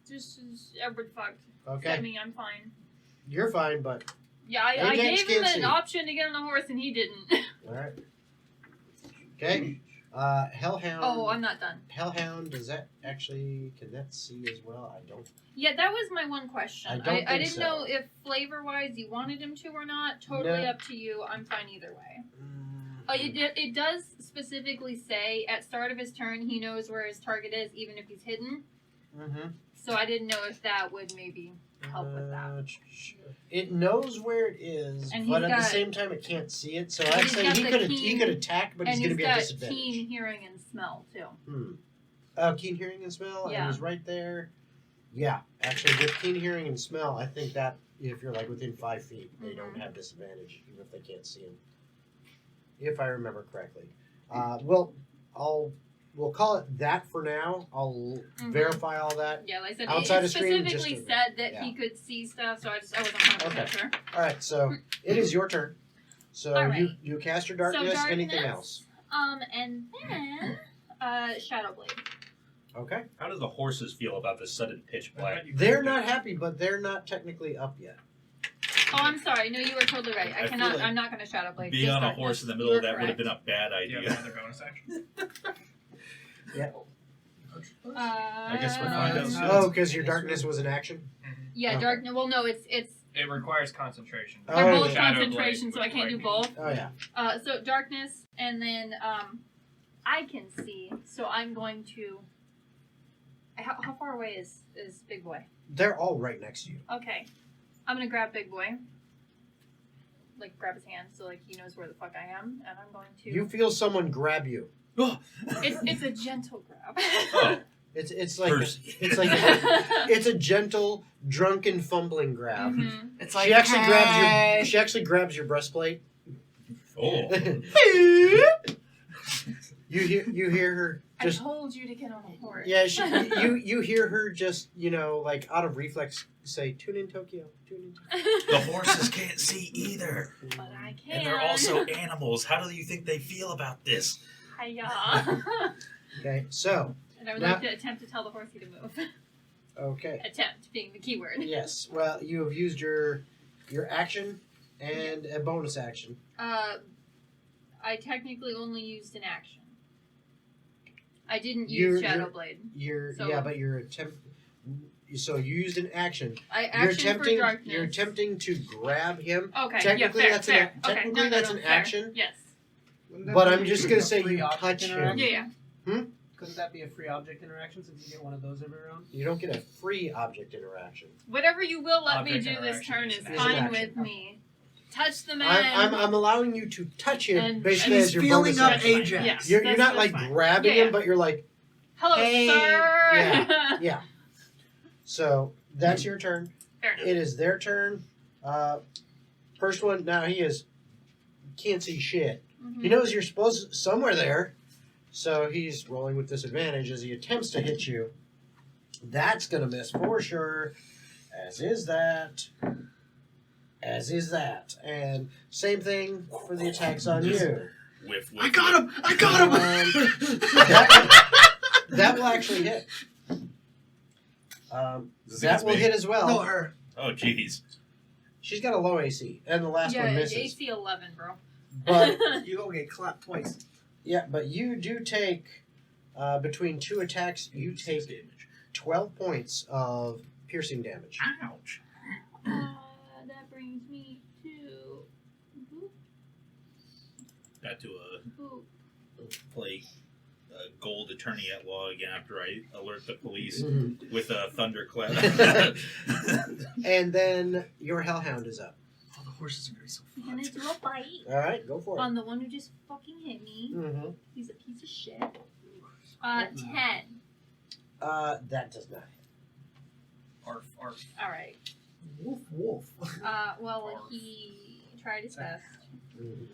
Just everybody fucked. Okay. Except me, I'm fine. You're fine, but... Yeah, I Ajax gave him can't an see. option to get on a horse and he didn't. Alright. Okay. Hellhound. Oh, I'm not done. Hellhound, does that actually, can that see as well? I don't. Yeah, that was my one question. I don't I think didn't so. know if flavor-wise you wanted him to or not. Totally No. up to you. I'm fine either way. It does specifically say at start of his turn he knows where his target is, even if he's hidden. Mm-hmm. So I didn't know if that would maybe help with that. It knows where it is, And but he's at the got- same time it can't see it. So But I'd he's say got he the could keen- attack, but And he's going to be at got disadvantage. keen hearing and smell too. Keen hearing and smell. Yeah. And he's right there. Yeah, actually, with keen hearing and smell, I think that if you're like within 5 feet, they don't have disadvantage, even if they can't see him. If I remember correctly. We'll call it that for now. I'll verify all that. Yeah, like I said, Outside it of screen, specifically just said that yeah. he could see stuff, so I wasn't 100% Okay. sure. All right, so it is your turn. So All right. you cast your darkness. So Anything darkness, else? And then Shadow Blade. Okay. How do the horses feel about the sudden pitch black? They're not happy, but they're not technically up yet. Oh, I'm sorry. No, you were totally right. I feel like I'm not going to Shadow Blade. Being just on a darkness. horse in the You middle were of that would have correct. been a bad Do you have idea. another bonus action? I guess we'll find out soon. Oh, because your darkness was an action? Yeah, Okay. dark. Well, no, it's It requires concentration. Oh, they're yeah. both Shadow concentration, Blade so I with can't do lightning. both. Oh, yeah. So darkness, and then I can see. So I'm going to. How far away is Big Boy? They're all right next to you. Okay, I'm gonna grab Big Boy. Like grab his hand, so like he knows where the fuck I am, and I'm going to. You feel someone grab you. It's a gentle grab. Oh, It's like Percy. it's a gentle, drunken, fumbling grab. Mhm. It's like She actually grabs hey. your. She actually grabs your breastplate. oh. You hear her I just. told you to get on a horse. Yeah, you hear her just like out of reflex say, "Tune in Tokyo, tune in." The horses can't see either. But I can. And they're also animals. How do you think they feel about this? Hiya. Okay, so And I would Now- like to attempt to tell the horsey to move. okay, Attempt being the key word. yes. Well, you have used your action and a bonus action. I technically only used an action. I didn't You're- use Shadow Blade. So- But your attempt. So you used an action. I You're action attempting. for darkness. You're attempting to grab him. Okay. Technically, yeah, fair, that's fair. an technically okay. No, that's no, an fair. action. Yes. Wouldn't that But be I'm just a gonna say free you object touch him. interaction? Yeah. Couldn't that be a free object interaction since you get one of those every round? You don't get a free object interaction. Whatever you will let me Object do this interaction turn is is an fine action. with me. Touch the man. I'm allowing you to touch him And basically she's as your feeling bonus up action. Ajax. Yes, You're that's- not that's like fine. grabbing Yeah. him, but you're like, Hello, Hey. sir. Yeah. So that's your turn. Fair enough. It is their turn. First one. Now he can't see shit. Mhm. He knows you're supposed somewhere there, so he's rolling with disadvantage as he attempts to hit you. That's gonna miss for sure. As is that. And same thing for the attacks on you. Whiff, whiff. I got him! I got him! That will actually hit. That will hit as well. No, her. Oh, jeez. She's got a low AC, and the last Yeah, one it's misses. AC 11, bro. But You gonna get clapped twice. yeah, but you do take between two attacks. You take 12 points of piercing damage. Ouch. That brings me to. Boop, Got to boop. play gold attorney at law again after I alert the police Mhm. with a thunderclap. And then your hellhound is up. Oh, the horses are gonna be so I'm gonna fun. do a bite All right, go for it. on the one who just fucking hit me. Mm-hmm. He's a piece of shit. 10. That does not hit. Arf, arf. Alright. Woof, woof. Well, he tried his best. Mhm.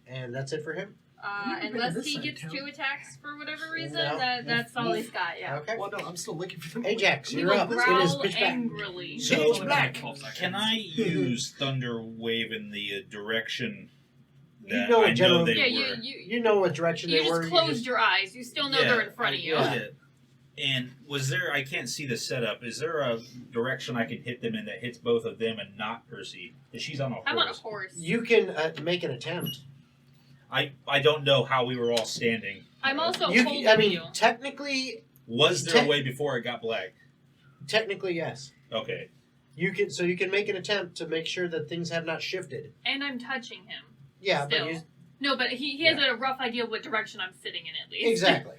And that's it for him. You can bring Unless this he side gets down. 2 attacks for whatever reason, No. that's all he's got, yeah. Okay. Well, no, I'm still looking for the Ajax, He you're will up. It is growl pitch black. angrily. So- It's only black. 12 seconds. Can I use Thunder Wave in the direction You that know what I know general- they Yeah, were? You know what direction you they were. just closed your eyes. You still know they're in front of you. yeah. And was there? I can't see the setup. Is there a direction I can hit them in that hits both of them and not Percy? Because she's on a horse. I'm on a horse. You can make an attempt. I don't know how we were all standing. I'm also You, holding I mean, you. technically, Was there a way before it got black? yes. Okay. You can make an attempt to make sure that things have not shifted. And I'm touching him. Yeah, Still. but No, but he has a rough idea of what direction I'm sitting in at least. exactly.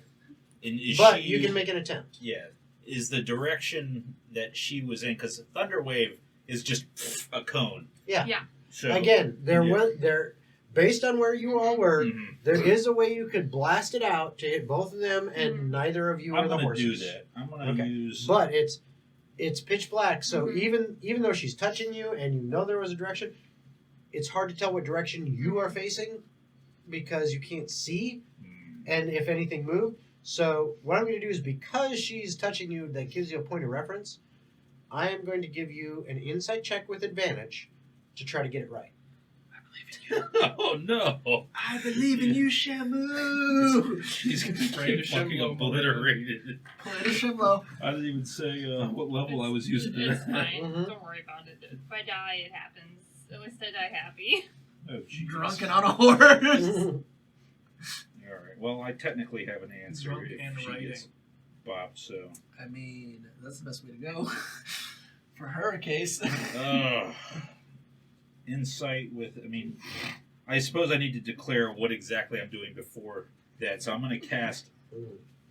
And is But she, you can make an attempt. Yeah. Is the direction that she was in, because Thunderwave is just a cone. Yeah. Yeah. So, Again, there based on where you all were, Mhm. there is a way you could blast it out to hit both of them, and Mhm. neither of you I'm are the going to do horses. that. I'm going to Okay. use... But it's pitch black, so Mhm. even though she's touching you and you know there was a direction, it's hard to tell what direction you are facing because you can't see and if anything moved. So what I'm going to do is, because she's touching you, that gives you a point of reference. I am going to give you an insight check with advantage to try to get it right. Oh, no. I believe in you, Shamu. She's going to Pray to get fucking Shimlo. obliterated. Play to Shimlo. I didn't even say what level I was using It's it. fine. Mhm. Don't worry about it. If I die, it happens. At least I die happy. Oh, jeez. Drunk and on a horse. All right. Well, I technically have an answer Drunk if and she writing. gets bopped, so... I mean, that's the best way to go. For her case. Insight with, I mean, I suppose I need to declare what exactly I'm doing before that. So I'm going to cast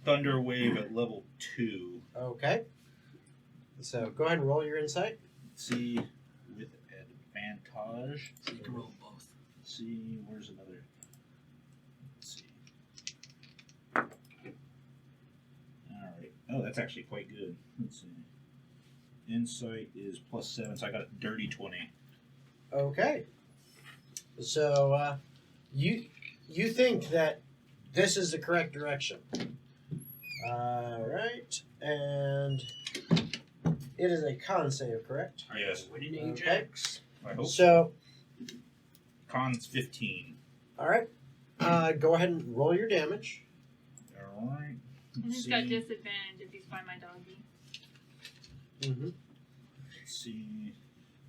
Thunder Wave at level 2. Okay. So go ahead and roll your insight. See, with advantage. So you can roll both. Let's see, where's another? Let's see. Alright. Oh, that's actually quite good. Let's see. Insight is +7, so I got a dirty 20. Okay. So you think that this is the correct direction. All right, and it is a con save, correct? Yes. Winning Okay. Jacks. I hope. So, Con's 15. all right, go ahead and roll your damage. Alright. And he's got disadvantage if he's by my doggy. Mm-hmm. Let's see.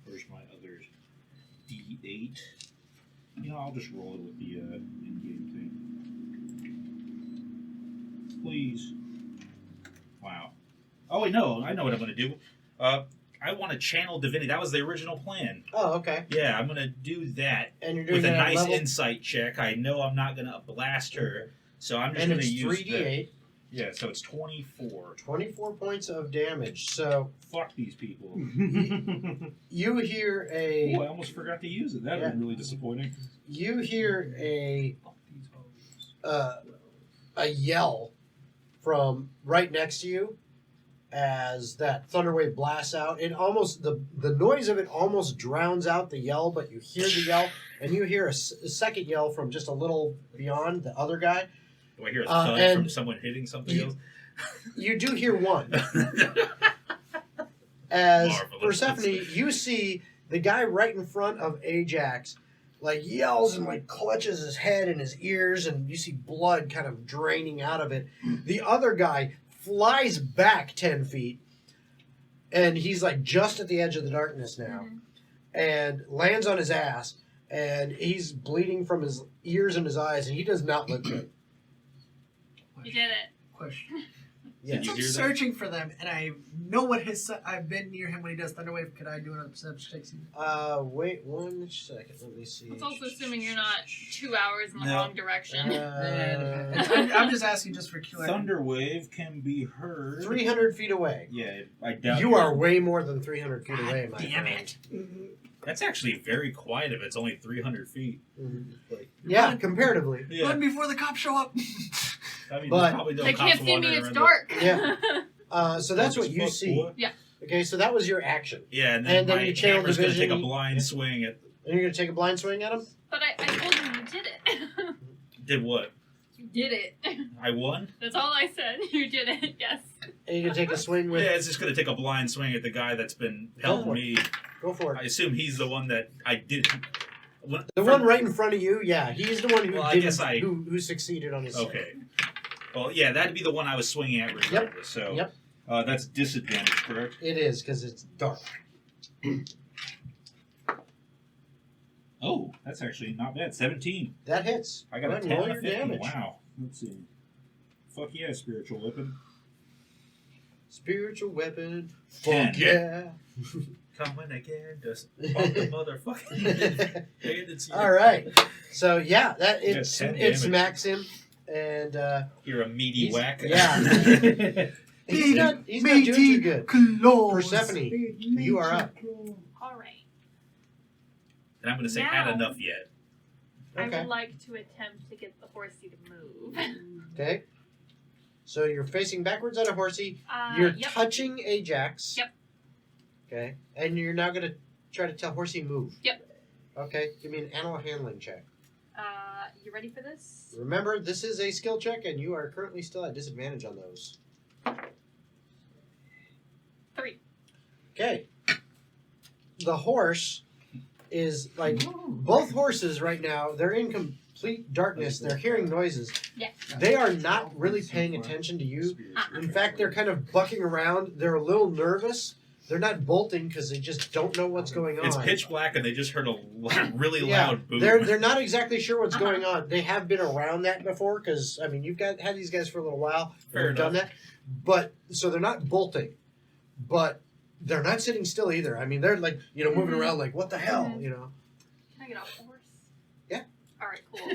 Where's my other D8? You know, I'll just roll it with the in-game thing. Please. Wow. Oh, wait, no. I know what I'm going to do. I want to channel Divinity. That was the original plan. Oh, okay. Yeah, I'm going to do that And you're doing with a it at nice level, insight check. I know I'm not going to blast her, so I'm just and going to it's use 3d8, Yeah, so it's 24. 24 points of damage. So Fuck these people. you hear a Oh, I almost forgot to use it. That would have been really disappointing. you hear a Fuck these hoes. a yell from right next to you as that thunderwave blasts out. It almost the noise of it almost drowns out the yell, but you hear the yell, and you hear a second yell from just a little beyond the other guy. Do I hear a thud and from someone hitting something you- else? You do hear one as Marvelous. Persephone. You see the guy right in front of Ajax, like yells and like clutches his head and his ears, and you see blood kind of draining out of it. The other guy flies back 10 feet, and he's like just at the edge of the darkness now, and lands on his ass, and he's bleeding from his ears and his eyes, and he does not look good. You did it. Question. Yes. you I'm hear that? searching for them, and I know what I've been near him when he does Thunderwave. Could I do another perception check? Wait 1 second. Let me see. It's also assuming you're not 2 hours in the No. wrong direction. I'm just asking just for curiosity. Thunder wave can be heard. 300 feet away. Yeah, I doubt You are way more than 300 feet away, my Damn friend. it! That's actually very quiet if it's only 300 feet. Mhm. Yeah, comparatively. Yeah. Run before the cops show up. I mean, But- there's probably no They cops can't see me, wandering it's around dark. Yeah. So that's what Just you fuck, see. boy. Okay, so that was your action. Yeah, and And then my you channel hammer's going to take a division. blind swing at... And you're going to take a blind swing at him? But I told you you did it. Did what? You did it. I won? That's all I said. You did it. Yes. And you're going to take a swing with. Yeah, it's just going to take a blind swing at the guy that's been Go helping for it. me. Go for I it. assume he's the one that I did. The one right in front of you, yeah, he's the one who Well, I didn't, guess I- who succeeded on his save. Okay. Well, yeah, that'd be the one I was swinging at regardless. So Yep. That's disadvantage, correct? It is, because it's dark. Oh, that's actually not bad. 17. That hits. I got Go a ahead 10 and roll and a your 50. damage. Wow. Let's see. Fuck yeah, spiritual weapon. Spiritual weapon. 10. Fuck yeah. Coming again, just fuck the motherfucking bandits. All right. So yeah, that Yeah, it 10 damage. smacks him, and You're a meaty He's- whack. yeah. he's not doing too good. Persephone, you are up. All right. And I'm going to say, Now- had enough yet. I Okay. would like to attempt to get the horsey to move. Okay. So you're facing backwards on a horsey. You're Yep. touching Ajax. Yep. Okay. And you're now going to try to tell horsey move. Yep. Okay. Give me an animal handling check. You ready for this? Remember, this is a skill check, and you are currently still at disadvantage on those. 3. Okay. The horse is like both horses right now. They're in complete darkness. They're hearing noises. Yeah. They are not really paying attention to you. In fact, they're kind of bucking around. They're a little nervous. They're not bolting because they just don't know what's going on. It's pitch black, and they just heard a really Yeah, loud boom. they're not exactly sure what's going on. They have been around that before because I mean you've had these guys for a little while. Fair They've done enough. that, but so they're not bolting, but they're not sitting still either. I mean they're like moving around like what the hell Mhm. you know. Can I get off the horse? Yeah. All right, cool.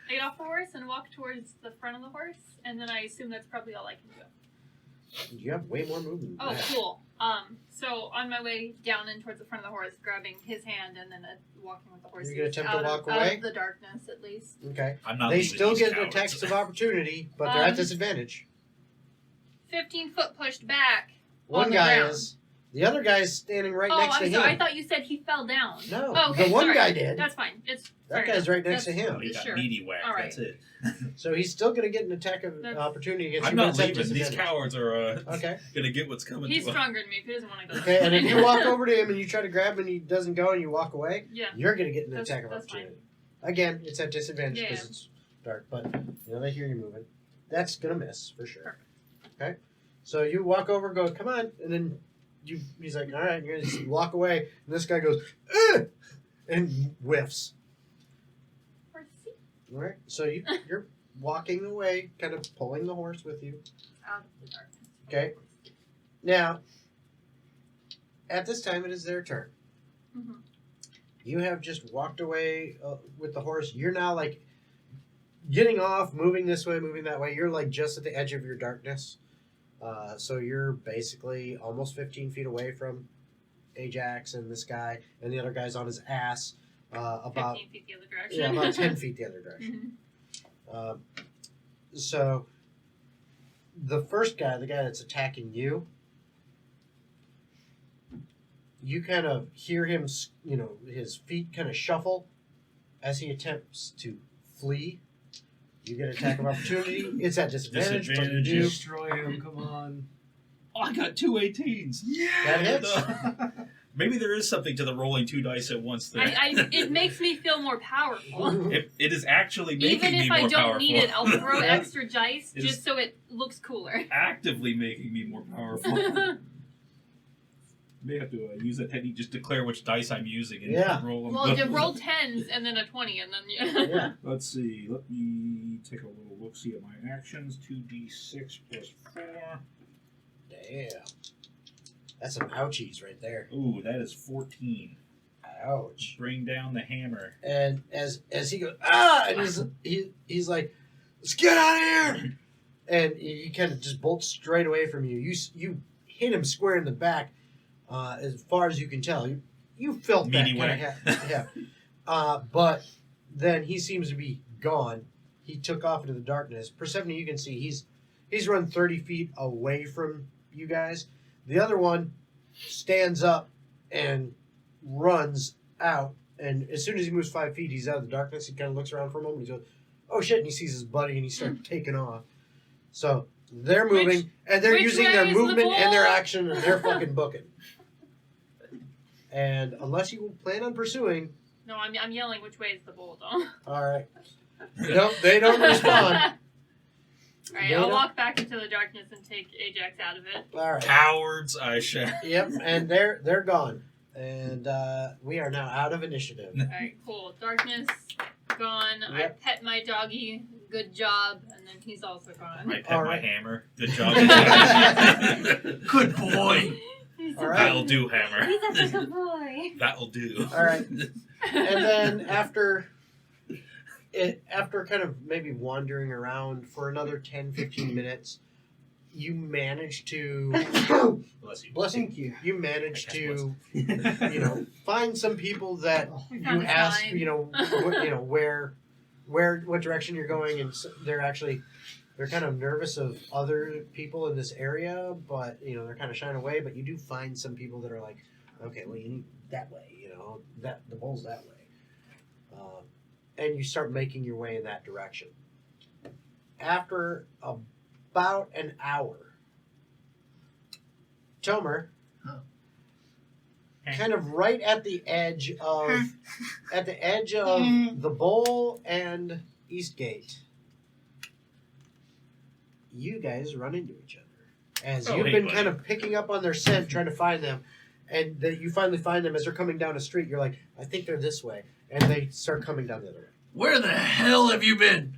I get off the horse and walk towards the front of the horse, and then I assume that's probably all I can do. You have way more movement. than Oh, that. cool. So on my way down in towards the front of the horse, grabbing his hand and then walking with the horse. You're gonna attempt to out walk of, out away? of the darkness, at least. Okay. I'm not They leaving still these get cowards. attacks of opportunity, but they're at Um, disadvantage. 15 foot pushed back. One on the guy ground. is. The other guy is standing right Oh, next to I'm him. sorry. I thought you said he fell down. No, Oh, okay, the one sorry. guy did. That's fine. It's That fair guy's enough. right next to That's- him. Oh, you got Sure. meaty whack. All right. That's it. So he's still going to get an attack of That's- opportunity against I'm you. but not it's at leaving. These disadvantage. cowards are Okay. going to get what's coming He's to them. stronger than me. If he doesn't want to go. Okay, and if you walk over to him and you try to grab him and he doesn't go and you walk away, Yeah. you're going to get an That's- attack of that's opportunity. Again, it's at disadvantage Yeah, because yeah. it's dark, but they hear you moving. That's going to miss for sure. Perfect. Okay, so you walk over, go, come on, and then he's like, all right, you're going to walk away, and this guy goes, ugh! And whiffs. Horsey. All right, so you're walking away, kind of pulling the horse with you. Out of the darkness. Okay. Now, at this time, it is their turn. Mhm. You have just walked away with the horse. You're now like getting off, moving this way, moving that way. You're like just at the edge of your darkness. So you're basically almost 15 feet away from Ajax and this guy, and the other guy's on his ass. About 15 feet the other direction. yeah, about 10 feet the other direction. Mhm. So the first guy, the guy that's attacking you, you kind of hear him, his feet kind of shuffle as he attempts to flee. You get attack of opportunity. It's at disadvantage, but you Disadvantage. do. Destroy him, come on. Oh, I got 2 18s. That hits. Maybe there is something to the rolling 2 dice at once there. It makes me feel more powerful. It is actually making Even me if more I don't powerful. need it, I'll throw extra dice It just is- so it looks cooler. Actively making me more powerful. May have to use that technique, just declare which dice I'm using and Yeah. roll them. Well, you roll 10s and then a 20, and then Yeah. Let's see. Let me take a little look see at my actions. 2d6 plus 4. Damn. That's some ouchies right there. Ooh, that is 14. Ouch. Bring down the hammer. And as he goes, and he's like, let's get out of here! And he kind of just bolts straight away from you. You hit him square in the back, as far as you can tell. You felt Meaty that kind of yeah. But then he seems to be gone. He took off into the darkness. Persephone, you can see he's run 30 feet away from you guys. The other one stands up and runs out, and as soon as he moves 5 feet, he's out of the darkness. He kind of looks around for a moment. He goes, "Oh shit!" and he sees his buddy, and he starts taking off. So they're moving, and they're which using way their is the movement and their ball? action, and they're fucking booking. And unless you plan on pursuing, No, I'm yelling which way is the bull, though. all right. Nope, they don't respond. Alright, No, I'll no. walk back into the darkness and take Ajax out of it. All right. Cowards, I shall. Yep, and they're gone. And we are now out of initiative. Alright, cool. Darkness gone. Yep. I pet my doggy. Good job. And then he's also gone. I pet All my right. hammer. Good job. Good boy. He's All a right. That'll do, hammer. He's such a good boy. That'll do. All right. And then after kind of maybe wandering around for another 10, 15 minutes, you manage to Bless you. bless you. Thank you. You manage I to find some people that We you found a ask sign. what direction you're going, and they're kind of nervous of other people in this area, but they're kind of shying away. But you do find some people that are like, okay, well, you need that way, that the bowl's that way, and you start making your way in that direction. After about an hour, Tomer, kind of right at the edge of the bowl and Eastgate, you guys run into each other as Oh, you've hey, been buddy. kind of picking up on their scent, trying to find them, and you finally find them as they're coming down a street. You're like, I think they're this way, and they start coming down the other way. Where the hell have you been?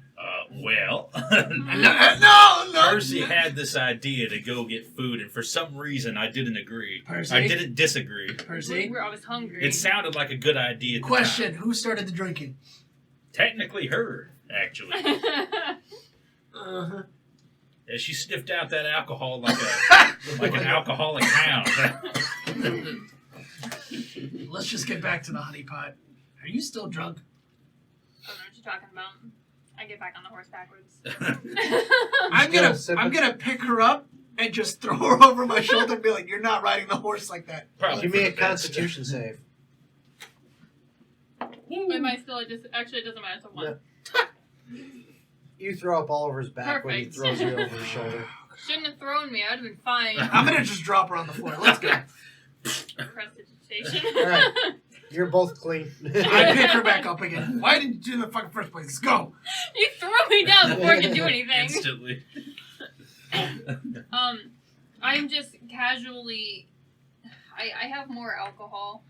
Well, No. Percy had this idea to go get food, and for some reason I didn't agree. Percy? I didn't disagree. Percy. I was hungry. It sounded like a good idea. At the Question: time. Who started the drinking? Technically, her actually. Uh-huh. Yeah, she sniffed out that alcohol like an alcoholic hound. Let's just get back to the honey pot. Are you still drunk? I don't know what you're talking about. I get back on the horse backwards. I'm gonna pick her up and just throw her over my shoulder and be like, "You're not riding the horse like that." Probably Give me for a the best. Constitution save. Am I still actually it doesn't matter, it's a 1. No. You throw up all over his back when he Perfect. throws you over his shoulder. Shouldn't have thrown me, I'd have been fine. I'm gonna just drop her on the floor. Let's go. Prestidigitation. All right. You're both clean. I pick her back up again. Why didn't you do the fucking first place? Let's go. You threw me down before I could do anything. Instantly. I'm just casually. I have more alcohol,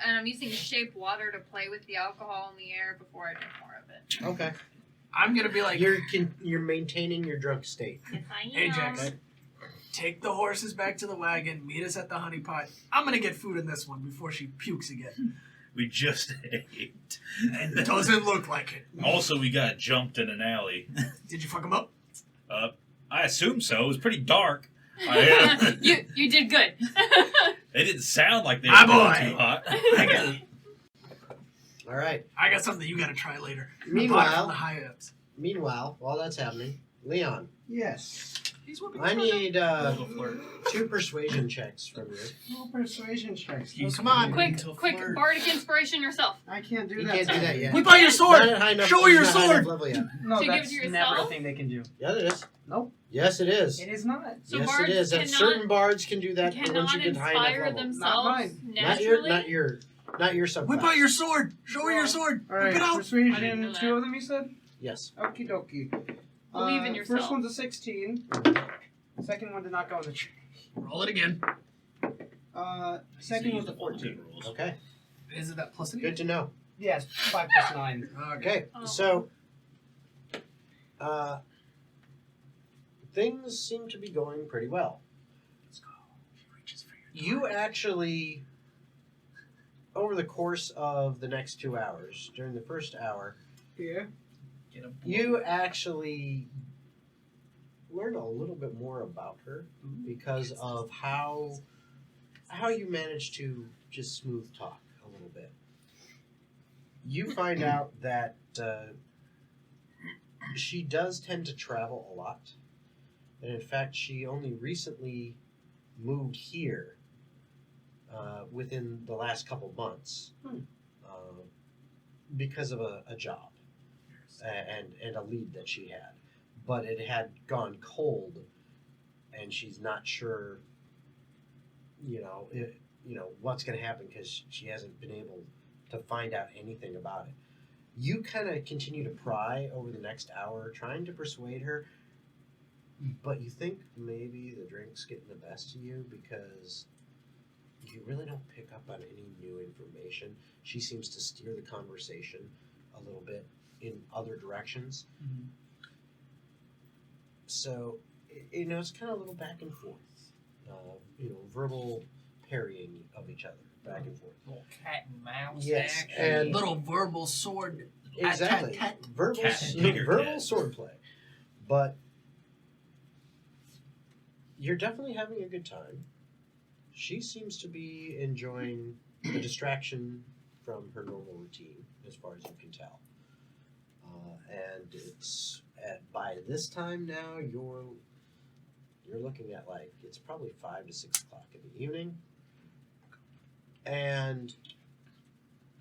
and I'm using shape water to play with the alcohol in the air before I drink more of it. Okay. I'm gonna be like, You're maintaining your drunk state. Yes, I am. Ajax, take the horses back to the wagon. Meet us at the honey pot. I'm gonna get food in this one before she pukes again. We just ate. And it doesn't look like it. Also, we got jumped in an alley. Did you fuck him up? I assume so. It was pretty dark. You did good. They didn't sound like they My were going boy. too hot. All right. I got something you gotta try later. Meanwhile- From the high ups. Meanwhile, while that's happening, Leon, Yes. He's whooping I his need Little flirt. 2 persuasion checks from you. No persuasion checks. You- Come on. quick, Until quick, flirt. bardic inspiration yourself. I can't do You that. can't do that yet. Whip out your Not sword! at high enough- Show her your not high enough sword! level yet. No, To give that's it to never a yourself? thing they can do. Yeah, it is. Nope. Yes, it is. It is not. So yes, bards it is. And cannot- certain bards can do that once Cannot you get high enough inspire level. themselves mine. naturally. Not your subclass. Whip out your sword! Show her your sword! All Whip right, it out! I persuasion. didn't know 2 that. of them, you said? Yes. Okie dokie. Believe in yourself. First one's a 16. Second one did not go in the tree. Roll it again. Second was a 14. Rules. Okay. Is it that plus an Good to know. Yes, 5 plus 9. Okay. Oh. So, things seem to be going pretty well. Let's go. She reaches for your You actually, over the course of the next 2 hours, during the first hour, Yeah. Get a you actually learn a little bit more about her because of how you manage to just smooth talk a little bit. You find out that she does tend to travel a lot, and in fact, she only recently moved here within the last couple months because of a job and a lead that she had, but it had gone cold, and she's not sure, what's going to happen because she hasn't been able to find out anything about it. You kind of continue to pry over the next hour, trying to persuade her, but you think maybe the drink's getting the best of you because you really don't pick up on any new information. She seems to steer the conversation a little bit in other directions. Mhm. So, it's kind of a little back and forth. Verbal parrying of each other, back and forth. Little cat and mouse Yes, action. and Little verbal sword. exactly Tat, tat. verbal Cat and tiger verbal cat. swordplay, but you're definitely having a good time. She seems to be enjoying the distraction from her normal routine, as far as you can tell. And it's by this time now you're looking at like it's probably 5 to 6 o'clock in the evening, and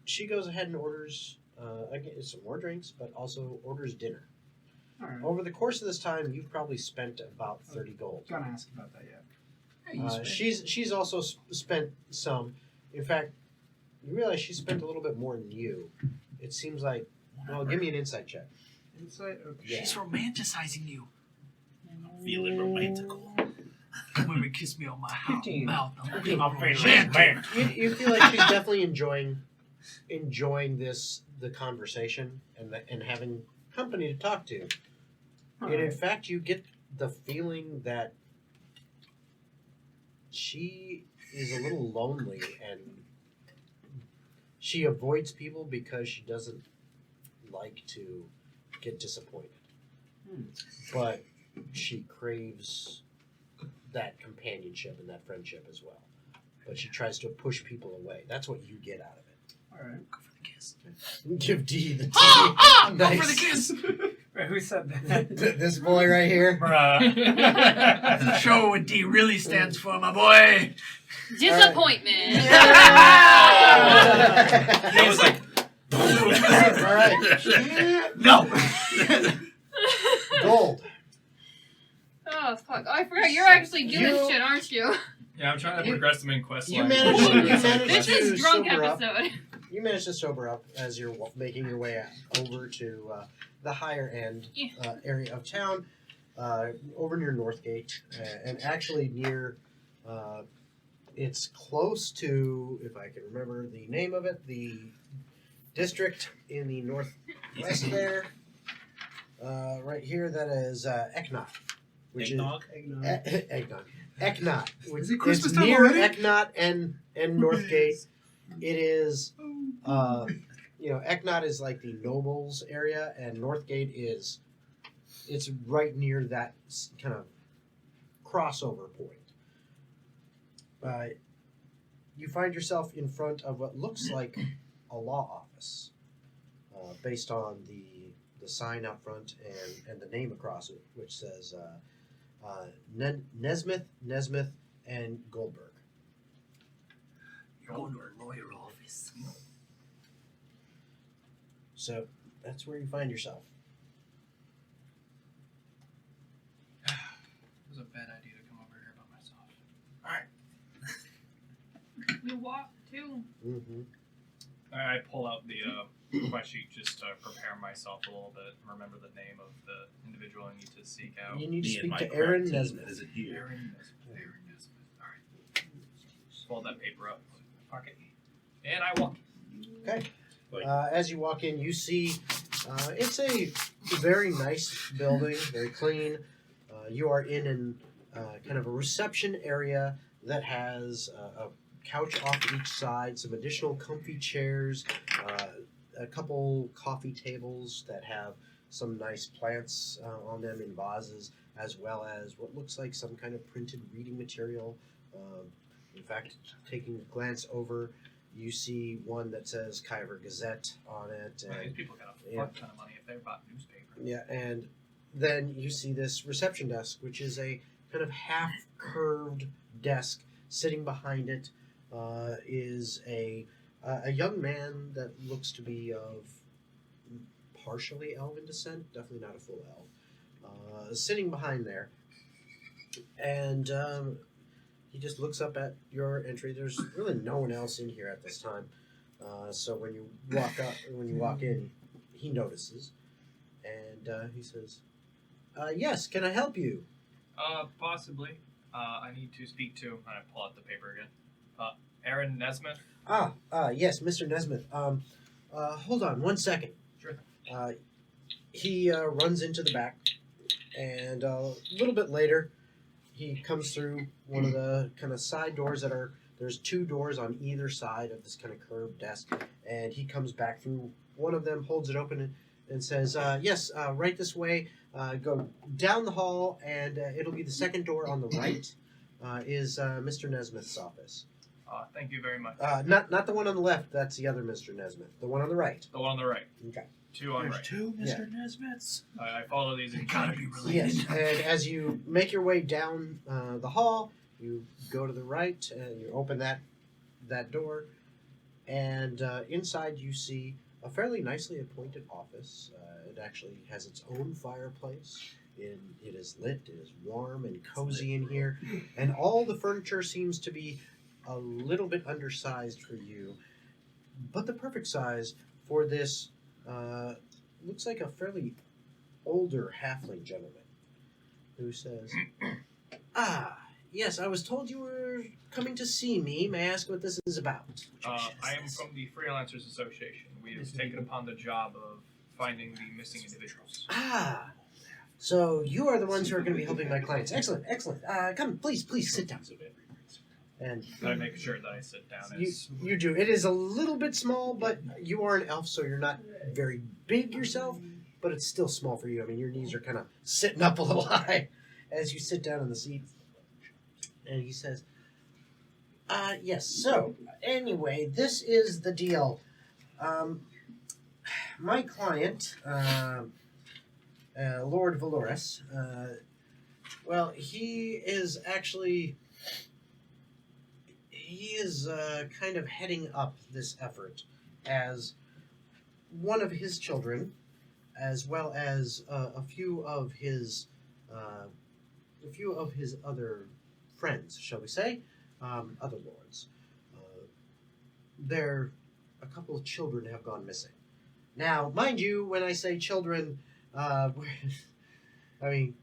she goes ahead and orders again some more drinks, but also orders dinner. All right. Over the course of this time, you've probably spent about 30 gold. Gonna ask about that yet. Hey, you spent- She's also spent some. In fact, you realize she spent a little bit more than you. It seems like. Well, give me an insight check. Insight. Okay. Yeah. She's romanticizing you. Feeling romantical. Come over and kiss me on my 15. mouth. I'm feeling feeling romantic. You feel like she's definitely enjoying the conversation and having company to talk to. All And in right. fact, you get the feeling that she is a little lonely and she avoids people because she doesn't like to get disappointed. But she craves that companionship and that friendship as well. But she tries to push people away. That's what you get out of it. All right. Go for the kiss. Give D the T. Go Nice. for the kiss. Wait, who said that? This boy right here. Bruh. Show what D really stands for, my boy. Disappointment. That was like. All right. No. Gold. Oh fuck! Oh, I forgot you're actually doing You- shit, aren't you? Yeah, I'm trying to You- progress the main quest you line. managed This to is drunk sober up. episode. You manage to sober up as you're making your way over to the higher end area of town, over near Northgate, and actually near. It's close to, if I can remember the name of it, the district in the northwest there. Right here, that is Eknot, which Eggnog? is Eggnog. Eknot, which Is it Christmas is time near already? Eknot and Northgate. It is, Eknot is like the nobles area, and Northgate it's right near that kind of crossover point. You find yourself in front of what looks like a law office, based on the sign up front and the name across it, which says Nesmith, and Goldberg. You're going to a lawyer office. So that's where you find yourself. It was a bad idea to come over here by myself. You walk too. Mm-hmm. I pull out the quest sheet just to prepare myself a little bit and remember the name of the individual I need to seek out. You need to Me and speak my to crack Aaron team Nesmith. isn't here. Aaron Nesmith. Alright. Fold that paper up. Pocket. And I walk. Okay. Like- As you walk in, you see it's a very nice building, very clean. You are in an kind of a reception area that has a couch off each side, some additional comfy chairs, a couple coffee tables that have some nice plants on them in vases, as well as what looks like some kind of printed reading material. In fact, taking a glance over, you see one that says Kyver Gazette on it. These And, people got a yeah. fuck ton of money if they bought newspaper. yeah, and then you see this reception desk, which is a kind of half-curved desk. Sitting behind it is a young man that looks to be of partially elven descent, definitely not a full elf. Sitting behind there, and he just looks up at your entry. There's really no one else in here at this time, so when you walk in, he notices, and he says, "Yes, can I help you?" Possibly. I need to speak to. And I pull out the paper again. Aaron Nesmith. Yes, Mr. Nesmith. Hold on 1 second. Sure. He runs into the back, and a little bit later, he comes through one of the kind of side doors that are. There's 2 doors on either side of this kind of curved desk, and he comes back through one of them, holds it open, and says, "Yes, right this way. Go down the hall, and it'll be the second door on the right. Is Mr. Nesmith's office? Thank you very much. Not the one on the left. That's the other Mr. Nesmith. The one on the right. The one on the right. Okay. 2 on There's right. 2 Mr. Nesmiths. I follow these. They gotta be related. Yes, and as you make your way down the hall, you go to the right, and you open that door, and inside you see a fairly nicely appointed office. It actually has its own fireplace. It is lit. It is warm and cozy in here, and all the furniture seems to be a little bit undersized for you, but the perfect size for this. Looks like a fairly older halfling gentleman who says, yes, I was told you were coming to see me. May I ask what this is about? I am from the Freelancers Association. We have taken upon the job of finding the missing individuals. So you are the ones who are going to be helping my clients. Excellent, excellent. Come, please sit down. And I make sure that I sit down. you do. It is a little bit small, but you are an elf, so you're not very big yourself, but it's still small for you. I mean, your knees are kind of sitting up a little high as you sit down in the seat. And he says, yes, so, anyway, this is the deal. My client, Lord Valoris, well, he is actually... He is kind of heading up this effort as one of his children, as well as a few of his other friends, shall we say, other lords. A couple of children have gone missing. Now, mind you, when I say children, I mean,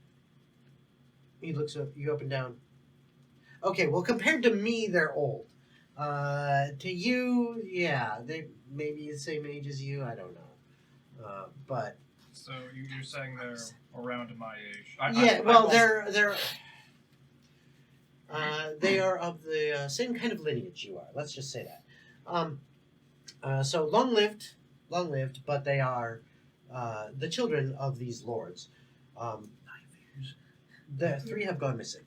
he looks you up and down. Okay, well, compared to me, they're old. To you, yeah, they may be the same age as you. I don't know, but So you're saying they're around my age? They are of the same kind of lineage you are. Let's just say that. So long lived, but they are the children of these lords. The 3 have gone missing.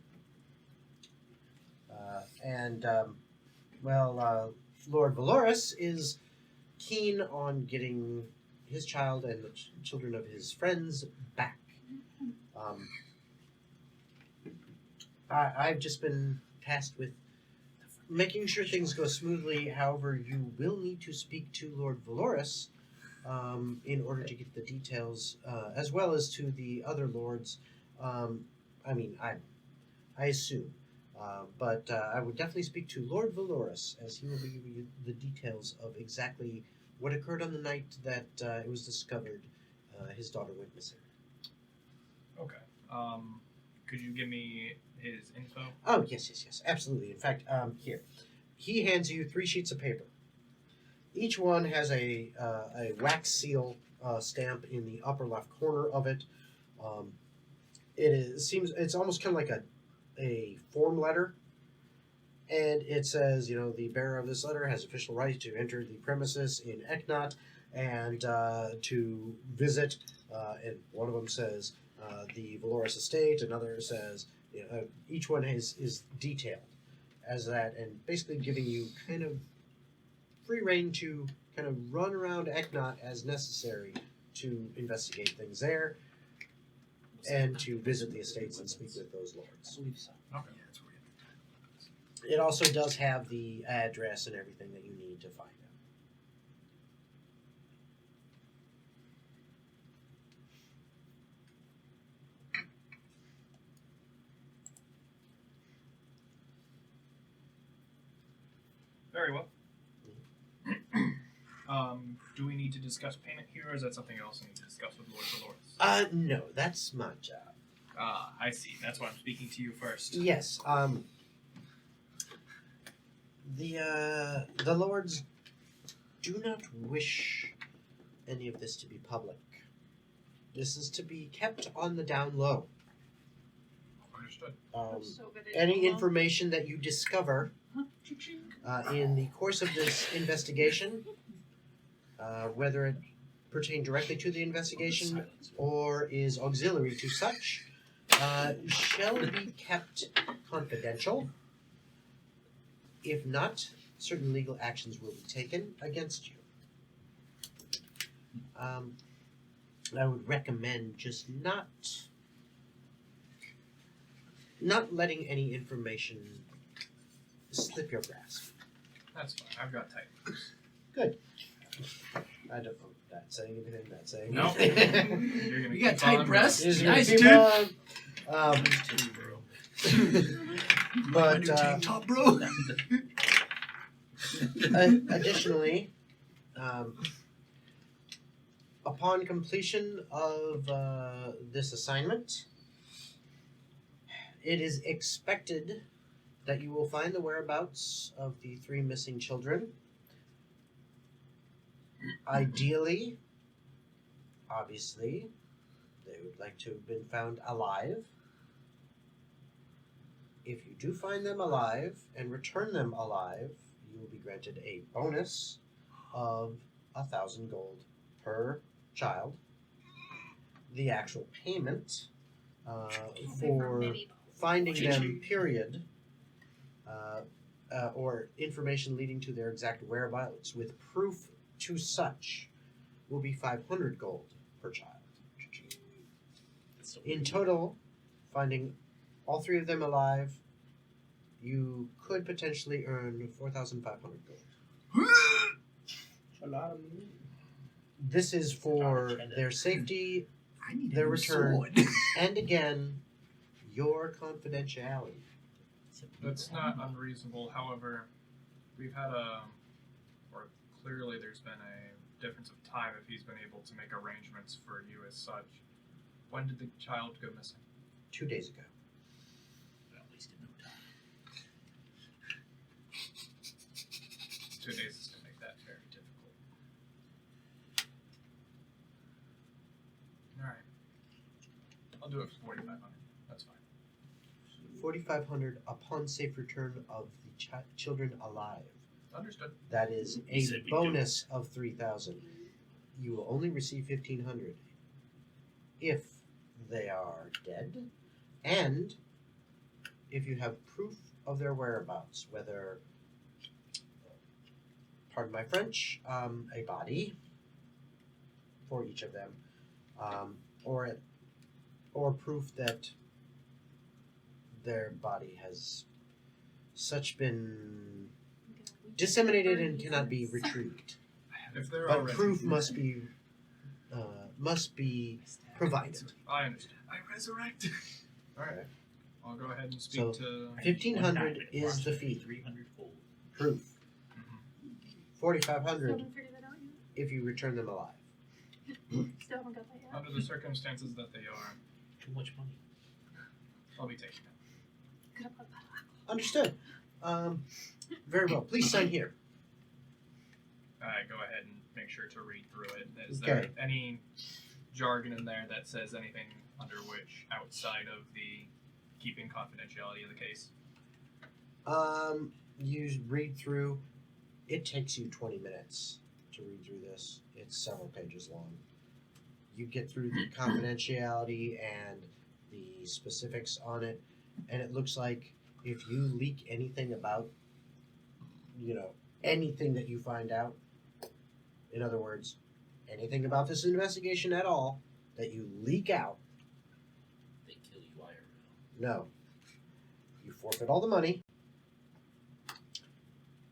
Lord Valoris is keen on getting his child and the children of his friends back. I've just been tasked with making sure things go smoothly. However, you will need to speak to Lord Valoris in order to get the details, as well as to the other lords. I assume. But I would definitely speak to Lord Valoris, as he will give you the details of exactly what occurred on the night that it was discovered his daughter went missing. Okay. Could you give me his info? Oh, yes, absolutely. In fact, here. He hands you 3 sheets of paper. Each one has a wax seal stamp in the upper left corner of it. It's almost kind of like a form letter, and it says, the bearer of this letter has official right to enter the premises in Eknat and to visit, and one of them says the Valoris estate, another says, each one is detailed as that, and basically giving you kind of free reign to kind of run around Eknat as necessary to investigate things there, and to visit the estates and speak with those lords. Okay. Yeah, that's where we have It also does have the address and everything that you need to find Very well. Do we need to discuss payment here, or is that something else I need to discuss with Lord Valoris? out. No, that's my job. I see. That's why I'm speaking to you first. Yes. The lords do not wish any of this to be public. This is to be kept on the down low. Understood. So good at Any Elmo. information that you discover in the course of this investigation, whether it pertained directly to the investigation or is auxiliary to such, shall be kept confidential. If not, certain legal actions will be taken against you. I would recommend just not letting any information slip your grasp. That's fine. I've got tight. I don't know that saying anything. That saying No. anything. You're gonna You got keep tight on breasts? Is Nice, your dude. But New tank top, bro. additionally, upon completion of this assignment, it is expected that you will find the whereabouts of the 3 missing children. Ideally, obviously, they would like to have been found alive. If you do find them alive and return them alive, you will be granted a bonus of 1,000 gold per child. The actual payment for Maybe finding them, period, or information leading to their exact whereabouts with proof to such, will be 500 gold per child. In total, finding all 3 of them alive, you could potentially earn 4,500 gold. A lot of money. This is for their safety I need Their a new return. sword. and, again, your confidentiality. That's not unreasonable. However, we've had or clearly there's been a difference of time if he's been able to make arrangements for you as such. When did the child go missing? 2 days ago. Well, at least in no time. 2 days is going to make that very difficult. Alright. I'll do it for 4,500. That's fine. 4,500 upon safe return of the children alive. Understood. That is We a said we'd do bonus of 3,000. You will only receive 1,500 if they are dead, and if you have proof of their whereabouts, whether, pardon my French, a body for each of them, or proof that their body has such been disseminated and cannot be retrieved. If they're But already... proof must be provided. I understand. I resurrect. Alright. I'll go ahead and speak So, to... 1,500 is the fee. 300 gold. Proof. Mhm. 4,500 Still haven't figured that out if you return them alive. yet. Still haven't got that yet. Under the circumstances that they are, Too much money. I'll be taking it. Could have put that. Understood. Very well. Please sign here. Go ahead and make sure to read through it. Is Okay. there any jargon in there that says anything under which outside of the keeping confidentiality of the case? You read through. It takes you 20 minutes to read through this. It's several pages long. You get through the confidentiality and the specifics on it, and it looks like if you leak anything about, anything that you find out, in other words, anything about this investigation at all, that you leak out, They kill you IRL. no. You forfeit all the money,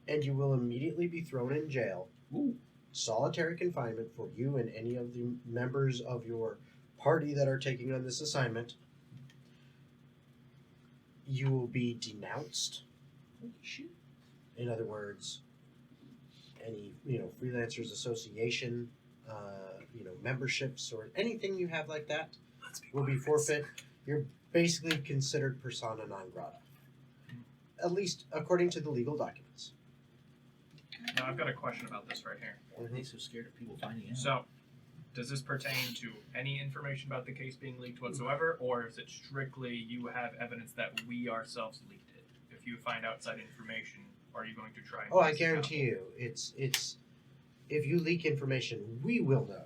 and you will immediately be thrown in jail. Ooh. Solitary confinement for you and any of the members of your party that are taking on this assignment. You will be denounced. Holy shit. In other words, any freelancers association, memberships or anything you have like that will be forfeit. You're basically considered persona non grata, at least according to the legal documents. Now I've got a question about this right here. Why are they so scared of people finding out? So, does this pertain to any information about the case being leaked whatsoever, or is it strictly you have evidence that we ourselves leaked it? If you find outside information, are you going to try and Oh, I hold us guarantee you, it's if you leak information, we will know.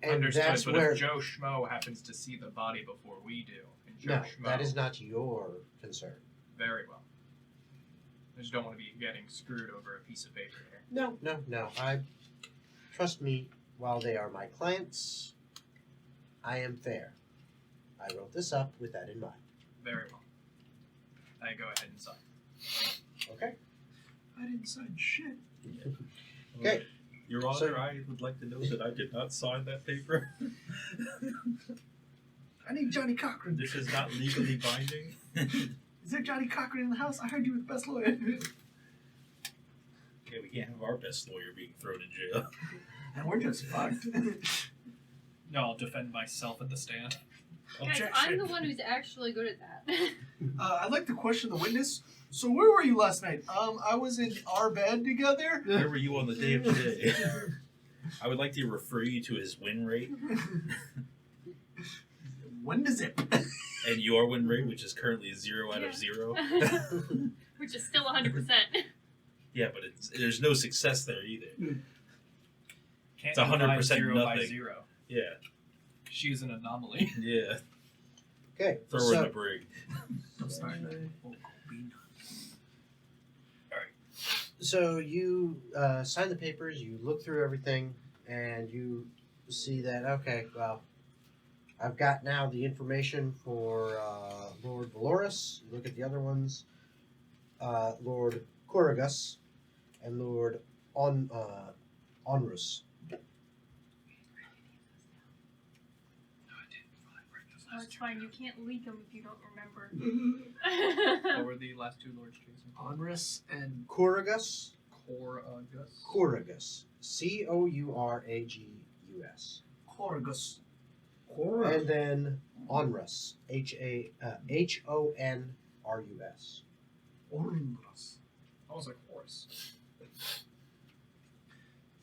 And Understood, that's but where if Joe Schmo happens to see the body before we do, and Joe no, Schmo, that is not your concern. very well. I just don't want to be getting screwed over a piece of paper here. No. I trust me. While they are my clients, I am fair. I wrote this up with that in mind. Very well. I go ahead and sign. Okay. I didn't sign shit. Okay. Your Honor, So- I would like to know that I did not sign that paper. I need Johnny Cochran. This is not legally binding. Is there Johnny Cochran in the house? I heard you were the best lawyer. Okay, we can't have our best lawyer being thrown in jail. And we're just fucked. No, I'll defend myself at the stand. Guys, I'm the one who's actually good at that. I'd like to question the witness. So where were you last night? I was in our bed together. Where were you on the day of today? I would like to refer you to his win rate When does it? and your win rate, which is currently 0 out of 0. Which is still 100%. Yeah, but there's no success there either. Can't It's 100% divide 0 by nothing. 0. Yeah, She's an anomaly. yeah. Okay. Throw her in So the brig. I'm sorry. So you sign the papers, you look through everything, and you see that, okay, well, I've got now the information for Lord Valoris. You look at the other ones, Lord Corrigus and Lord Onrus. Oh, it's fine. You can't leak them if you don't remember. What were the last two lords, Jason? Onrus and Corrigus, Coragus. Couragus, Couragus, Corgus. and then Onrus, Honrus. Onrus. Almost like horse. It's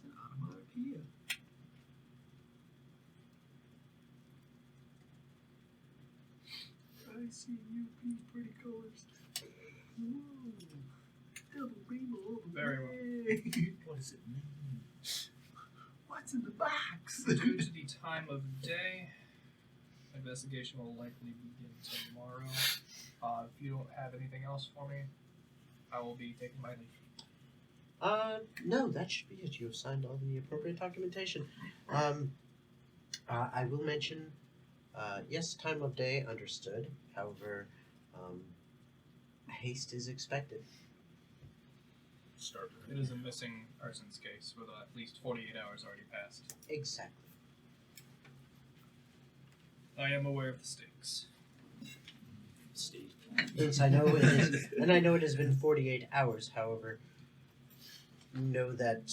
an onomatopoeia. I see you be pretty colors. Ooh, double rainbow over Very well. way. What does it mean? What's in the box? Due to the time of day, investigation will likely begin tomorrow. If you don't have anything else for me, I will be taking my leave. No, that should be it. You have signed all the appropriate documentation. I will mention, yes, time of day, understood. However, haste is expected. Start. It is a missing persons case with at least 48 hours already passed. Exactly. I am aware of the stakes. Steve. Yes, I know it is, and I know it has been 48 hours. However, know that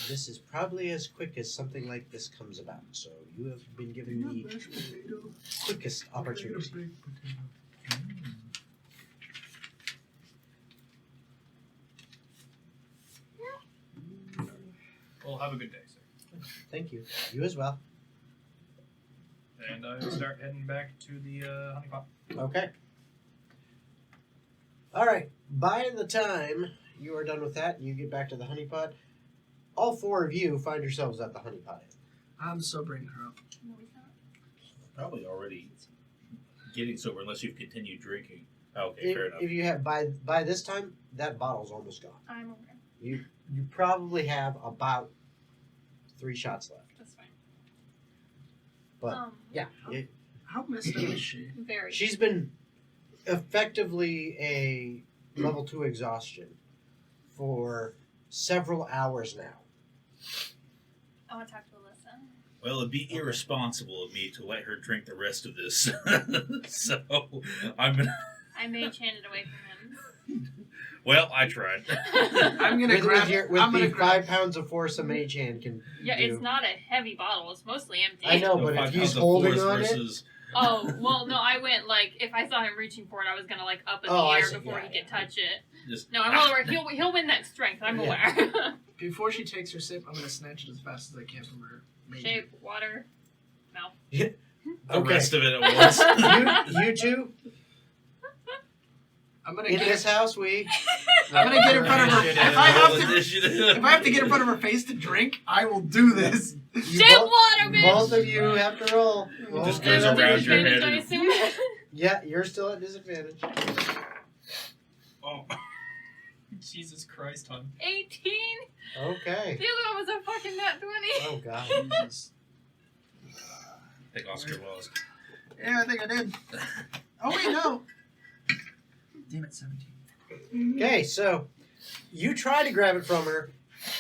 this is probably as quick as something like this comes about. So you have been given the Mashed potato. quickest opportunity. Baked potato. Well, have a good day, sir. Thank you. You as well. And I will start heading back to the honeypot. Okay. All right. By the time you are done with that and you get back to the honeypot, all four of you find yourselves at the honeypot inn. I'm so bringing her up. No, he's not. Probably already getting sober unless you've continued drinking. Okay, fair enough. If you have by this time, that bottle's almost gone. I'm aware. You probably have about 3 shots left. That's fine. But yeah, How messed up is she? Very. she's been effectively a level 2 exhaustion for several hours now. I want to talk to Alyssa. Well, it'd be irresponsible of me to let her drink the rest of this. So, I'm gonna... I mage handed away from him. Well, I tried. I'm gonna grab. With I'm the gonna grab. 5 pounds of force a mage hand can Yeah, do. it's not a heavy bottle. It's mostly empty. I know, No, but 5 if he's pounds of holding force on it, versus... Oh, well, no, I went, like, if I saw him reaching for it, I was going to, like, up in Oh, the I air see. before Yeah, he could touch it. Just No, I'm well aware. He'll win that strength. I'm Yeah. aware. Before she takes her sip, I'm gonna snatch it as fast as I can from her. Major. Shape, water, mouth. the Okay. rest of it at once. you two, I'm gonna in get. this house, we. I'm gonna get in front of her. Initiative, If I have roll to, initiative. if I have to get in front of her face to drink, I will do this. You Shape, both, water, bitch. both of you have to roll. Roll. Just There's goes a around your disadvantage, head I and- assume. Yeah, you're still at disadvantage. Oh. Jesus Christ, hon. 18. Okay. The other one was a fucking nat 20. Oh god. Jesus. I think Oscar was. Yeah, I think I did. Oh wait, no. Damn it, 17. Okay, so you try to grab it from her,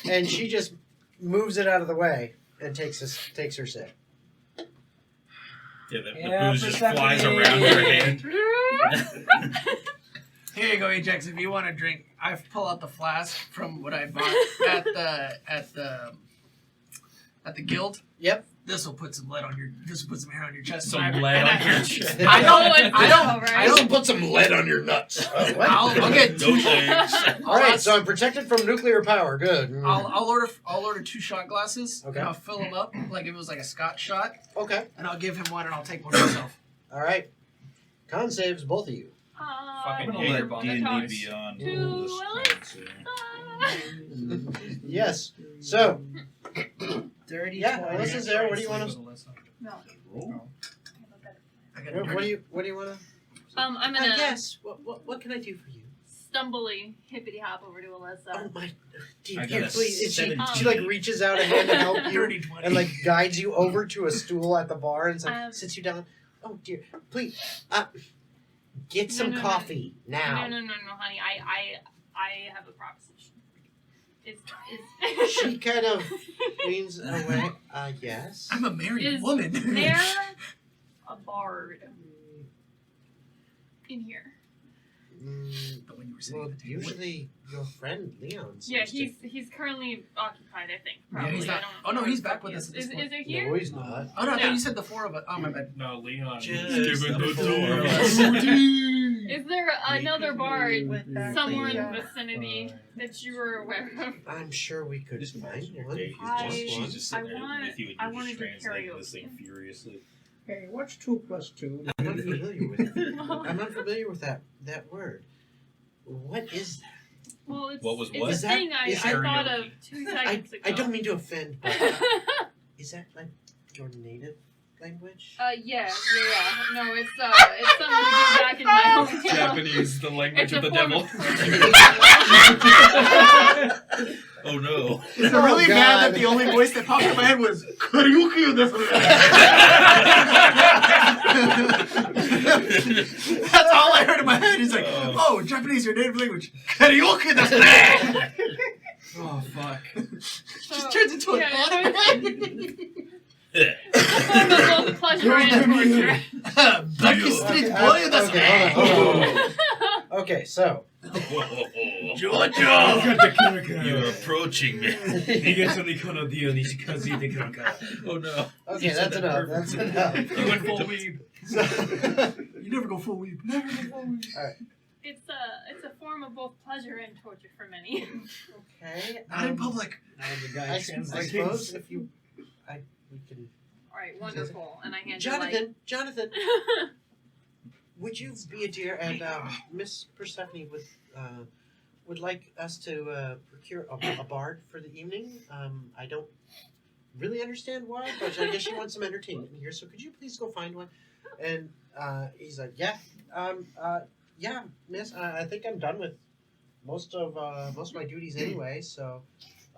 and she just moves it out of the way and takes her sip. Yeah, the Yeah, booze just Persephone. flies around your hand. Here you go, Ajax. If you want a drink, I pull out the flask from what I bought at the guild. Yep. This will put some lead on your. This will put some hair on your chest. Some And I- lead and on I- your chest. I don't. Alright. I don't. put some lead on your nuts. I'll get No two. thanks. All right, so I'm protected from nuclear power. Good. I'll order 2 shot glasses. Okay. And I'll fill them up like if it was like a Scotch shot, Okay. and I'll give him one, and I'll take one myself. All right. Con saves, both of you. Fucking I'm gonna Jaeger let bomb. D&D Toss. Beyond Two roll this Willis. time, Yes. So, Dirty yeah, 20. Alyssa's there. What do you want to? No. Roll. I got What do you want to? I'm gonna Yes. What can I do for you? stumbly hippity hop over to Alyssa. Oh my, dear, I got here, a please. And she 17. like reaches out a hand to help you Dirty 20. and like guides you over to a stool at the bar and like, sits you down. Oh dear, please, get some No. coffee now. No, honey. I have a proposition. It's She kind of leans away. Yes. I'm a married Is woman. there a bard in here? But when you were sitting Well, at the table, usually your friend Leon. Yeah, seems to- he's currently occupied. I think. Yeah, Probably. he's not- I don't oh, no, know he's where back the with fuck us he at this is. point. Is it here? No, he's not. Oh no, I thought Yeah. you said the 4 of us. Oh my bad. No, Leon. Just Stupid the little four of dwarf. us. Is there another bard that somewhere in thing. the vicinity that you were aware of? I'm sure we could This find your one. date. I- She's just sitting I there want- with you and I you're wanna just do translating karaoke. this thing furiously. Hey, what's 2 + 2? I'm not familiar with it. I'm not familiar with that word. What is that? Well, it's, What was it's what? a Is that- thing I is thought that- of 2 I seconds ago. don't mean to offend, but is that like your native language? Yeah. No, it's something to do back in my hometown. Japanese, the language It's of a the form devil. of Oh no. It's Oh, really mad God. that the only voice that popped in my head was karaoke. That's all I heard in my head. He's like, oh, Japanese, your native language. Karaoke. Oh fuck. Just turns into a thought in my head. It's a form of both pleasure and torture. Bucky Street boy, that's Okay, hold on. Okay, so Jojo. You're approaching me. Oh no. okay, You said that's that enough. perfectly. That's enough. You went full weeb. So, You never go full weep. It's a form of both pleasure and torture for many. okay. Not in public. I suppose if you, we can. All right, wonderful. And I hand Jonathan, would you be a dear and Miss Persephone would like us to procure a bard for the evening? I don't really understand why, but I guess she wants some entertainment in here. So could you please go find one? And he's like, yeah, Miss. I think I'm done with most of my duties anyway. So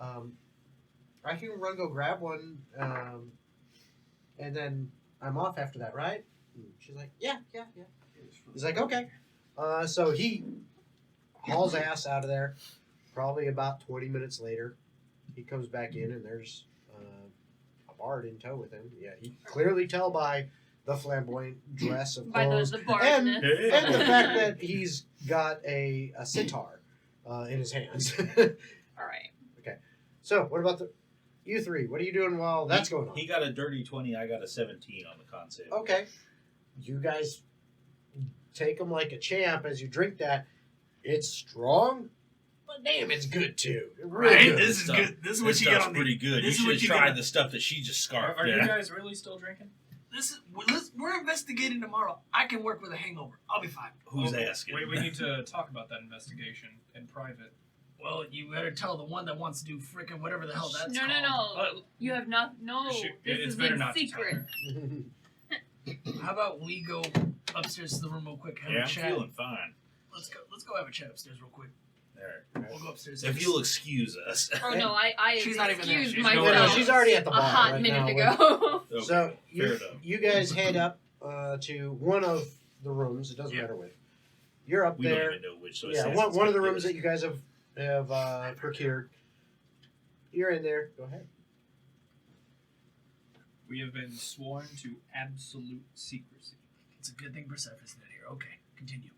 I can run go grab one. And then I'm off after that, right? And she's like, yeah. He's like, okay. So he hauls ass out of there. Probably about 20 minutes later, he comes back in and there's a bard in tow with him. Yeah, you clearly tell by the flamboyant dress of by clothes the and bardness. the fact that he's got a sitar in his hands. All right. So, what about you three? What are you doing while that's going on? He got a dirty 20, I got a 17 on the concept. Okay. You guys take them like a champ as you drink that. It's strong, but damn, it's good too. Really Right? good. This is stuff. good. This is what you get stuff's on pretty good. You this is should what have you tried get- the stuff that she just scarfed. Are you yeah. guys really still drinking? We're investigating tomorrow. I can work with a hangover. I'll be fine. Who's Okay. asking? We need to talk about that investigation in private. Well, you better tell the one that wants to do frickin' whatever the hell that's No, called. no, no. You have not. No, Shoot, this it's is better in not to tell secret. How about we go upstairs to the room real quick, have Yeah, a I'm chat. feeling fine. Let's go have a chat upstairs real quick. All right. We'll go upstairs. If you'll excuse us. Oh no, I She's not even there. excused She's myself nowhere no, else. she's already at the a bar hot right minute now. ago. Okay, So fair you, enough. you guys head up to one of the rooms. It doesn't Yeah. matter which. You're up We there. don't even know which. So Yeah, Assassin's one of the Creed rooms is. that you guys have procured. You're in there. Go ahead. We have been sworn to absolute secrecy. It's a good thing Persephone's not here. Okay, continue.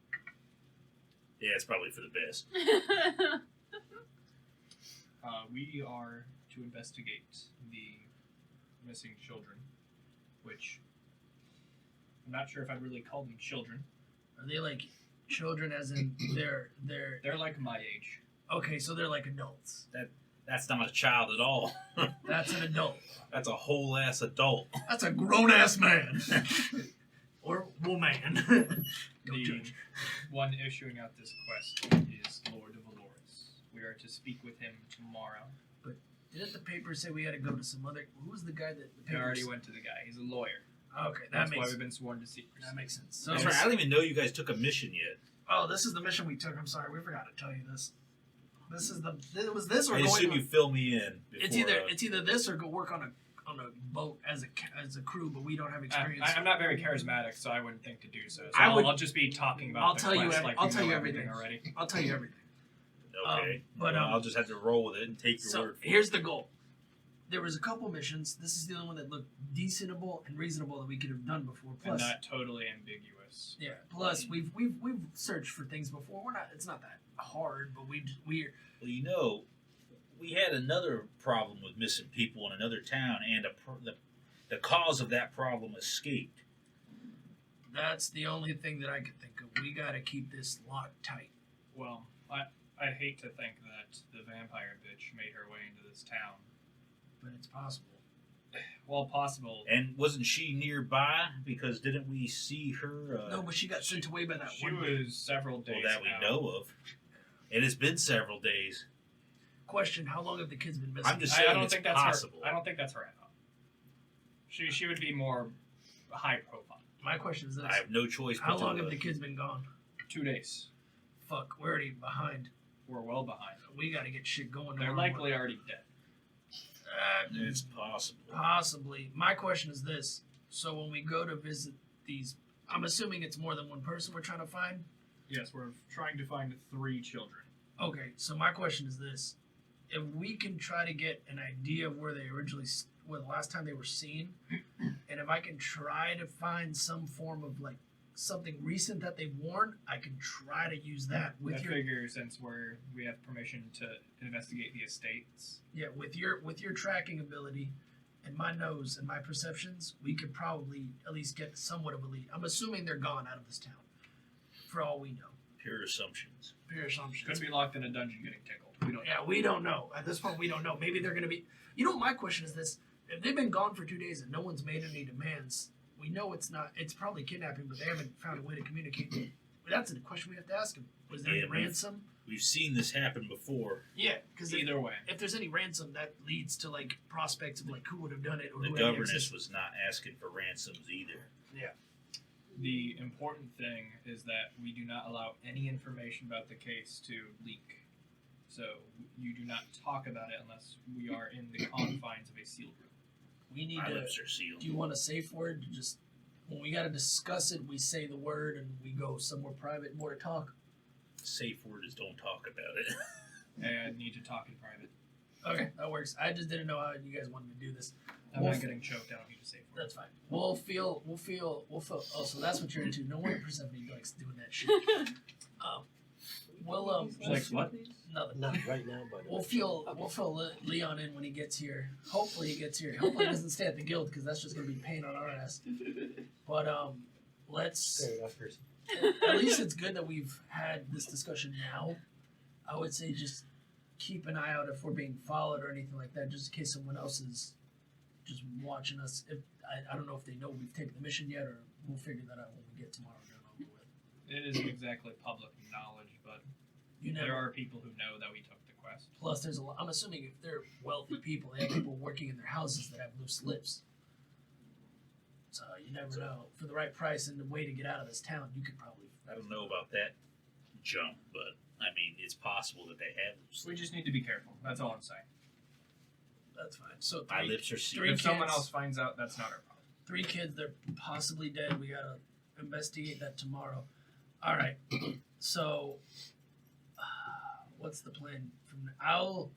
Yeah, it's probably for the best. We are to investigate the missing children, which I'm not sure if I'd really call them children. Are they like children as in they're They're like my age. okay, so they're like adults. That's not a child at all. That's an adult. That's a whole ass adult. That's a grown ass man. Or woman. Don't The judge. one issuing out this quest is Lord of Valores. We are to speak with him tomorrow. Didn't the paper say we had to go to some other who was the guy that the We paper already went to the guy. He's a lawyer. Okay, That's that why makes we've been sworn to secrecy. that makes sense. So That's right. I don't even know you guys took a mission yet. oh, this is the mission we took. I'm sorry, we forgot to tell you this. This is the it was this or I going assume on, you fill me in. it's before, either this or go work on a boat as a crew, but we don't have experience. I'm not very charismatic, so I wouldn't think to do so. So I would- I'll just be talking about I'll the tell you quest ev- like I'll we tell know you everything everything. already. I'll tell you everything. Okay. but, I'll just have to roll with it and take your So word for here's the goal. There was a couple missions. This is the only one that looked decentable and reasonable that we could have done before. And Plus, not totally ambiguous. yeah. Plus, we've searched for things before. We're not. It's not that hard, but we're. Well, you know, we had another problem with missing people in another town, and the cause of that problem escaped. That's the only thing that I could think of. We got to keep this locked tight. Well, I hate to think that the vampire bitch made her way into this town. But it's possible. Well, possible. And wasn't she nearby? Because didn't we see her? No, but she got sent away by that She one. was several days Well, that we now. know of. And it's been several days. Question: how long have the kids been missing? I'm just I saying don't it's think that's possible. her. I don't think that's her MO. She would be more high profile. My question is this: I have no choice how but to long have the kids been gone? 2 days. Fuck, we're already behind. We're well behind. We got to get shit going. They're tomorrow likely already dead. morning. It's possible. Possibly. My question is this: so when we go to visit these, I'm assuming it's more than one person we're trying to find. Yes, we're trying to find 3 children. Okay, so my question is this: if we can try to get an idea of where they originally, where the last time they were seen, and if I can try to find some form of like something recent that they've worn, I can try to use that with I your figure since we have permission to investigate the estates. with your tracking ability and my nose and my perceptions, we could probably at least get somewhat of a lead. I'm assuming they're gone out of this town, for all we know. Pure assumptions. Pure assumption. Could be locked in a dungeon getting tickled. We don't know. Yeah, we don't know. At this point, we don't know. Maybe they're going to be. You know, my question is this: if they've been gone for 2 days and no one's made any demands, we know it's not. It's probably kidnapping, but they haven't found a way to communicate. But that's a question we have to ask them. Was there Yeah, any ransom? We've seen this happen before. Yeah, because Either way. if there's any ransom, that leads to like prospects of like who would have done it or The who had governess access. was not asking for ransoms either. The important thing is that we do not allow any information about the case to leak. So you do not talk about it unless we are in the confines of a sealed room. We need My to. lips are sealed. Do you want a safe word? To just when we got to discuss it, we say the word and we go somewhere private, more to talk. Safe word is don't talk about it. And I need to talk in private. Okay, that works. I just didn't know how you guys wanted to do this. I'm Well, not getting choked. I don't need to say for it. That's fine. We'll feel. Oh, so that's what you're into. No wonder Persephone likes doing that shit. We'll She's like, what? nothing. Not right now, but We'll feel Leon in when he gets here. Hopefully he gets here. Hopefully he doesn't stay at the guild because that's just gonna be pain on our ass. But let's. Fair enough, Percy. At least it's good that we've had this discussion now. I would say just keep an eye out if we're being followed or anything like that, just in case someone else is just watching us. If I don't know if they know we've taken the mission yet, or we'll figure that out when we get tomorrow done over with. It isn't exactly public knowledge, but there are people who know that we took the quest. Plus, there's a lot. I'm assuming if they're wealthy people, they have people working in their houses that have loose lips. So you never know. For the right price and the way to get out of this town, you could probably. I don't know about that jump, but I mean, it's possible that they have. We just need to be careful. That's all I'm saying. That's fine. So My three, lips are three sealed. If someone kids. else finds out, that's not our problem. 3 kids, they're possibly dead. We gotta investigate that tomorrow. All right. So, what's the plan from now?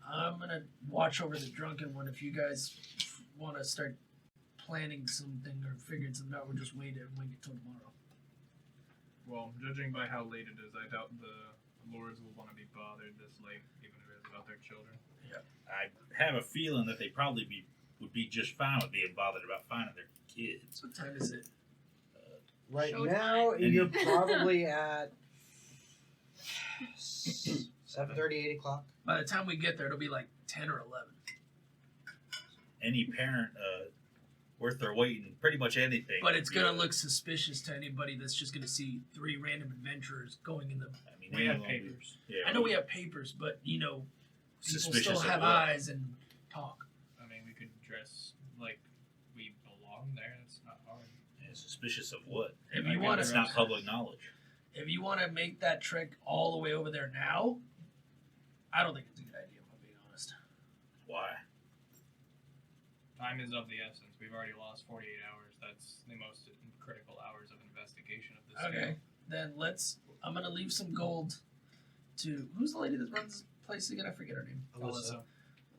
I'm gonna watch over the drunken one. If you guys want to start planning something or figuring something out, we'll just wait it till tomorrow. Well, judging by how late it is, I doubt the lords will want to be bothered this late, even if it is about their children. I have a feeling that they probably would be just fine with being bothered about finding their kids. What time is it? Right Showtime. now, you're probably at 7:30, 8 o'clock. By the time we get there, it'll be like 10 or 11. Any parent worth their weight in pretty much anything. But it's gonna look suspicious to anybody that's just gonna see 3 random adventurers going in the. I mean, We they have won't be- papers. Yeah, I know we have papers, but people suspicious still of have what? eyes and talk. I mean, we could dress like we belong there. It's not hard. Yeah, suspicious of what? If I you got want it. It's to, not public knowledge. if you want to make that trek all the way over there now, I don't think it's a good idea. If I'm being honest. Why? Time is of the essence. We've already lost 48 hours. That's the most critical hours of investigation of this Okay, game. then I'm gonna leave some gold to who's the lady that runs this place again? I forget her name. Alyssa.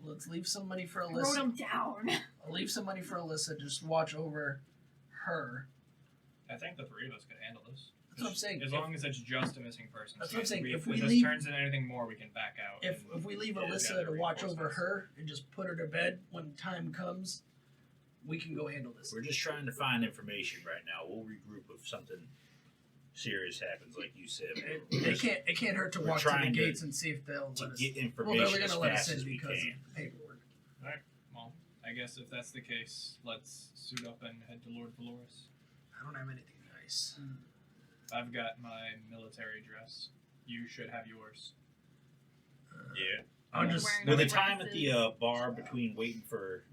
Let's leave some money for I wrote Alyssa. them down. I'll leave some money for Alyssa. Just watch over her. I think the 3 of us could handle this. That's what I'm saying. As long as it's just a missing person. That's what I'm saying. If If we this leave- turns into anything more, we can back out. If we leave Yeah, Alyssa gather to watch over reinforcements. her and just put her to bed when time comes, we can go handle this. We're just trying to find information right now. We'll regroup if something serious happens, like you said. It can't hurt to We're walk to the trying to- gates and see if they'll to let us. get Well, information they're as gonna let us fast in as we because can. of the paperwork. Well, I guess if that's the case, let's suit up and head to Lord Valoris. I don't have anything nice. I've got my military dress. You should have yours. Yeah. I'm You're just wearing With the white time at the dresses. bar between waiting for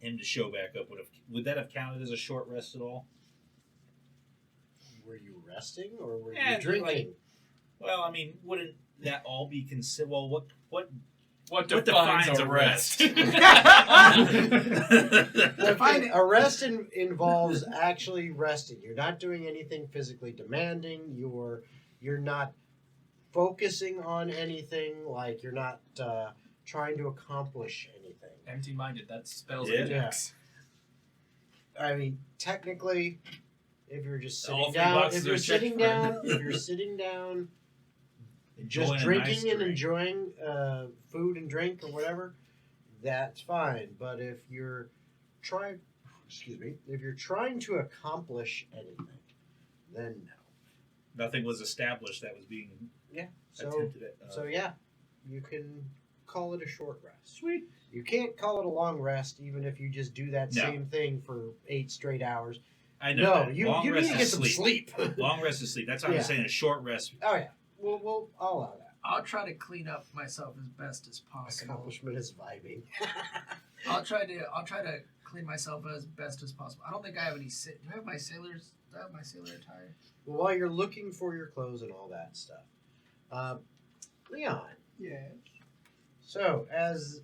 him to show back up, would that have counted as a short rest at all? Were you resting or were Yeah, you drinking? Well, I mean, wouldn't that all be considered? Well, what What defines a rest? Okay, a rest involves actually resting. You're not doing anything physically demanding. You're not focusing on anything. Like you're not trying to accomplish anything. Empty-minded. That spells Yeah. index. I mean, technically, if you're just All sitting 3 down, boxes if you're are checked sitting for- down, if you're sitting down, just Enjoying a drinking nice and drink. enjoying food and drink or whatever, that's fine. But if you're trying to accomplish anything, then no. Nothing was established that was being So attempted at. so yeah, you can call it a short rest. Sweet. You can't call it a long rest, even if you just do that No. same thing for 8 straight hours. I know. No, that. you Long need rest to is get some sleep. sleep. Long rest is sleep. That's what Yeah. I'm saying. A short rest. Oh yeah, we'll I'll allow that. I'll try to clean up myself as best as possible. Accomplishment is vibing. I'll try to clean myself as best as possible. I don't think I have any. Do I have my sailor attire? Well, while you're looking for your clothes and all that stuff, Leon. Yeah. So as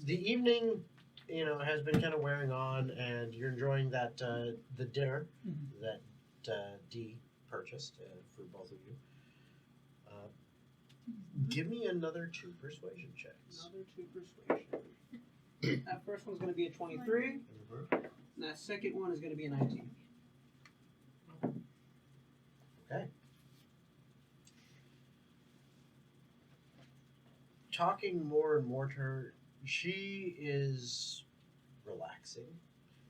the evening, has been kind of wearing on, and you're enjoying that the dinner that D purchased for both of you. Give me another 2 persuasion checks. Another 2 persuasion. That first one's going to be a 23, and that second one is going to be a 19. Okay. Talking more and more to her, she is relaxing.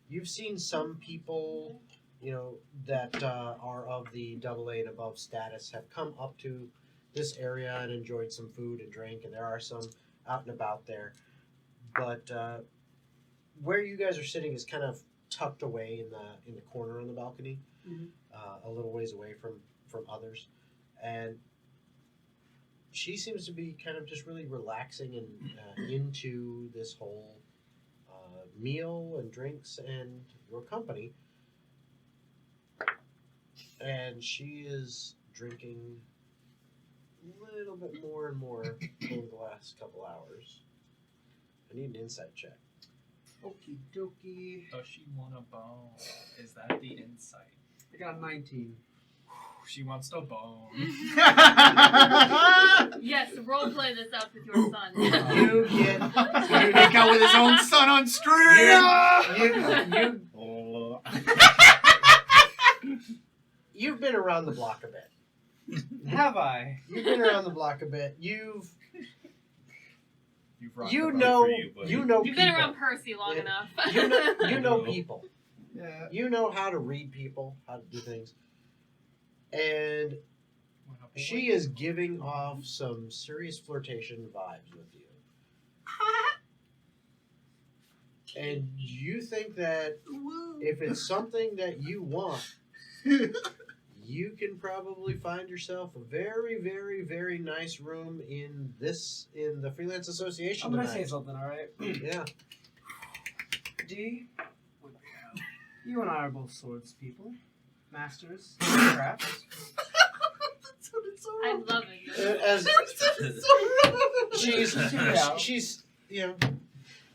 You've seen some people that are of the AA and above status have come up to this area and enjoyed some food and drink, and there are some out and about there. But where you guys are sitting is kind of tucked away in the corner on the balcony, a little ways away from others, and she seems to be kind of just really relaxing and into this whole meal and drinks and your company. And she is drinking a little bit more and more over the last couple hours. I need an insight check. Okie dokie. Does she want a bone? Is that the insight? I got 19. She wants to bone. Yes, role play this out with your son. You get He make out with his own son on stream. You've been around the block a bit. Have I? You've been around the block a bit. You've rocked you the boat know for you, buddy. you know You've people. been around Percy long enough. You know people. Yeah. You know how to read people, how to do things. And she is giving off some serious flirtation vibes with you. And you think that if it's something that you want, you can probably find yourself a very, very, very nice room in the Freelance Association I'm gonna tonight. say something, alright? Yeah. D, you and I are both swords people. Masters, crafts. I'm loving this. As Yeah. she's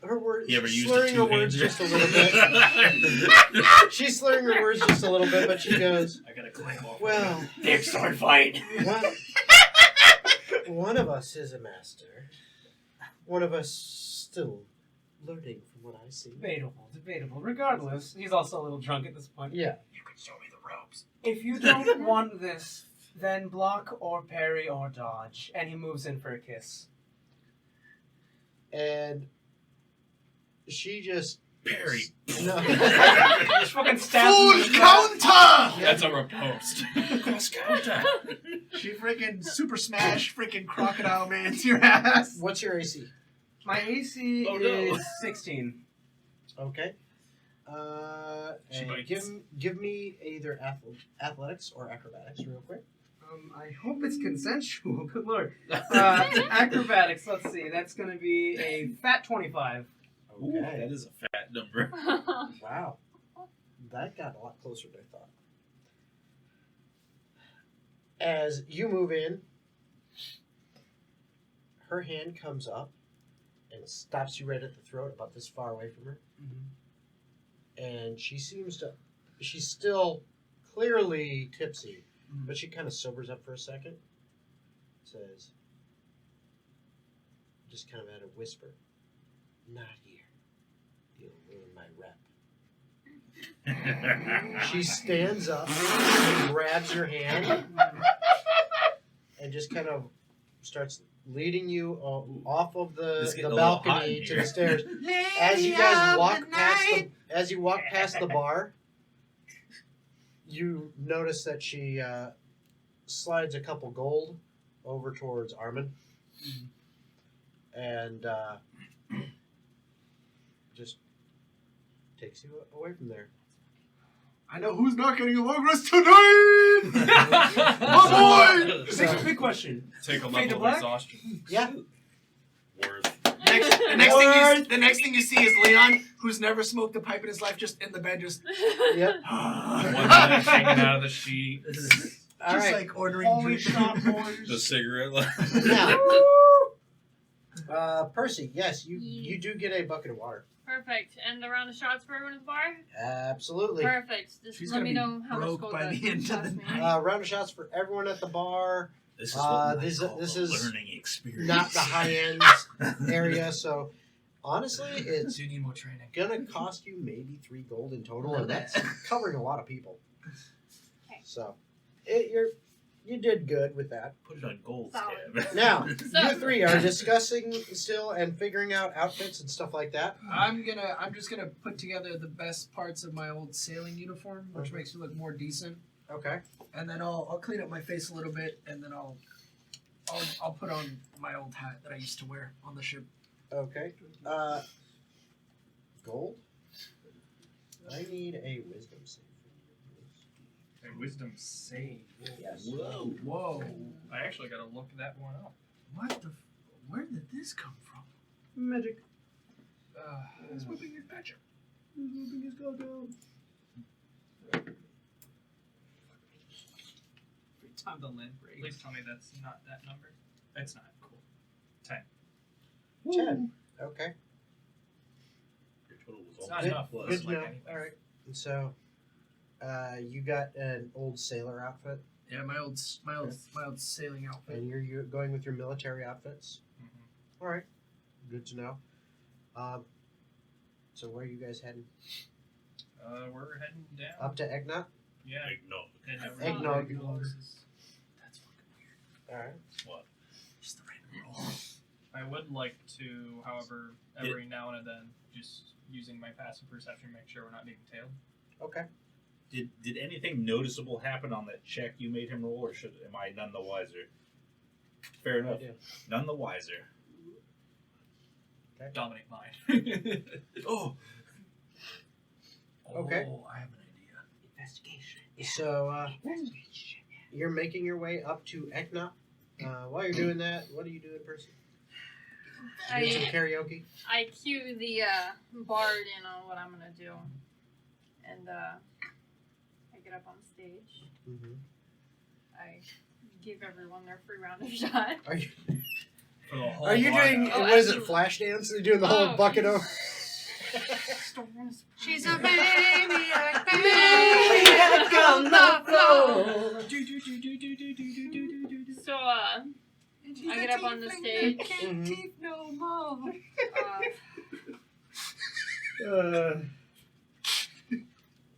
her words You ever used slurring a her words two-hander? just a little bit. She's slurring her words just a little bit, but she goes, I gotta claim off. "Well, Big sword fight. one of us is a master. One of us still learning from what I see." Debatable. Regardless, he's also a little drunk at this point. Yeah. You can show me the ropes. If you don't want this, then block or parry or dodge. And he moves in for a kiss. And she just Perry. no. Just fucking stabs Full him in the counter! That's a riposte. Cross counter. She freaking super smash freaking crocodile man to your ass. What's your AC? My AC Oh, no. is 16. Okay. She And bites. give me either athletics or acrobatics real quick. I hope it's consensual. Good lord. Acrobatics, let's see. That's going to be a fat 25. Ooh, that is a fat number. Wow. That got a lot closer than I thought. As you move in, her hand comes up and stops you right at the throat, about this far away from her. And she's still clearly tipsy, but she kind of sobers up for a second. Says, just kind of at a whisper, "Not here. You'll ruin my rep." She stands up and grabs your hand and just kind of starts leading you off of It's the getting a little hot balcony in to here. the stairs. As you guys walk past the bar, you notice that she slides a couple gold over towards Armin, and just takes you away from there. I know who's not getting along with us tonight! My boy! So- Big question. Take a Fade to level of black? exhaustion. Yeah. Worth. The next thing you see is Leon, who's never smoked a pipe in his life, just in the bed, just Yep. One leg hanging out of the sheet. All just right. like ordering Holy drink. shot, boys. The cigarette. Now, Percy, yes, you do get a bucket of water. Perfect. And the round of shots for everyone at the bar? Absolutely. Perfect. Just She's let gonna me be know how much broke gold by that the end of cost the me. night. Round of shots for everyone at the bar. This is what This I call is a learning experience. Not the high end area, so honestly, it's Do you need more training? gonna cost you maybe 3 gold in total, and that's covering a lot of people. Okay. So, You did good with that. Put it on gold Solid. tab. Now, So- you three are discussing still and figuring out outfits and stuff like that. I'm just gonna put together the best parts of my old sailing uniform, which makes me look more decent, Okay. and then I'll clean up my face a little bit, and then I'll put on my old hat that I used to wear on the ship. Okay. Gold? I need a wisdom save. A wisdom save. Yes. Whoa. Whoa! I actually got to look that one up. What the? Where did this come from? Magic. He's whipping his badger. Every time the lid Please breaks. tell me that's not that number. It's not. Cool. 10. 10. Okay. Your total was It's almost not Good- enough. good Plus, to like know. anything. All right. So, you got an old sailor outfit, Yeah, my old sailing outfit. and you're going with your military outfits. Mhm. All right. Good to know. So where are you guys heading? We're heading down. Up to Egnot? Yeah. Eggnog. Heading over Eggnog. to the places. That's fucking weird. All right. What? Just the random roll. I would like to, however, every now and then, just using my passive perception, make sure we're not being tailed. Okay. Did anything noticeable happen on that check you made him roll, or am I none the wiser? Fair enough. Yeah. None the wiser. Dominate mine. Oh. Okay. Oh, I have an idea. Investigation. So, you're making your way up to Egnot. While you're doing that, what do you do in person? Doing some karaoke? I cue the bard in on what I'm gonna do, and I get up on stage. Mm-hmm. I give everyone their free round of shot. Are you For the whole are you doing Oh, what is it? absolutely. Flash dance? You're doing the whole Oh. bucket over. She's a maniac, maniac on the floor. So I get up on the stage. Mhm. Keep no more.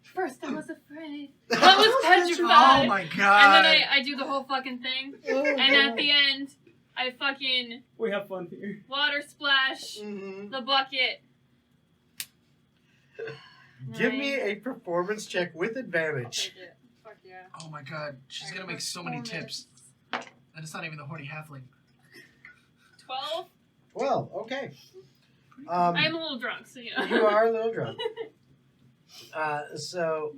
First I was afraid. That I was petrified. Oh my And god. then I do the whole fucking thing. And at the end, I fucking We have fun here. water splash Mhm. the bucket. Give me a performance check with I'll advantage. take it. Fuck yeah. Oh my god. She's gonna make so many tips. And it's not even the horny halfling. 12? 12. Okay. I'm a little drunk, so you know. You are a little drunk. So,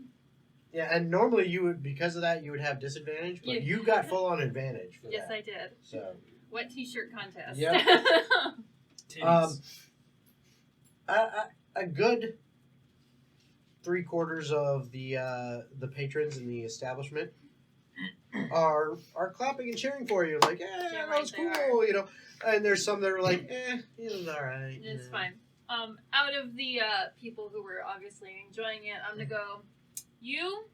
yeah, and normally you would, because of that, you would have disadvantage, but Yeah. you got full on advantage for Yes, that. I did. So, Wet t-shirt contest. Yep. Titties. a good 3/4 of the patrons in the establishment are clapping and cheering for you, like, Yeah, that right, was they cool, you know. And there's some that are like, it was all right. It's yeah. fine. Out of the people who were obviously enjoying it, I'm gonna go you,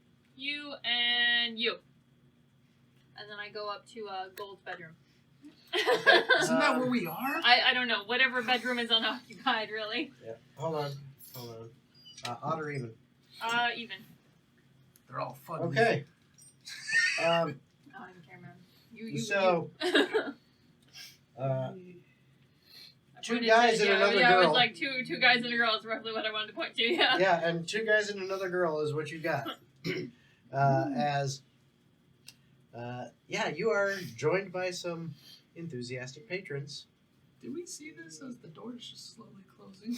and you. And then I go up to Gold's bedroom. Isn't that where we are? I don't know. Whatever bedroom is unoccupied, really. Yeah. Hold on. Odd or even? Even. They're all fun. Okay. Oh, in camera. You. So, you. uh, I two pointed guys to- and yeah, another yeah, it girl. was like two guys and a girl is roughly what I wanted to point to. Yeah. yeah, and 2 guys and another girl is what you got. You are joined by some enthusiastic patrons. Did we see this as the door's just slowly closing?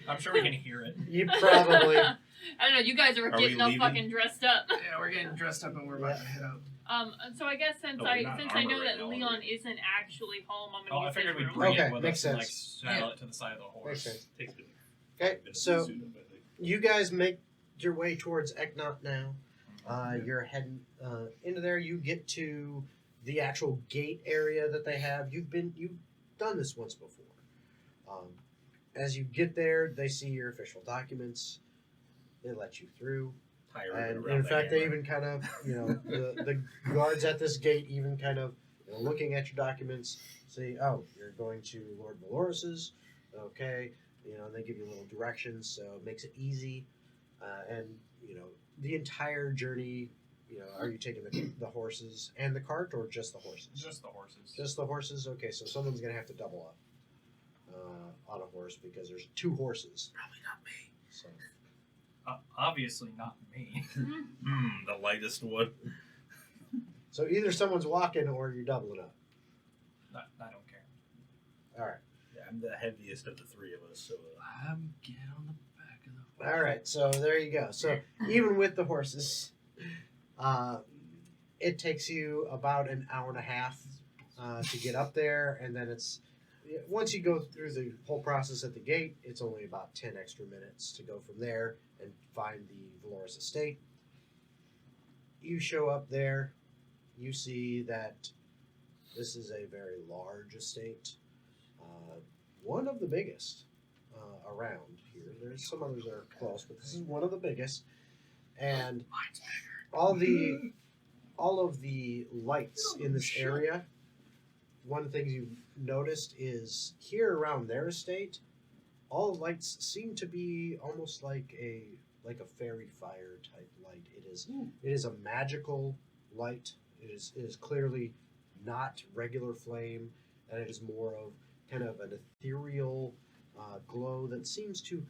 I'm sure we can hear it. You probably. I don't know. You guys are Are we getting all leaving? fucking dressed up. Yeah, we're getting dressed up and we're about to head out. So I guess since Oh, we're not in I know armor that right now, Leon are we? isn't actually home, I'm Oh, gonna I use figured his we'd room. bring Okay, it with makes us and sense. saddle it to the side of the horse. Makes sense. Takes me Okay, a so suit up, I think. you guys make your way towards Egnot now. You're heading into there. You get to the actual gate area that they have. You've done this once before. As you get there, they see your official documents. They let you through. Tie a ribbon And around in the fact, they hammer. even kind of, the guards at this gate even kind of, looking at your documents, say, oh, you're going to Lord Valoris's. Okay. They give you little directions, so it makes it easy. And, the entire journey are you taking the horses and the cart, or just the horses? Just the horses. Just the horses? Okay, so someone's going to have to double up on a horse because there's 2 horses. Probably not me. So. Obviously not me. The lightest one. So either someone's walking or you're doubling up. I don't care. All right. Yeah, I'm the heaviest of the 3 of us, so. Get on the back of the horse. All right, so there you go. So even with the horses, it takes you about an hour and a half to get up there, and then once you go through the whole process at the gate, it's only about 10 extra minutes to go from there and find the Valoris estate. You show up there, you see that this is a very large estate, one of the biggest around here. There's some others that are close, but this is one of the biggest. And all of the lights in this area, one of the things you've noticed is here around their estate, all the lights seem to be almost like a fairy fire type light. It is a magical light. It is clearly not regular flame, and it is more of kind of an ethereal glow that seems to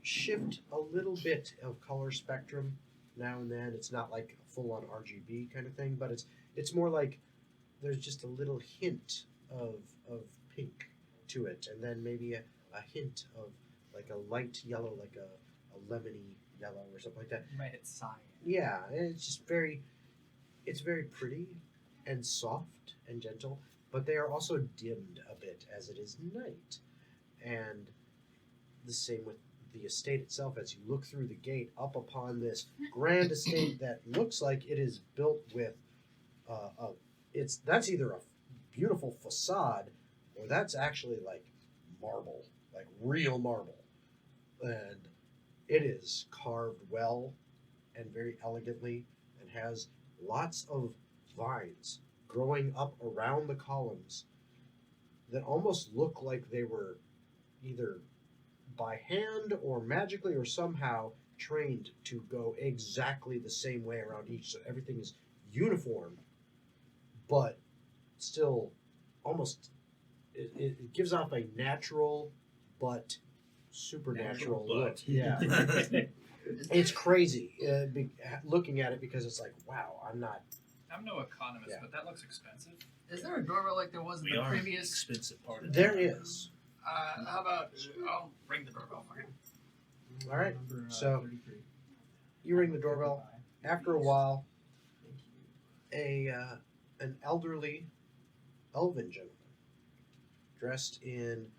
shift a little bit of color spectrum now and then. It's not like a full-on RGB kind of thing, but it's more like there's just a little hint of pink to it, and then maybe a hint of like a light yellow, like a lemony yellow or something like that. You might hit cyan. Yeah, and it's very pretty and soft and gentle, but they are also dimmed a bit as it is night. And the same with the estate itself. As you look through the gate up upon this grand estate that looks like it is built with that's either a beautiful facade or that's actually like marble, like real marble, and it is carved well and very elegantly and has lots of vines growing up around the columns that almost look like they were either by hand or magically or somehow trained to go exactly the same way around each. So everything is uniform, but still almost it gives off a natural but supernatural look. Yeah. It's crazy looking at it because it's like, wow, I'm no economist, Yeah. but that looks expensive. Is there a doorbell like there was in We the are previous? expensive part of There town. is. How about I'll ring the doorbell for him. All right. Number, So 33. you ring the doorbell. After a while, an elderly elven gentleman dressed in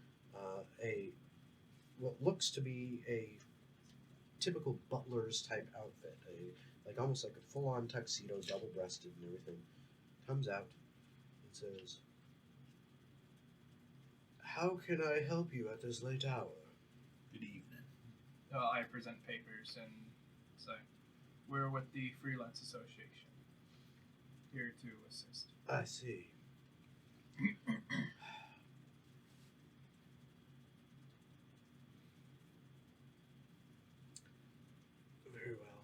what looks to be a typical butler's type outfit, almost like a full-on tuxedo, double-breasted and everything, comes out and says, "How can I help you at this late hour?" Good evening. I present papers and say, we're with the Freelance Association, here to assist. I see. Very well.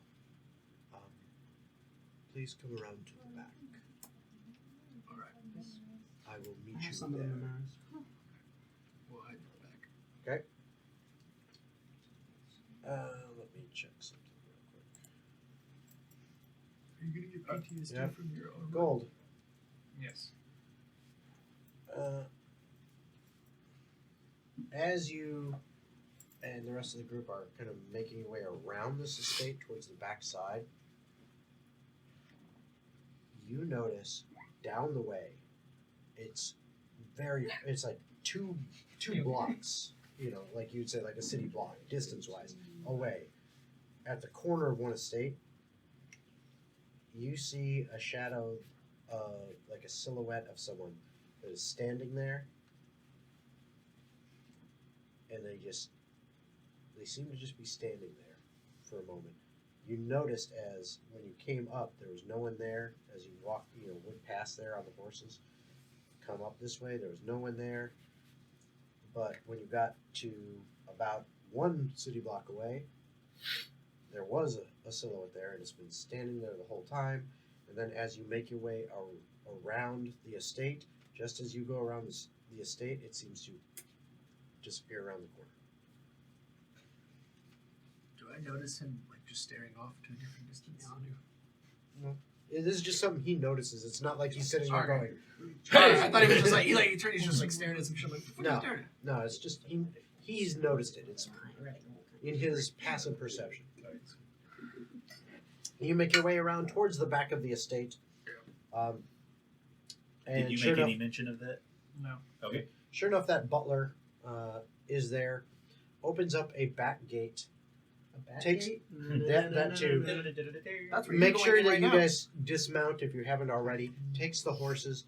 Please come around to the back. All right. I will meet I you have some of them in there. ours. We'll hide in the back. Let me check something real quick. Are you gonna get PTSD yeah. from your own? Gold. Yes. As you and the rest of the group are kind of making your way around this estate towards the back side, you notice down the way, it's like two blocks, like you'd say like a city block, distance-wise, away. At the corner of one estate, you see a shadow like a silhouette of someone that is standing there, and they seem to just be standing there for a moment. You noticed as when you came up, there was no one there. As you walked, went past there on the horses, come up this way, there was no one there. But when you got to about one city block away, there was a silhouette there, and it's been standing there the whole time. And then as you make your way around the estate, just as you go around the estate, it seems to disappear around the corner. Do I notice him like just staring off to a different distance? This is just something he notices. It's not like he's sitting there Okay. going, I thought he was just like he turned. He's just like staring at some shit. Like, what are you staring at? no, it's just he's noticed it. It's in his passive perception. You make your way around towards the back of the estate. And Did you sure make enough, any mention of that? No. Okay. Sure enough, that butler is there, opens up a back gate, takes that too. That's where Make you're sure going that right you now. guys dismount if you haven't already. Takes the horses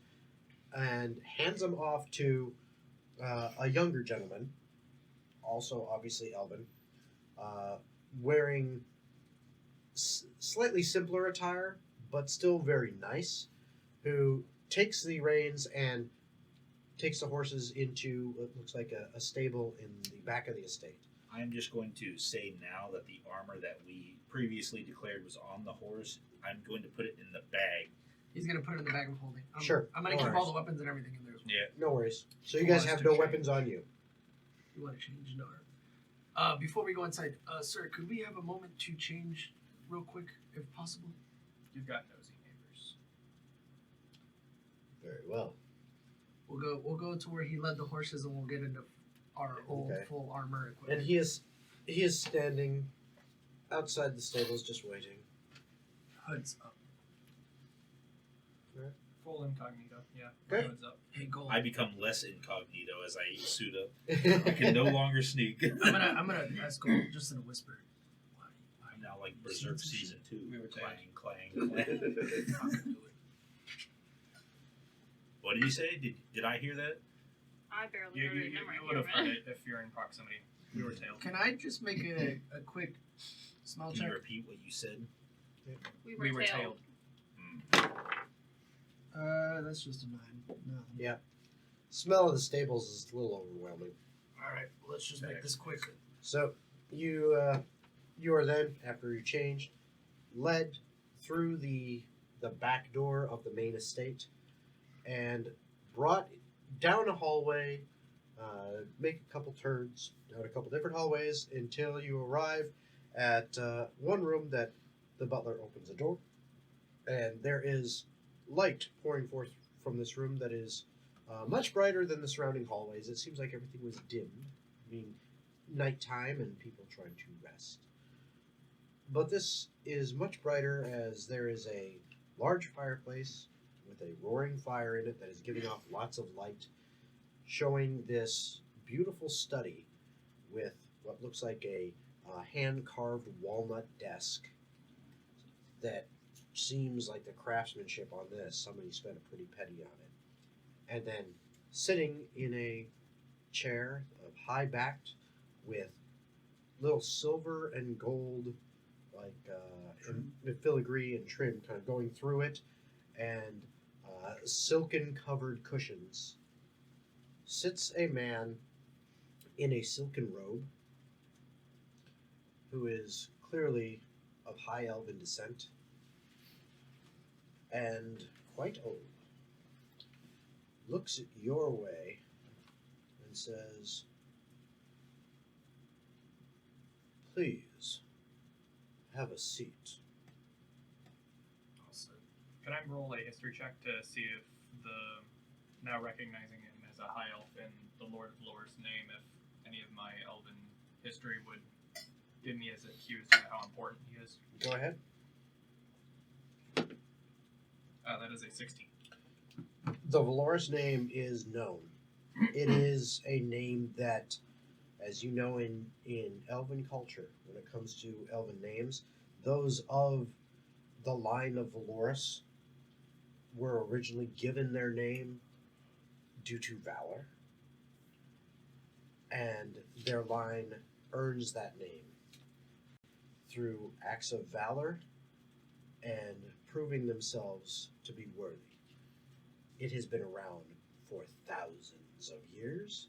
and hands them off to a younger gentleman, also obviously Elven, wearing slightly simpler attire, but still very nice, who takes the reins and takes the horses into what looks like a stable in the back of the estate. I'm just going to say now that the armor that we previously declared was on the horse, I'm going to put it in the bag. He's gonna put it in the bag of holding. Sure, I'm gonna no keep worries. all the weapons and everything in there as well. Yeah. No worries. So you guys have no weapons on you. You want to change? No. Before we go inside, sir, could we have a moment to change real quick, if possible? You've got nosy neighbors. Very well. We'll go to where he led the horses, and we'll get into our old Okay. full armor equipment. And he is standing outside the stables just waiting. Hoods up. Full incognito. Yeah. Okay. Hood's up. Hey, gold. I become less incognito as I suit up. I can no longer sneak. I'm gonna ask gold just in a whisper. I'm now like Berserk Season 2. We were Clang, clang, clang. Fucking do it. What did you say? Did I hear that? I barely You heard it. I'm right would have here, heard man. it if you're in proximity. We were tailed. Can I just make a quick smell Can check? you repeat what you said? We were tailed. tailed. That's just a 9. No. Yeah. Smell of the stables is a little overwhelming. All right, let's just make this quick. So you are then, after you changed, led through the back door of the main estate and brought down a hallway, make a couple turns down a couple different hallways until you arrive at one room that the butler opens a door, and there is light pouring forth from this room that is much brighter than the surrounding hallways. It seems like everything was dimmed, being nighttime and people trying to rest. But this is much brighter as there is a large fireplace with a roaring fire in it that is giving off lots of light, showing this beautiful study with what looks like a hand-carved walnut desk that seems like the craftsmanship on this, somebody spent a pretty penny on it. And then sitting in a chair of high-backed with little silver and gold, like filigree and trim kind of going through it, and silken covered cushions, sits a man in a silken robe who is clearly of high elven descent and quite old. Looks your way and says, "Please have a seat." Also, can I roll a history check to see if now recognizing him as a high elf in the Lord of Lords name, if any of my elven history would give me as a cue as to how important he is? Go ahead. That is a 16. The Valoris name is known. It is a name that, as you know, in elven culture, when it comes to elven names, those of the line of Valoris were originally given their name due to valor, and their line earns that name through acts of valor and proving themselves to be worthy. It has been around for thousands of years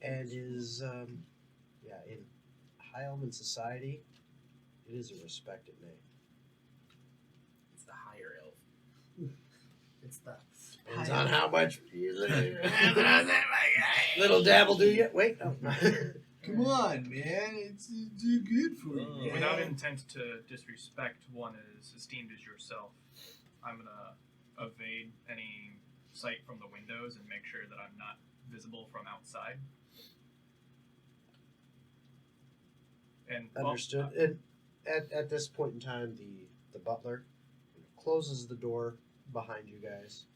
and is, in High Elven society, it is a respected name. It's the higher elf. It's the Depends on how much little dabble do you? Wait, no. Come on, man. It's good for you. Man. Without intent to disrespect one as esteemed as yourself, I'm gonna evade any sight from the windows and make sure that I'm not visible from outside. And Understood. And at this point in time, the butler closes the door behind you guys.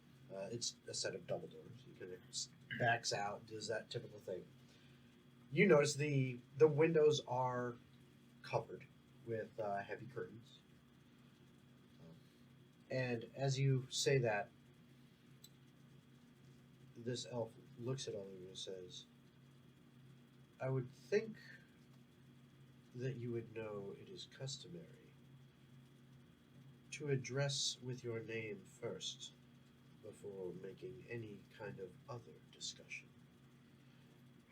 It's a set of double doors. He kind of backs out, does that typical thing. You notice the windows are covered with heavy curtains. And as you say that, this elf looks at all of you and says, I would think that you would know it is customary to address with your name first before making any kind of other discussion.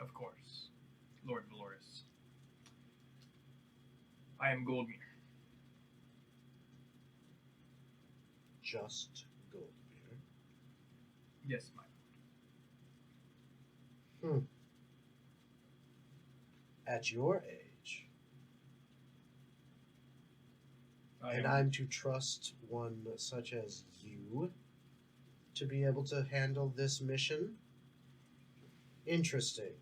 of course, Lord Valoris. I am Goldmere. Just Goldmere. Yes, my At your age, I and am- I'm to trust one such as you to be able to handle this mission? Interesting.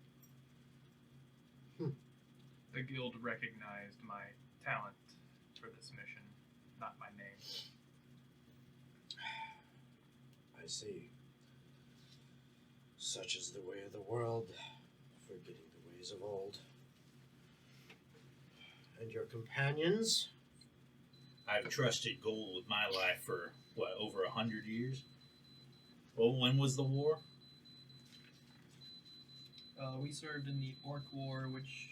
The guild recognized my talent for this mission, not my name. I see. Such is the way of the world, forgetting the ways of old. And your companions? I've trusted gold with my life for, over 100 years? Well, when was the war? We served in the Orc War, which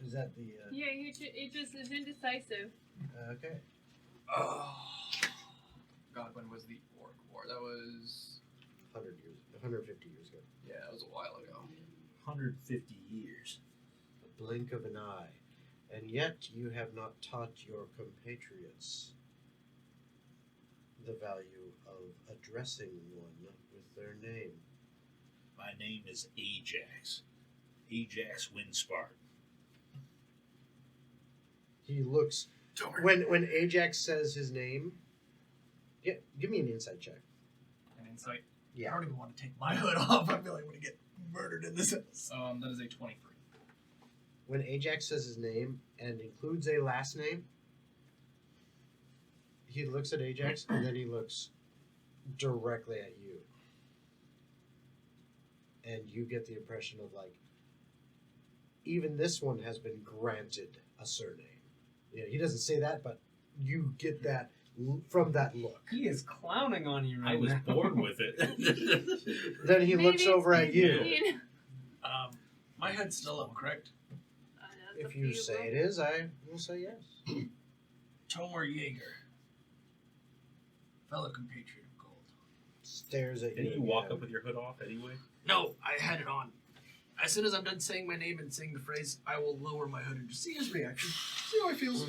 Is that the... Yeah, it just is indecisive. Okay. oh god, when was the Orc War? That was 150 years ago. yeah, that was a while ago. 150 years. A blink of an eye. And yet you have not taught your compatriots the value of addressing one with their name. My name is Ajax. Ajax Windspark. He looks... When Ajax says his name... give me an insight check. An insight. I don't even want to take my hood off. I feel like I'm going to get murdered in this house. That is a 23. When Ajax says his name and includes a last name, he looks at Ajax and then he looks directly at you. And you get the impression of, like, even this one has been granted a surname. You know, he doesn't say that, but you get that from that look. He is clowning on you right I was now. born with it. Then he looks Maybe over it's at you. mean. My head's still up, correct? That's up If to you say bro. it is, I will say yes. Tomer Jaeger. Fellow compatriot of gold. Stares at you. Didn't you walk again. up with your hood off anyway? No, I had it on. As soon as I'm done saying my name and saying the phrase, I will lower my hood and just see his reaction. See how he feels.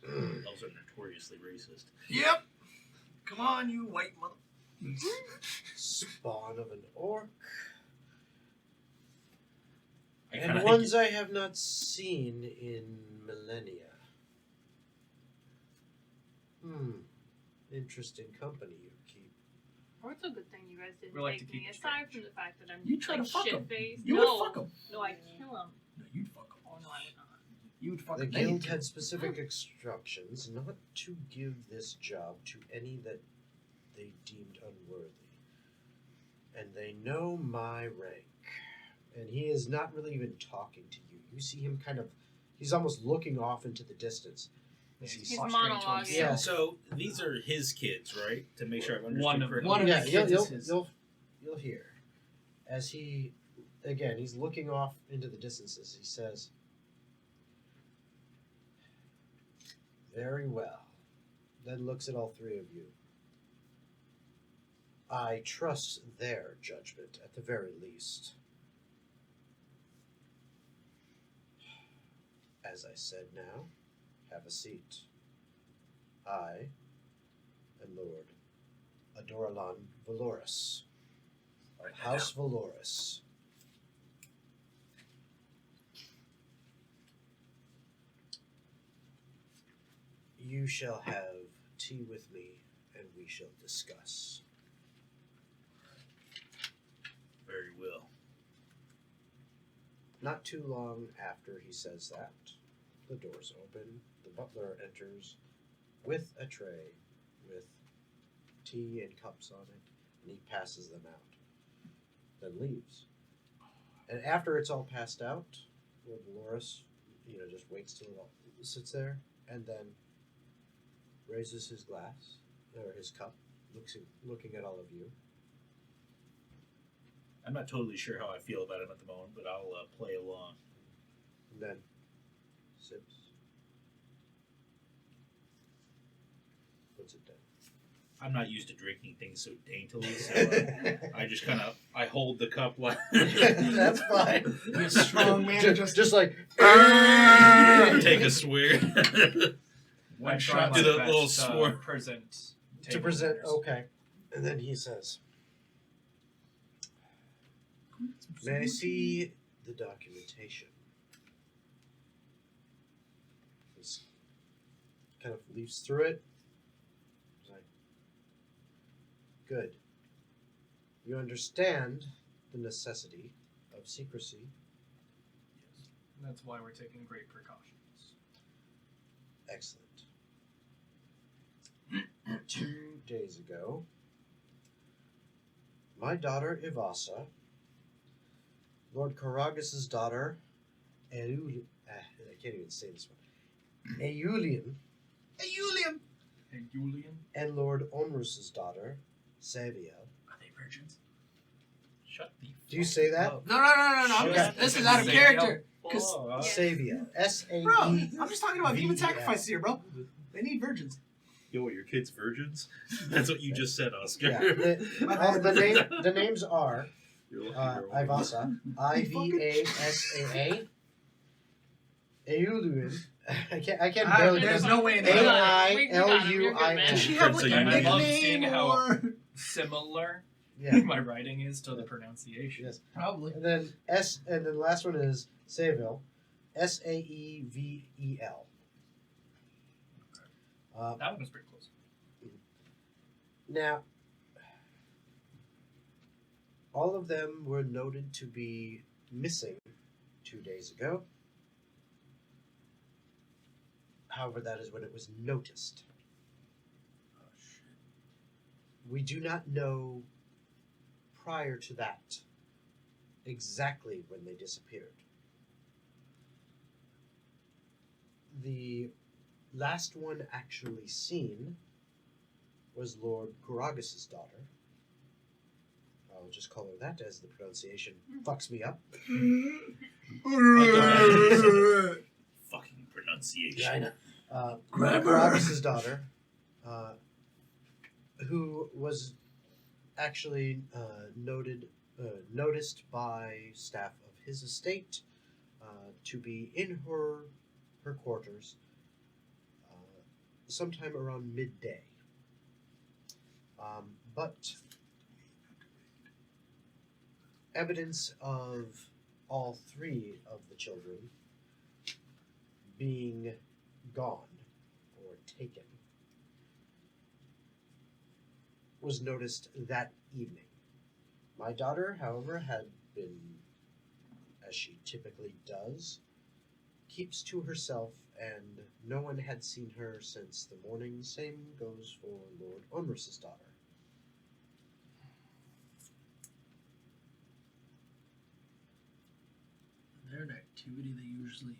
Those are notoriously racist. Yep. Come on, you white mother. Spawn of an orc. I And kinda ones I have not seen in millennia. Interesting company you keep. Well, it's a good thing you guys didn't We like take to keep me. it Aside strange. from the fact that I'm You try like to fuck 'em. shit-faced. You no, would fuck him. no, I kill him. No, you'd fuck him. Oh no, I would not. You would fuck The him. guild had specific instructions not to give this job to any that they deemed unworthy. And they know my rank. And he is not really even talking to you. You see him kind of, he's almost looking off into the distance. As He's He's Prostrate to monologuing. himself. Yeah. So these are his kids, right? To make sure I've understood One of them. correctly. One of yeah, the kids is his. you'll hear. As he, again, he's looking off into the distances. He says, very well. Then looks at all three of you. I trust their judgment at the very least. As I said now, have a seat. I am Lord Adoralan Valoris, of House Valoris. You shall have tea with me, and we shall discuss. Very well. Not too long after he says that, the doors open, the butler enters with a tray with tea and cups on it, and he passes them out, then leaves. And after it's all passed out, Lord Valoris, just waits till it all sits there, and then raises his glass, or his cup, looking at all of you. I'm not totally sure how I feel about him at the moment, but I'll play along. And then sips. Puts it down. I'm not used to drinking things so daintily, so I just kind of hold the cup like That's fine. You're a strong man. Just like take a swear. I'm shot trying my to the best little to sword. present to table present. manners. Okay, and then he says, "May I see the documentation?" He kind of leafs through it. He's like, "Good. You understand the necessity of secrecy." Yes. And that's why we're taking great precautions. Excellent. 2 days ago, my daughter Ivasa, Lord Karagas' daughter, I can't even say this one, Eulian, And Julian? and Lord Onrus's daughter, Savia. Are they virgins? Shut the. Do you say that? up. No. Shut This up. is out of character. Oh, Savia. S-A-E. Bro, I'm just talking about human V-E-L. sacrifice here, bro. They need virgins. Yo, are your kids virgins? That's what you just said, Oscar. Yeah. The names are You're lucky girl. Ivasa, I-V-A-S-A-A, Euluin. I can't barely. There's no way in We hell. got him. We got him. You're good, A-I-L-U-I-N. man. Does she have like So a you I love seeing nickname how- or Similar Yeah. my writing is to the pronunciation. Yes. probably? And then the last one is Saville, S-A-E-V-E-L. That one was pretty close. Now, all of them were noted to be missing 2 days ago. However, that is when it was noticed. We do not know prior to that exactly when they disappeared. The last one actually seen was Lord Karagas' daughter. I'll just call her that, as the pronunciation fucks me up. Fucking pronunciation. Yeah, I know. Lord Grammar. Karagas' daughter, who was actually noticed by staff of his estate to be in her quarters sometime around midday. But evidence of all three of the children being gone or taken was noticed that evening. My daughter, however, had been, as she typically does, keeps to herself, and no one had seen her since the morning. Same goes for Lord Onrus's daughter. They're an activity they usually,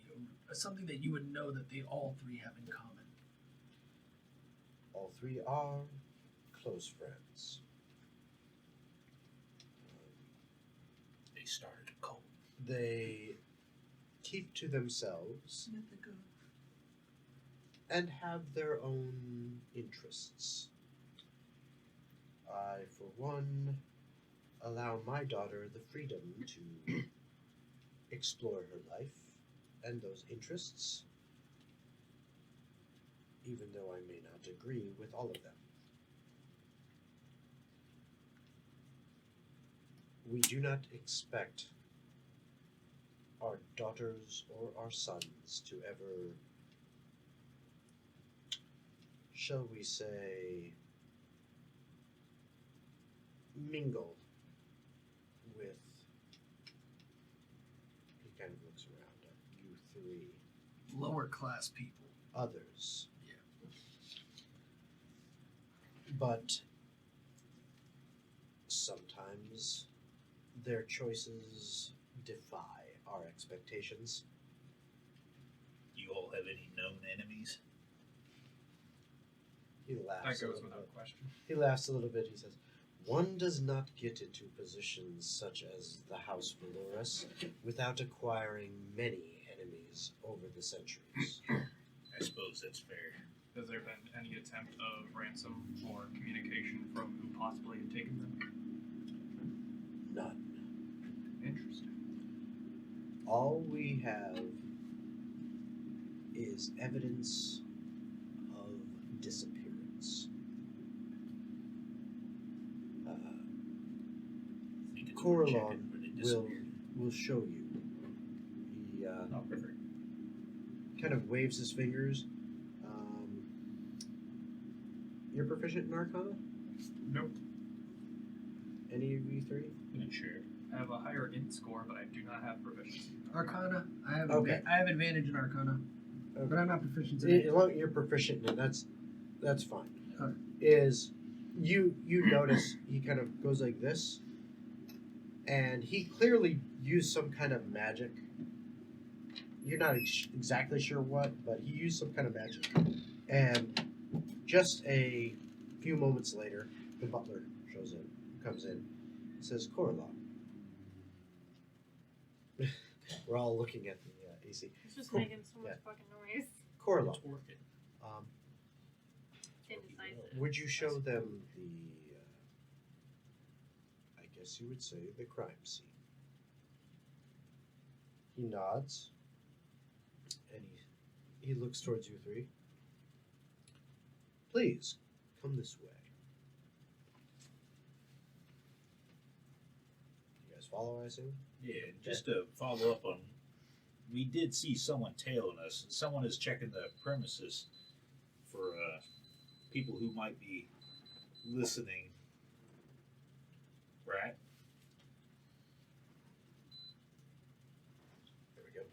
something that you would know that they all three have in common. All three are close friends. They started a cult. They keep to themselves and have their own interests. I, for one, allow my daughter the freedom to explore her life and those interests, even though I may not agree with all of them. We do not expect our daughters or our sons to ever, shall we say, mingle with, he kind of looks around at you three, Lower class people. others. Yeah. But sometimes their choices defy our expectations. Do you all have any known enemies? He laughs. That a goes little without bit. question. He laughs a little bit. He says, "One does not get into positions such as the House Valorous without acquiring many enemies over the centuries." I suppose that's fair. Has there been any attempt of ransom or communication from who possibly had taken them? None. Interesting. All we have is evidence of disappearance. I think it's Coralon worth checking where they disappeared. will show you. He Oh, perfect. kind of waves his fingers. You're proficient in Arcana? Nope. Any of you three? Sure. I have a higher int score, but I do not have proficiency. Arcana. I have Okay. I have advantage in Arcana, but I'm not proficient in As it. long as you're proficient in it, that's fine. Okay. Is you notice he kind of goes like this, and he clearly used some kind of magic. You're not exactly sure what, but he used some kind of magic. And just a few moments later, the butler comes in, says, "Coralon." We're all looking at the AC. It's just Cool. making so much Yeah. fucking noise. Coralon, It's working. It's indecisive. would you show them the, I guess you would say, the crime scene? He nods, and he looks towards you three. Please, come this way. You guys follow, I assume? Yeah, just to follow up on, we did see someone tailing us. Someone is checking the premises for people who might be listening. Right? There we go.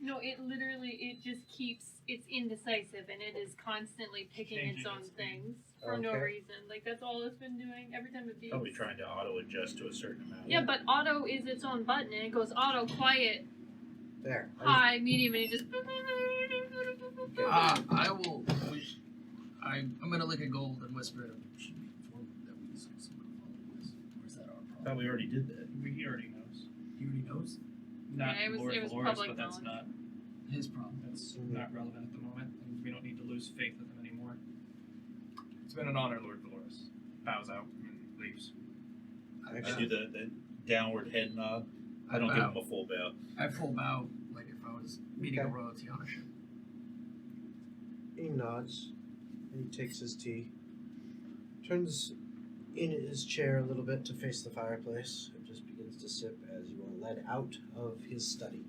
No, it just keeps, it's indecisive and it is constantly picking its Changing own its things for no Okay. reason. Like, that's all it's been doing every time it beeps. Probably trying to auto adjust to a certain amount. Yeah, but auto is its own button and it goes auto, quiet, There. high, medium, and it just. I will. I'm gonna lick a gold and whisper it. Should we inform them that we saw someone follow this? Or is that our I thought problem? we already did that. He already knows. He already knows. Not Yeah, it was- Lord it was Valorous, public but that's knowledge. not His problem. that's Mhm. not relevant at the moment, and we don't need to lose faith in him anymore. It's been an honor, Lord Valorous. Bows out and leaves. I do the downward head nod. I don't give him a full bow. I full bow like if I was meeting a Okay. royalty on a ship. He nods, and he takes his tea, turns in his chair a little bit to face the fireplace, and just begins to sip as you are led out of his study.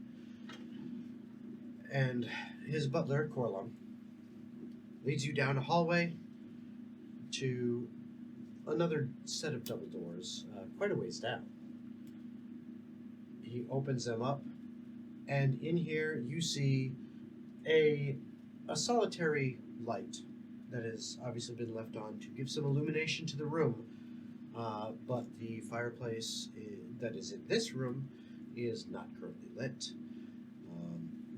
And his butler, Coralon, leads you down a hallway to another set of double doors, quite a ways down. He opens them up, and in here you see a solitary light that has obviously been left on to give some illumination to the room, but the fireplace that is in this room is not currently lit.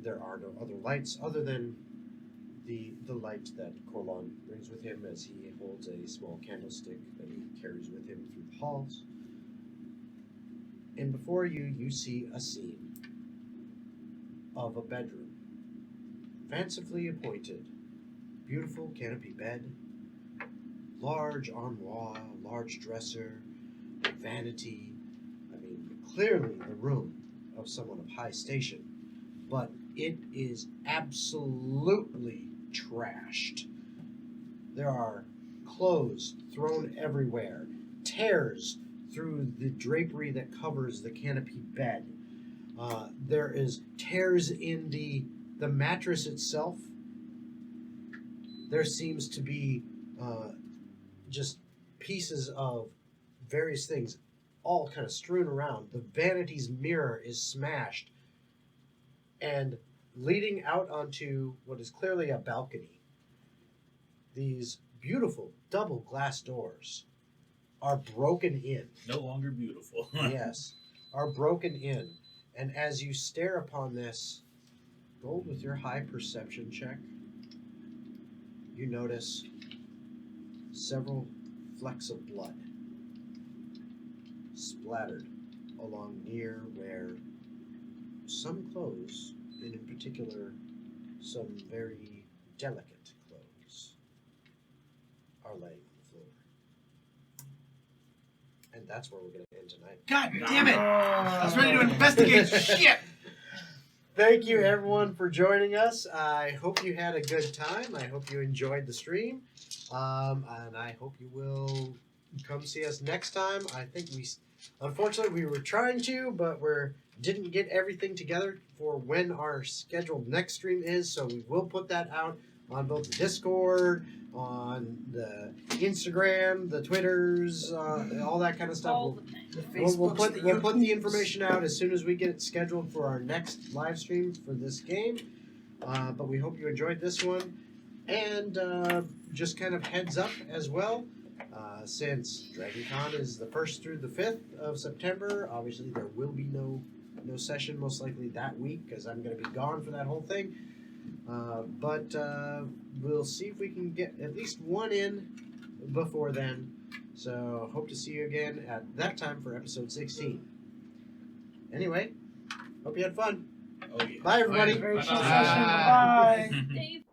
There are no other lights other than the light that Coralon brings with him as he holds a small candlestick that he carries with him through the halls. And before you, you see a scene of a bedroom, fancifully appointed, beautiful canopy bed, large armoire, large dresser, vanity. I mean, clearly the room of someone of high station. but it is absolutely trashed. There are clothes thrown everywhere, tears through the drapery that covers the canopy bed. There is tears in the mattress itself. There seems to be just pieces of various things all kind of strewn around. The vanity's mirror is smashed. And leading out onto what is clearly a balcony, these beautiful double glass doors are broken in. No longer beautiful. Yes, are broken in. And as you stare upon this, roll with your high perception check. You notice several flecks of blood splattered along near where some clothes, and in particular some very delicate clothes, are laying on the floor. And that's where we're going to end tonight. God damn it! I was ready to investigate shit! Thank you, everyone, for joining us. I hope you had a good time. I hope you enjoyed the stream. And I hope you will come see us next time. I think unfortunately, we were trying to, but didn't get everything together for when our scheduled next stream is. So we will put that out on both the Discord, on the Instagram, the Twitters, all that kind of stuff. All the things. We'll put the information out as soon as we get it scheduled for our next live stream for this game. But we hope you enjoyed this one. And just kind of heads up as well, since DragonCon is the 1st through the 5th of September, obviously there will be no session most likely that week because I'm going to be gone for that whole thing. But we'll see if we can get at least one in before then. So hope to see you again at that time for episode 16. Anyway, hope you had fun. Oh, yeah. Bye, everybody. Bye. Great session. Bye. Dave.